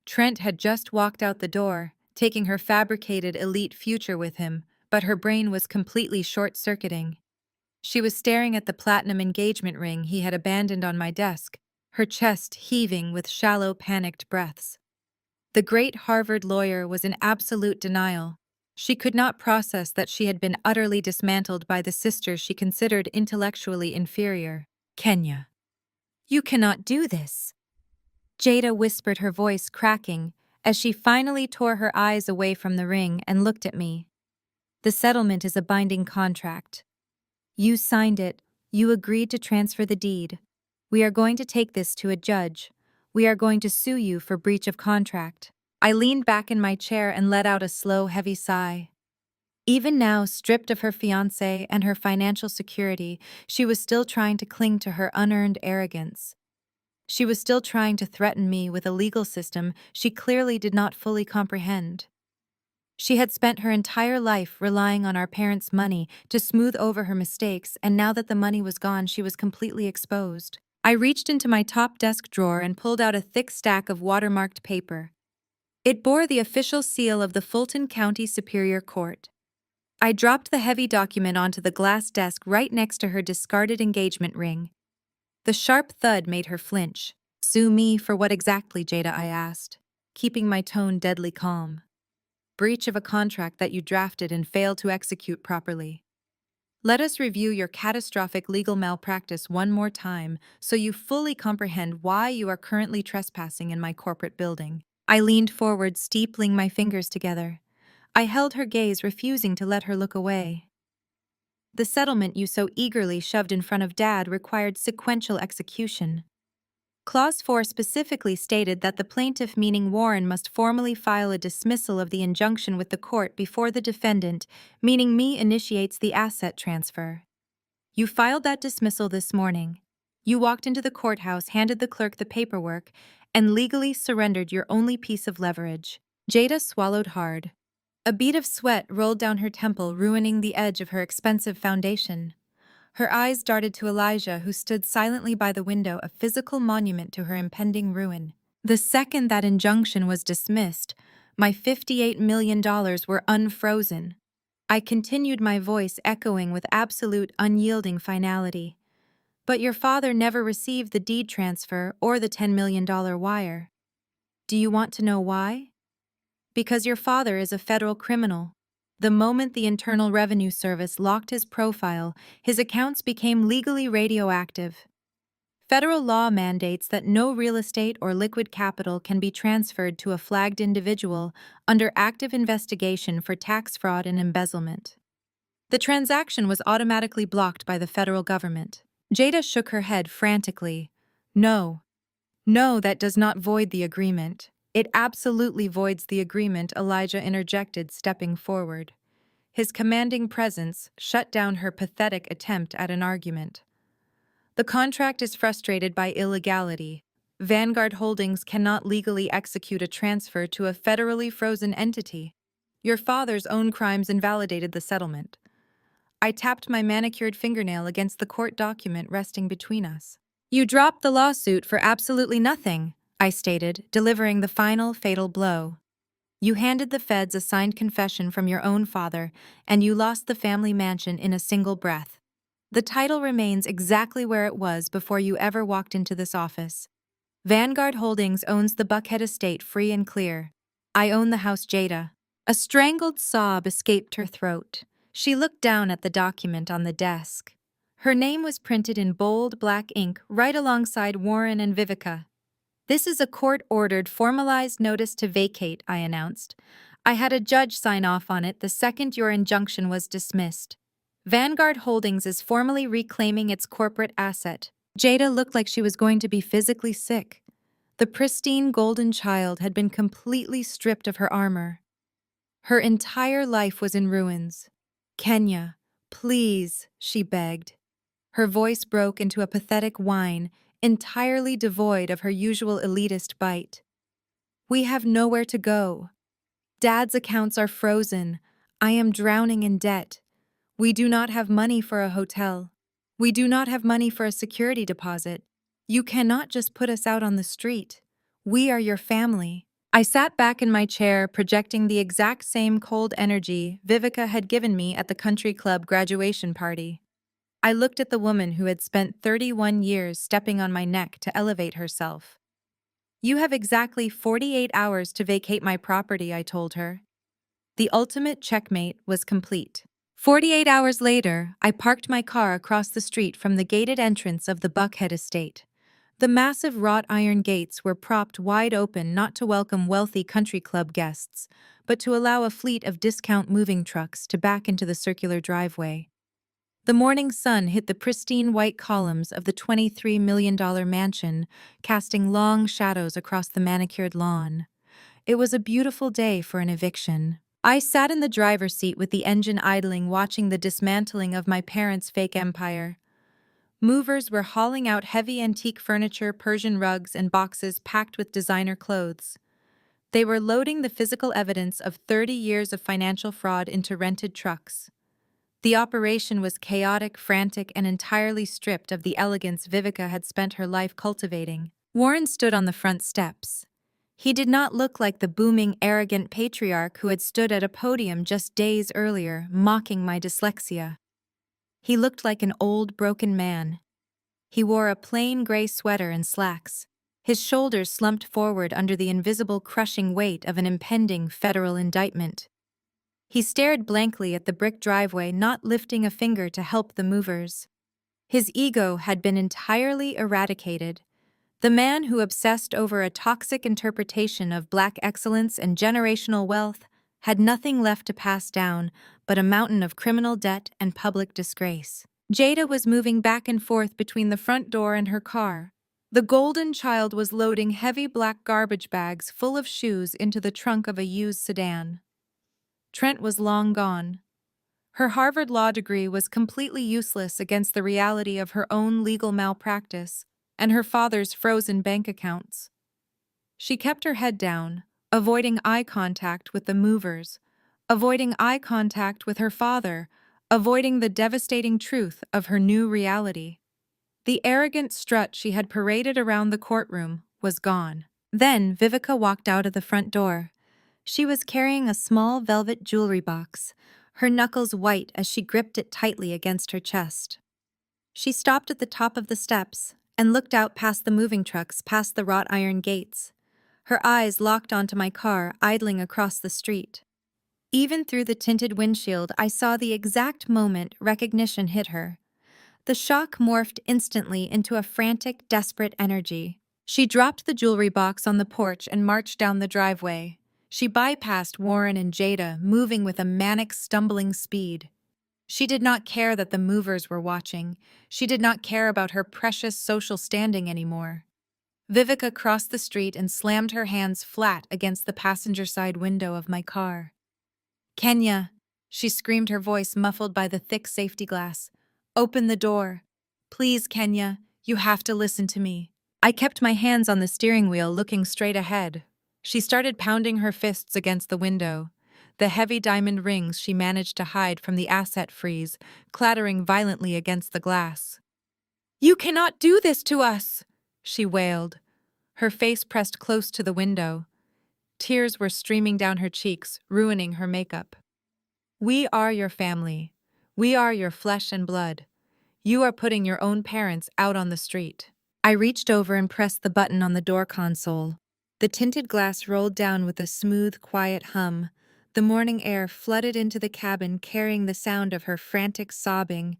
Trent had just walked out the door, taking her fabricated elite future with him, but her brain was completely short-circuiting. She was staring at the platinum engagement ring he had abandoned on my desk, her chest heaving with shallow, panicked breaths. The great Harvard lawyer was in absolute denial. She could not process that she had been utterly dismantled by the sister she considered intellectually inferior. "Kenya, you cannot do this," Jada whispered, her voice cracking, as she finally tore her eyes away from the ring and looked at me. "The settlement is a binding contract. You signed it. You agreed to transfer the deed. We are going to take this to a judge. We are going to sue you for breach of contract." I leaned back in my chair and let out a slow, heavy sigh. Even now, stripped of her fiancé and her financial security, she was still trying to cling to her unearned arrogance. She was still trying to threaten me with a legal system she clearly did not fully comprehend. She had spent her entire life relying on our parents' money to smooth over her mistakes, and now that the money was gone, she was completely exposed. I reached into my top desk drawer and pulled out a thick stack of watermarked paper. It bore the official seal of the Fulton County Superior Court. I dropped the heavy document onto the glass desk right next to her discarded engagement ring. The sharp thud made her flinch. "Sue me for what exactly, Jada?" I asked, keeping my tone deadly calm. "Breach of a contract that you drafted and failed to execute properly. Let us review your catastrophic legal malpractice one more time so you fully comprehend why you are currently trespassing in my corporate building." I leaned forward, steepling my fingers together. I held her gaze, refusing to let her look away. "The settlement you so eagerly shoved in front of Dad required sequential execution. Clause 4 specifically stated that the plaintiff, meaning Warren, must formally file a dismissal of the injunction with the court before the defendant, meaning me, initiates the asset transfer. You filed that dismissal this morning. You walked into the courthouse, handed the clerk the paperwork, and legally surrendered your only piece of leverage." Jada swallowed hard. A bead of sweat rolled down her temple, ruining the edge of her expensive foundation. Her eyes darted to Elijah, who stood silently by the window, a physical monument to her impending ruin. "The second that injunction was dismissed, my $58 million were unfrozen." I continued, my voice echoing with absolute, unyielding finality. "But your father never received the deed transfer or the $10 million wire. Do you want to know why? Because your father is a federal criminal. The moment the Internal Revenue Service locked his profile, his accounts became legally radioactive. Federal law mandates that no real estate or liquid capital can be transferred to a flagged individual under active investigation for tax fraud and embezzlement. The transaction was automatically blocked by the federal government." Jada shook her head frantically. "No. No, that does not void the agreement." "It absolutely voids the agreement," Elijah interjected, stepping forward. His commanding presence shut down her pathetic attempt at an argument. "The contract is frustrated by illegality. Vanguard Holdings cannot legally execute a transfer to a federally frozen entity. Your father's own crimes invalidated the settlement." I tapped my manicured fingernail against the court document resting between us. "You dropped the lawsuit for absolutely nothing," I stated, delivering the final fatal blow. "You handed the feds a signed confession from your own father, and you lost the family mansion in a single breath. The title remains exactly where it was before you ever walked into this office. Vanguard Holdings owns the Buckhead estate free and clear. I own the house, Jada." A strangled sob escaped her throat. She looked down at the document on the desk. Her name was printed in bold black ink right alongside Warren and Vivica. "This is a court-ordered, formalized notice to vacate," I announced. "I had a judge sign off on it the second your injunction was dismissed. Vanguard Holdings is formally reclaiming its corporate asset." Jada looked like she was going to be physically sick. The pristine golden child had been completely stripped of her armor. Her entire life was in ruins. "Kenya, please," she begged. Her voice broke into a pathetic whine, entirely devoid of her usual elitist bite. "We have nowhere to go. Dad's accounts are frozen. I am drowning in debt. We do not have money for a hotel. We do not have money for a security deposit. You cannot just put us out on the street. We are your family." I sat back in my chair, projecting the exact same cold energy Vivica had given me at the country club graduation party. I looked at the woman who had spent 31 years stepping on my neck to elevate herself. "You have exactly 48 hours to vacate my property," I told her. The ultimate checkmate was complete. 48 hours later, I parked my car across the street from the gated entrance of the Buckhead estate. The massive wrought iron gates were propped wide open not to welcome wealthy country club guests, but to allow a fleet of discount moving trucks to back into the circular driveway. The morning sun hit the pristine white columns of the $23 million mansion, casting long shadows across the manicured lawn. It was a beautiful day for an eviction. I sat in the driver's seat with the engine idling, watching the dismantling of my parents' fake empire. Movers were hauling out heavy antique furniture, Persian rugs, and boxes packed with designer clothes. They were loading the physical evidence of 30 years of financial fraud into rented trucks. The operation was chaotic, frantic, and entirely stripped of the elegance Vivica had spent her life cultivating. Warren stood on the front steps. He did not look like the booming, arrogant patriarch who had stood at a podium just days earlier, mocking my dyslexia. He looked like an old, broken man. He wore a plain gray sweater and slacks, his shoulders slumped forward under the invisible, crushing weight of an impending federal indictment. He stared blankly at the brick driveway, not lifting a finger to help the movers. His ego had been entirely eradicated. The man who obsessed over a toxic interpretation of Black excellence and generational wealth had nothing left to pass down but a mountain of criminal debt and public disgrace. Jada was moving back and forth between the front door and her car. The golden child was loading heavy black garbage bags full of shoes into the trunk of a used sedan. Trent was long gone. Her Harvard law degree was completely useless against the reality of her own legal malpractice and her father's frozen bank accounts. She kept her head down, avoiding eye contact with the movers, avoiding eye contact with her father, avoiding the devastating truth of her new reality. The arrogant strut she had paraded around the courtroom was gone. Then Vivica walked out of the front door. She was carrying a small velvet jewelry box, her knuckles white as she gripped it tightly against her chest. She stopped at the top of the steps and looked out past the moving trucks, past the wrought iron gates. Her eyes locked onto my car idling across the street. Even through the tinted windshield, I saw the exact moment recognition hit her. The shock morphed instantly into a frantic, desperate energy. She dropped the jewelry box on the porch and marched down the driveway. She bypassed Warren and Jada, moving with a manic, stumbling speed. She did not care that the movers were watching. She did not care about her precious social standing anymore. Vivica crossed the street and slammed her hands flat against the passenger side window of my car. "Kenya," she screamed, her voice muffled by the thick safety glass. "Open the door. Please, Kenya, you have to listen to me." I kept my hands on the steering wheel, looking straight ahead. She started pounding her fists against the window, the heavy diamond rings she managed to hide from the asset freeze clattering violently against the glass. "You cannot do this to us!" she wailed, her face pressed close to the window. Tears were streaming down her cheeks, ruining her makeup. "We are your family. We are your flesh and blood. You are putting your own parents out on the street." I reached over and pressed the button on the door console. The tinted glass rolled down with a smooth, quiet hum. The morning air flooded into the cabin, carrying the sound of her frantic sobbing.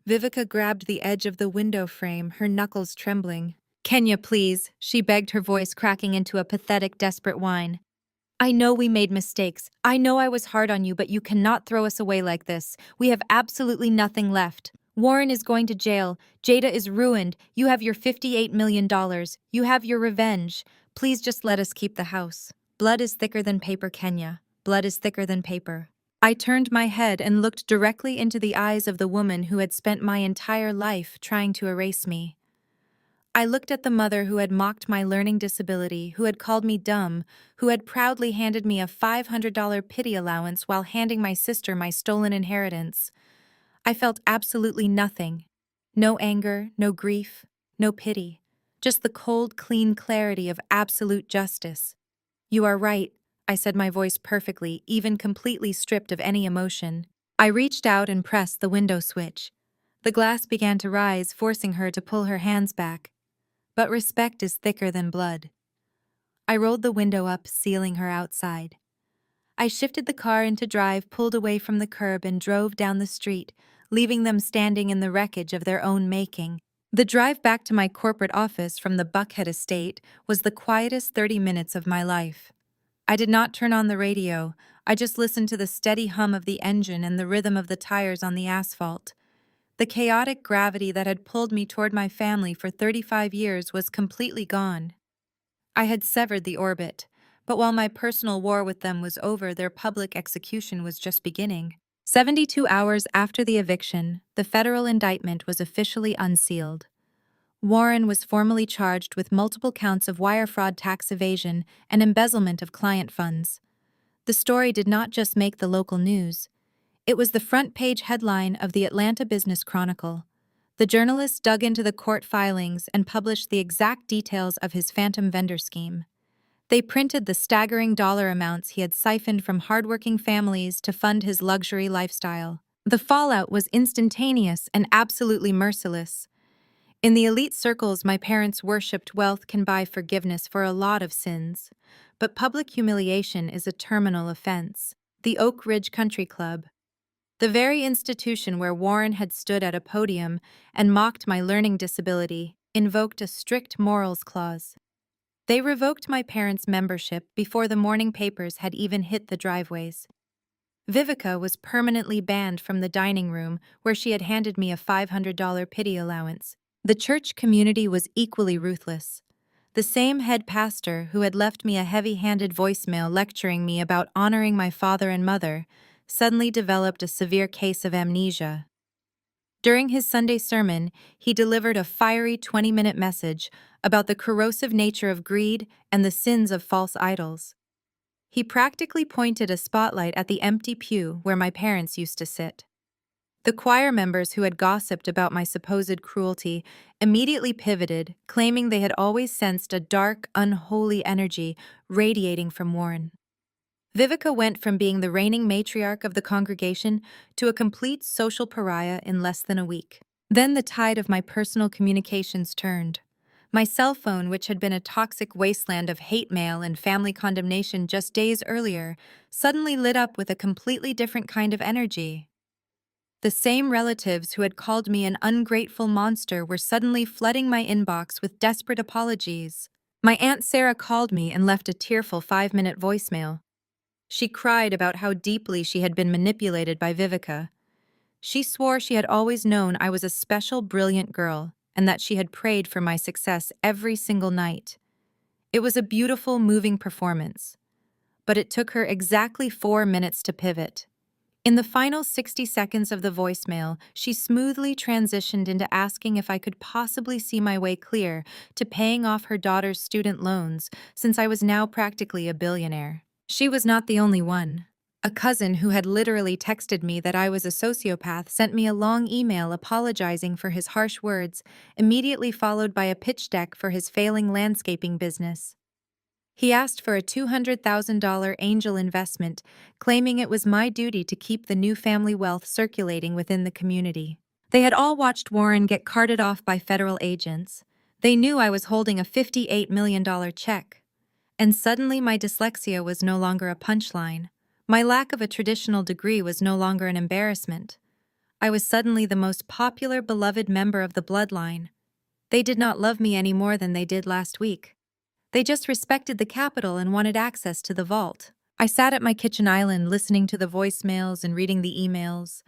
Vivica grabbed the edge of the window frame, her knuckles trembling. Kenya, please, she begged, her voice cracking into a pathetic, desperate whine. I know we made mistakes. I know I was hard on you, but you cannot throw us away like this. We have absolutely nothing left. Warren is going to jail. Jada is ruined. You have your $58 million. You have your revenge. Please just let us keep the house. Blood is thicker than paper, Kenya. Blood is thicker than paper. I turned my head and looked directly into the eyes of the woman who had spent my entire life trying to erase me. I looked at the mother who had mocked my learning disability, who had called me dumb, who had proudly handed me a $500 pity allowance while handing my sister my stolen inheritance. I felt absolutely nothing. No anger, no grief, no pity. Just the cold, clean clarity of absolute justice. You are right, I said, my voice perfectly, even completely stripped of any emotion. I reached out and pressed the window switch. The glass began to rise, forcing her to pull her hands back. But respect is thicker than blood. I rolled the window up, sealing her outside. I shifted the car into drive, pulled away from the curb, and drove down the street, leaving them standing in the wreckage of their own making. The drive back to my corporate office from the Buckhead estate was the quietest 30 minutes of my life. I did not turn on the radio. I just listened to the steady hum of the engine and the rhythm of the tires on the asphalt. The chaotic gravity that had pulled me toward my family for 35 years was completely gone. I had severed the orbit, but while my personal war with them was over, their public execution was just beginning. 72 hours after the eviction, the federal indictment was officially unsealed. Warren was formally charged with multiple counts of wire fraud, tax evasion, and embezzlement of client funds. The story did not just make the local news. It was the front-page headline of the Atlanta Business Chronicle. The journalist dug into the court filings and published the exact details of his phantom vendor scheme. They printed the staggering dollar amounts he had siphoned from hardworking families to fund his luxury lifestyle. The fallout was instantaneous and absolutely merciless. In the elite circles my parents worshipped, wealth can buy forgiveness for a lot of sins. But public humiliation is a terminal offense. The Oak Ridge Country Club, the very institution where Warren had stood at a podium and mocked my learning disability, invoked a strict morals clause. They revoked my parents' membership before the morning papers had even hit the driveways. Vivica was permanently banned from the dining room where she had handed me a $500 pity allowance. The church community was equally ruthless. The same head pastor who had left me a heavy-handed voicemail lecturing me about honoring my father and mother suddenly developed a severe case of amnesia. During his Sunday sermon, he delivered a fiery 20-minute message about the corrosive nature of greed and the sins of false idols. He practically pointed a spotlight at the empty pew where my parents used to sit. The choir members who had gossiped about my supposed cruelty immediately pivoted, claiming they had always sensed a dark, unholy energy radiating from Warren. Vivica went from being the reigning matriarch of the congregation to a complete social pariah in less than a week. Then the tide of my personal communications turned. My cell phone, which had been a toxic wasteland of hate mail and family condemnation just days earlier, suddenly lit up with a completely different kind of energy. The same relatives who had called me an ungrateful monster were suddenly flooding my inbox with desperate apologies. My Aunt Sarah called me and left a tearful 5-minute voicemail. She cried about how deeply she had been manipulated by Vivica. She swore she had always known I was a special, brilliant girl, and that she had prayed for my success every single night. It was a beautiful, moving performance. But it took her exactly 4 minutes to pivot. In the final 60 seconds of the voicemail, she smoothly transitioned into asking if I could possibly see my way clear to paying off her daughter's student loans, since I was now practically a billionaire. She was not the only one. A cousin who had literally texted me that I was a sociopath sent me a long email apologizing for his harsh words, immediately followed by a pitch deck for his failing landscaping business. He asked for a $200,000 angel investment, claiming it was my duty to keep the new family wealth circulating within the community. They had all watched Warren get carted off by federal agents. They knew I was holding a $58 million check. And suddenly my dyslexia was no longer a punchline. My lack of a traditional degree was no longer an embarrassment. I was suddenly the most popular, beloved member of the bloodline. They did not love me any more than they did last week. They just respected the capital and wanted access to the vault. I sat at my kitchen island listening to the voicemails and reading the emails.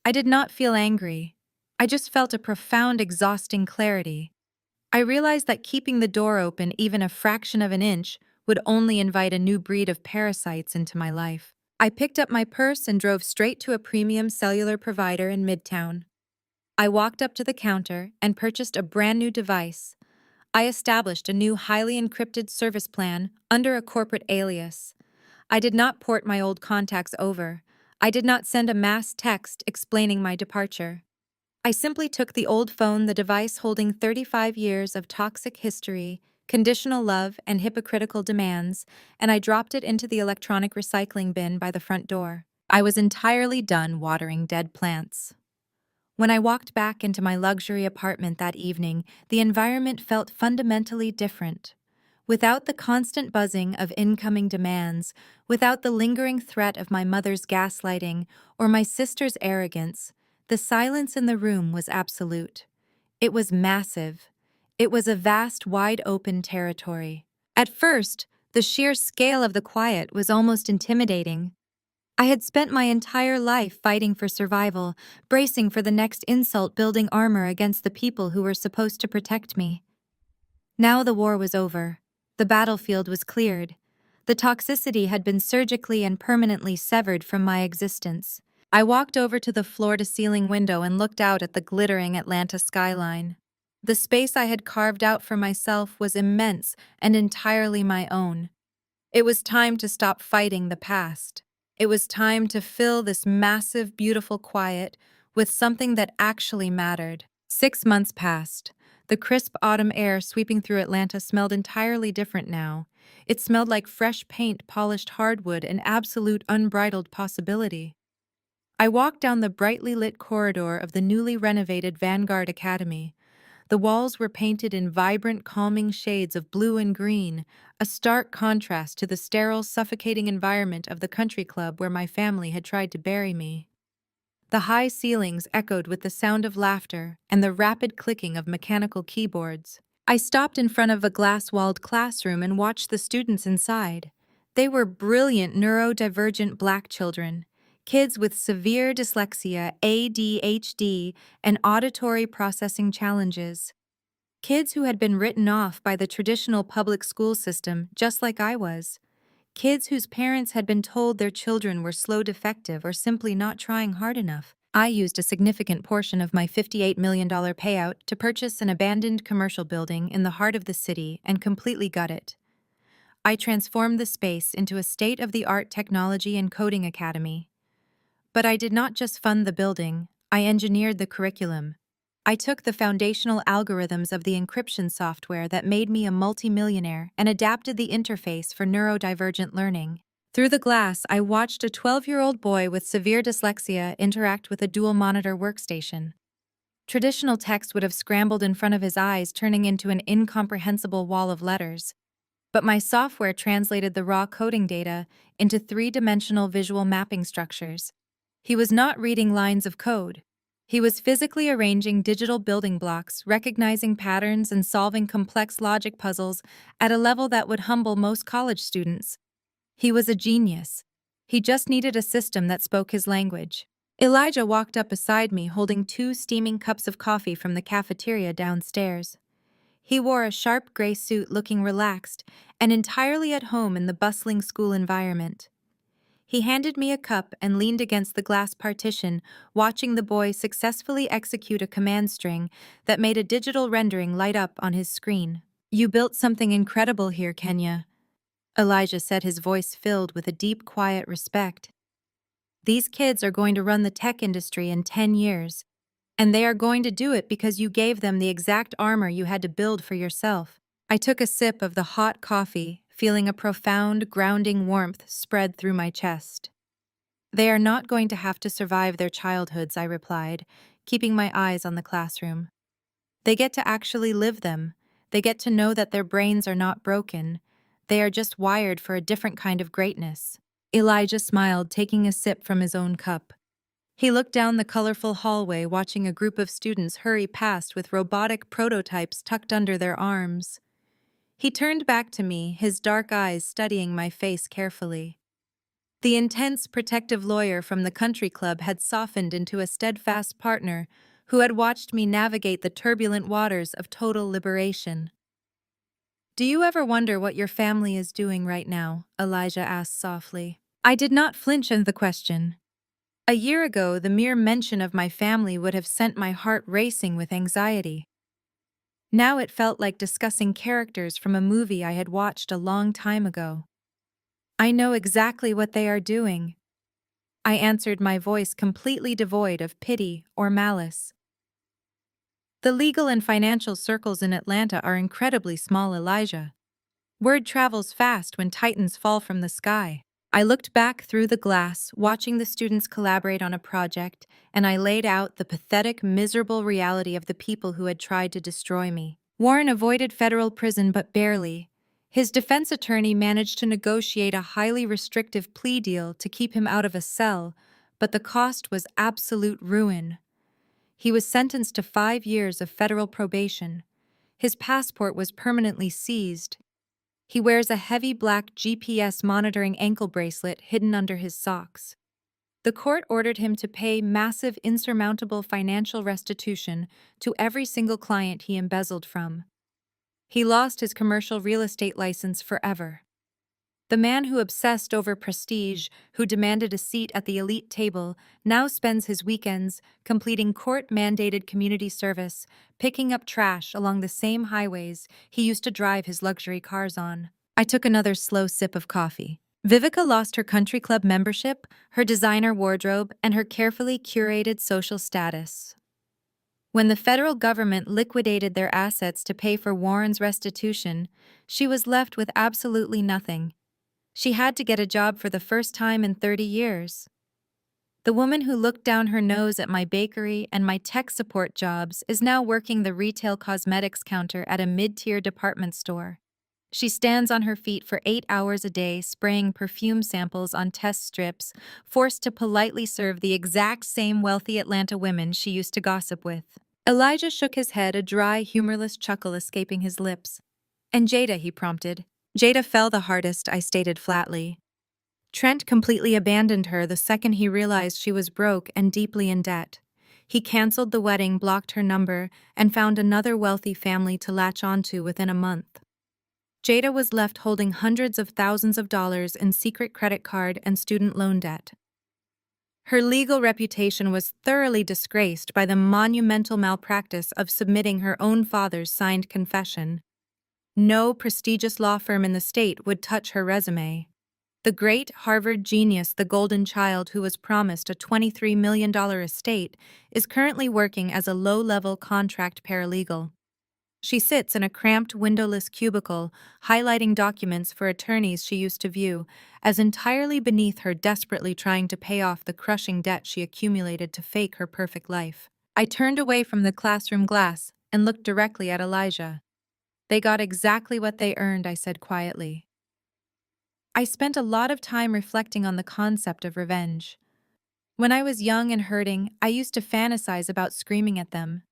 I did not feel angry. I just felt a profound, exhausting clarity. I realized that keeping the door open even a fraction of an inch would only invite a new breed of parasites into my life. I picked up my purse and drove straight to a premium cellular provider in Midtown. I walked up to the counter and purchased a brand new device. I established a new highly encrypted service plan under a corporate alias. I did not port my old contacts over. I did not send a mass text explaining my departure. I simply took the old phone, the device holding 35 years of toxic history, conditional love, and hypocritical demands, and I dropped it into the electronic recycling bin by the front door. I was entirely done watering dead plants. When I walked back into my luxury apartment that evening, the environment felt fundamentally different. Without the constant buzzing of incoming demands, without the lingering threat of my mother's gaslighting or my sister's arrogance, the silence in the room was absolute. It was massive. It was a vast, wide-open territory. At first, the sheer scale of the quiet was almost intimidating. I had spent my entire life fighting for survival, bracing for the next insult, building armor against the people who were supposed to protect me. Now the war was over. The battlefield was cleared. The toxicity had been surgically and permanently severed from my existence. I walked over to the floor-to-ceiling window and looked out at the glittering Atlanta skyline. The space I had carved out for myself was immense and entirely my own. It was time to stop fighting the past. It was time to fill this massive, beautiful quiet with something that actually mattered. 6 months passed. The crisp autumn air sweeping through Atlanta smelled entirely different now. It smelled like fresh paint, polished hardwood, and absolute unbridled possibility. I walked down the brightly lit corridor of the newly renovated Vanguard Academy. The walls were painted in vibrant, calming shades of blue and green, a stark contrast to the sterile, suffocating environment of the country club where my family had tried to bury me. The high ceilings echoed with the sound of laughter and the rapid clicking of mechanical keyboards. I stopped in front of a glass-walled classroom and watched the students inside. They were brilliant neurodivergent Black children, kids with severe dyslexia, ADHD, and auditory processing challenges. Kids who had been written off by the traditional public school system, just like I was. Kids whose parents had been told their children were slow, defective, or simply not trying hard enough. I used a significant portion of my $58 million payout to purchase an abandoned commercial building in the heart of the city and completely gut it. I transformed the space into a state-of-the-art technology and coding academy. But I did not just fund the building, I engineered the curriculum. I took the foundational algorithms of the encryption software that made me a multimillionaire and adapted the interface for neurodivergent learning. Through the glass, I watched a 12-year-old boy with severe dyslexia interact with a dual-monitor workstation. Traditional text would have scrambled in front of his eyes, turning into an incomprehensible wall of letters. But my software translated the raw coding data into three-dimensional visual mapping structures. He was not reading lines of code. He was physically arranging digital building blocks, recognizing patterns, and solving complex logic puzzles at a level that would humble most college students. He was a genius. He just needed a system that spoke his language. Elijah walked up beside me holding 2 steaming cups of coffee from the cafeteria downstairs. He wore a sharp gray suit, looking relaxed and entirely at home in the bustling school environment. He handed me a cup and leaned against the glass partition, watching the boy successfully execute a command string that made a digital rendering light up on his screen. "You built something incredible here, Kenya," Elijah said, his voice filled with a deep, quiet respect. "These kids are going to run the tech industry in 10 years, and they are going to do it because you gave them the exact armor you had to build for yourself." I took a sip of the hot coffee, feeling a profound, grounding warmth spread through my chest. "They are not going to have to survive their childhoods," I replied, keeping my eyes on the classroom. "They get to actually live them. They get to know that their brains are not broken. They are just wired for a different kind of greatness." Elijah smiled, taking a sip from his own cup. He looked down the colorful hallway, watching a group of students hurry past with robotic prototypes tucked under their arms. He turned back to me, his dark eyes studying my face carefully. The intense, protective lawyer from the country club had softened into a steadfast partner who had watched me navigate the turbulent waters of total liberation. "Do you ever wonder what your family is doing right now?" Elijah asked softly. I did not flinch at the question. A year ago, the mere mention of my family would have sent my heart racing with anxiety. Now it felt like discussing characters from a movie I had watched a long time ago. "I know exactly what they are doing," I answered, my voice completely devoid of pity or malice. "The legal and financial circles in Atlanta are incredibly small, Elijah. Word travels fast when titans fall from the sky." I looked back through the glass, watching the students collaborate on a project, and I laid out the pathetic, miserable reality of the people who had tried to destroy me. Warren avoided federal prison, but barely. His defense attorney managed to negotiate a highly restrictive plea deal to keep him out of a cell, but the cost was absolute ruin. He was sentenced to 5 years of federal probation. His passport was permanently seized. He wears a heavy black GPS monitoring ankle bracelet hidden under his socks. The court ordered him to pay massive, insurmountable financial restitution to every single client he embezzled from. He lost his commercial real estate license forever. The man who obsessed over prestige, who demanded a seat at the elite table, now spends his weekends completing court-mandated community service, picking up trash along the same highways he used to drive his luxury cars on. I took another slow sip of coffee. Vivica lost her country club membership, her designer wardrobe, and her carefully curated social status. When the federal government liquidated their assets to pay for Warren's restitution, she was left with absolutely nothing. She had to get a job for the first time in 30 years. The woman who looked down her nose at my bakery and my tech support jobs is now working the retail cosmetics counter at a mid-tier department store. She stands on her feet for 8 hours a day, spraying perfume samples on test strips, forced to politely serve the exact same wealthy Atlanta women she used to gossip with. Elijah shook his head, a dry, humorless chuckle escaping his lips. "And Jada," he prompted. "Jada fell the hardest," I stated flatly. "Trent completely abandoned her the second he realized she was broke and deeply in debt. He canceled the wedding, blocked her number, and found another wealthy family to latch onto within a month. Jada was left holding hundreds of thousands of dollars in secret credit card and student loan debt. Her legal reputation was thoroughly disgraced by the monumental malpractice of submitting her own father's signed confession. No prestigious law firm in the state would touch her resume. The great Harvard genius, the golden child who was promised a $23 million estate, is currently working as a low-level contract paralegal. She sits in a cramped, windowless cubicle, highlighting documents for attorneys she used to view, as entirely beneath her, desperately trying to pay off the crushing debt she accumulated to fake her perfect life. I turned away from the classroom glass and looked directly at Elijah. "They got exactly what they earned," I said quietly. I spent a lot of time reflecting on the concept of revenge. When I was young and hurting, I used to fantasize about screaming at them.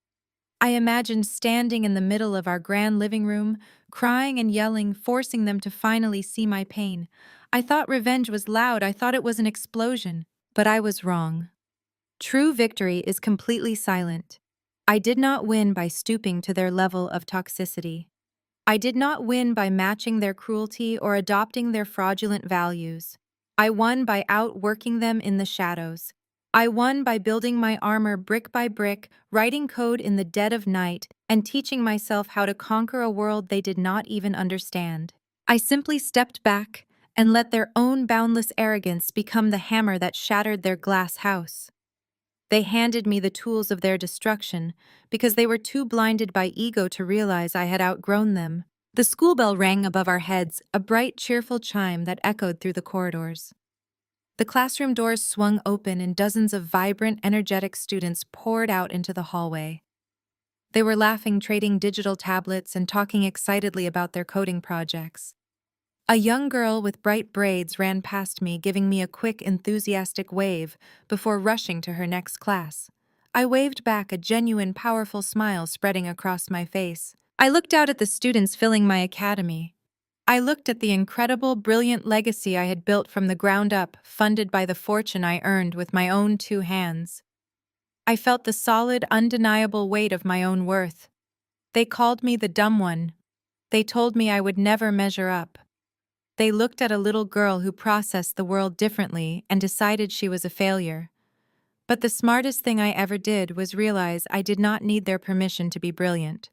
I imagined standing in the middle of our grand living room, crying and yelling, forcing them to finally see my pain. I thought revenge was loud, I thought it was an explosion. But I was wrong. True victory is completely silent. I did not win by stooping to their level of toxicity. I did not win by matching their cruelty or adopting their fraudulent values. I won by outworking them in the shadows. I won by building my armor brick by brick, writing code in the dead of night, and teaching myself how to conquer a world they did not even understand. I simply stepped back and let their own boundless arrogance become the hammer that shattered their glass house. They handed me the tools of their destruction because they were too blinded by ego to realize I had outgrown them. The school bell rang above our heads, a bright, cheerful chime that echoed through the corridors. The classroom doors swung open and dozens of vibrant, energetic students poured out into the hallway. They were laughing, trading digital tablets, and talking excitedly about their coding projects. A young girl with bright braids ran past me, giving me a quick, enthusiastic wave before rushing to her next class. I waved back, a genuine, powerful smile spreading across my face. I looked out at the students filling my academy. I looked at the incredible, brilliant legacy I had built from the ground up, funded by the fortune I earned with my own two hands. I felt the solid, undeniable weight of my own worth. They called me the dumb one. They told me I would never measure up. They looked at a little girl who processed the world differently and decided she was a failure. But the smartest thing I ever did was realize I did not need their permission to be brilliant.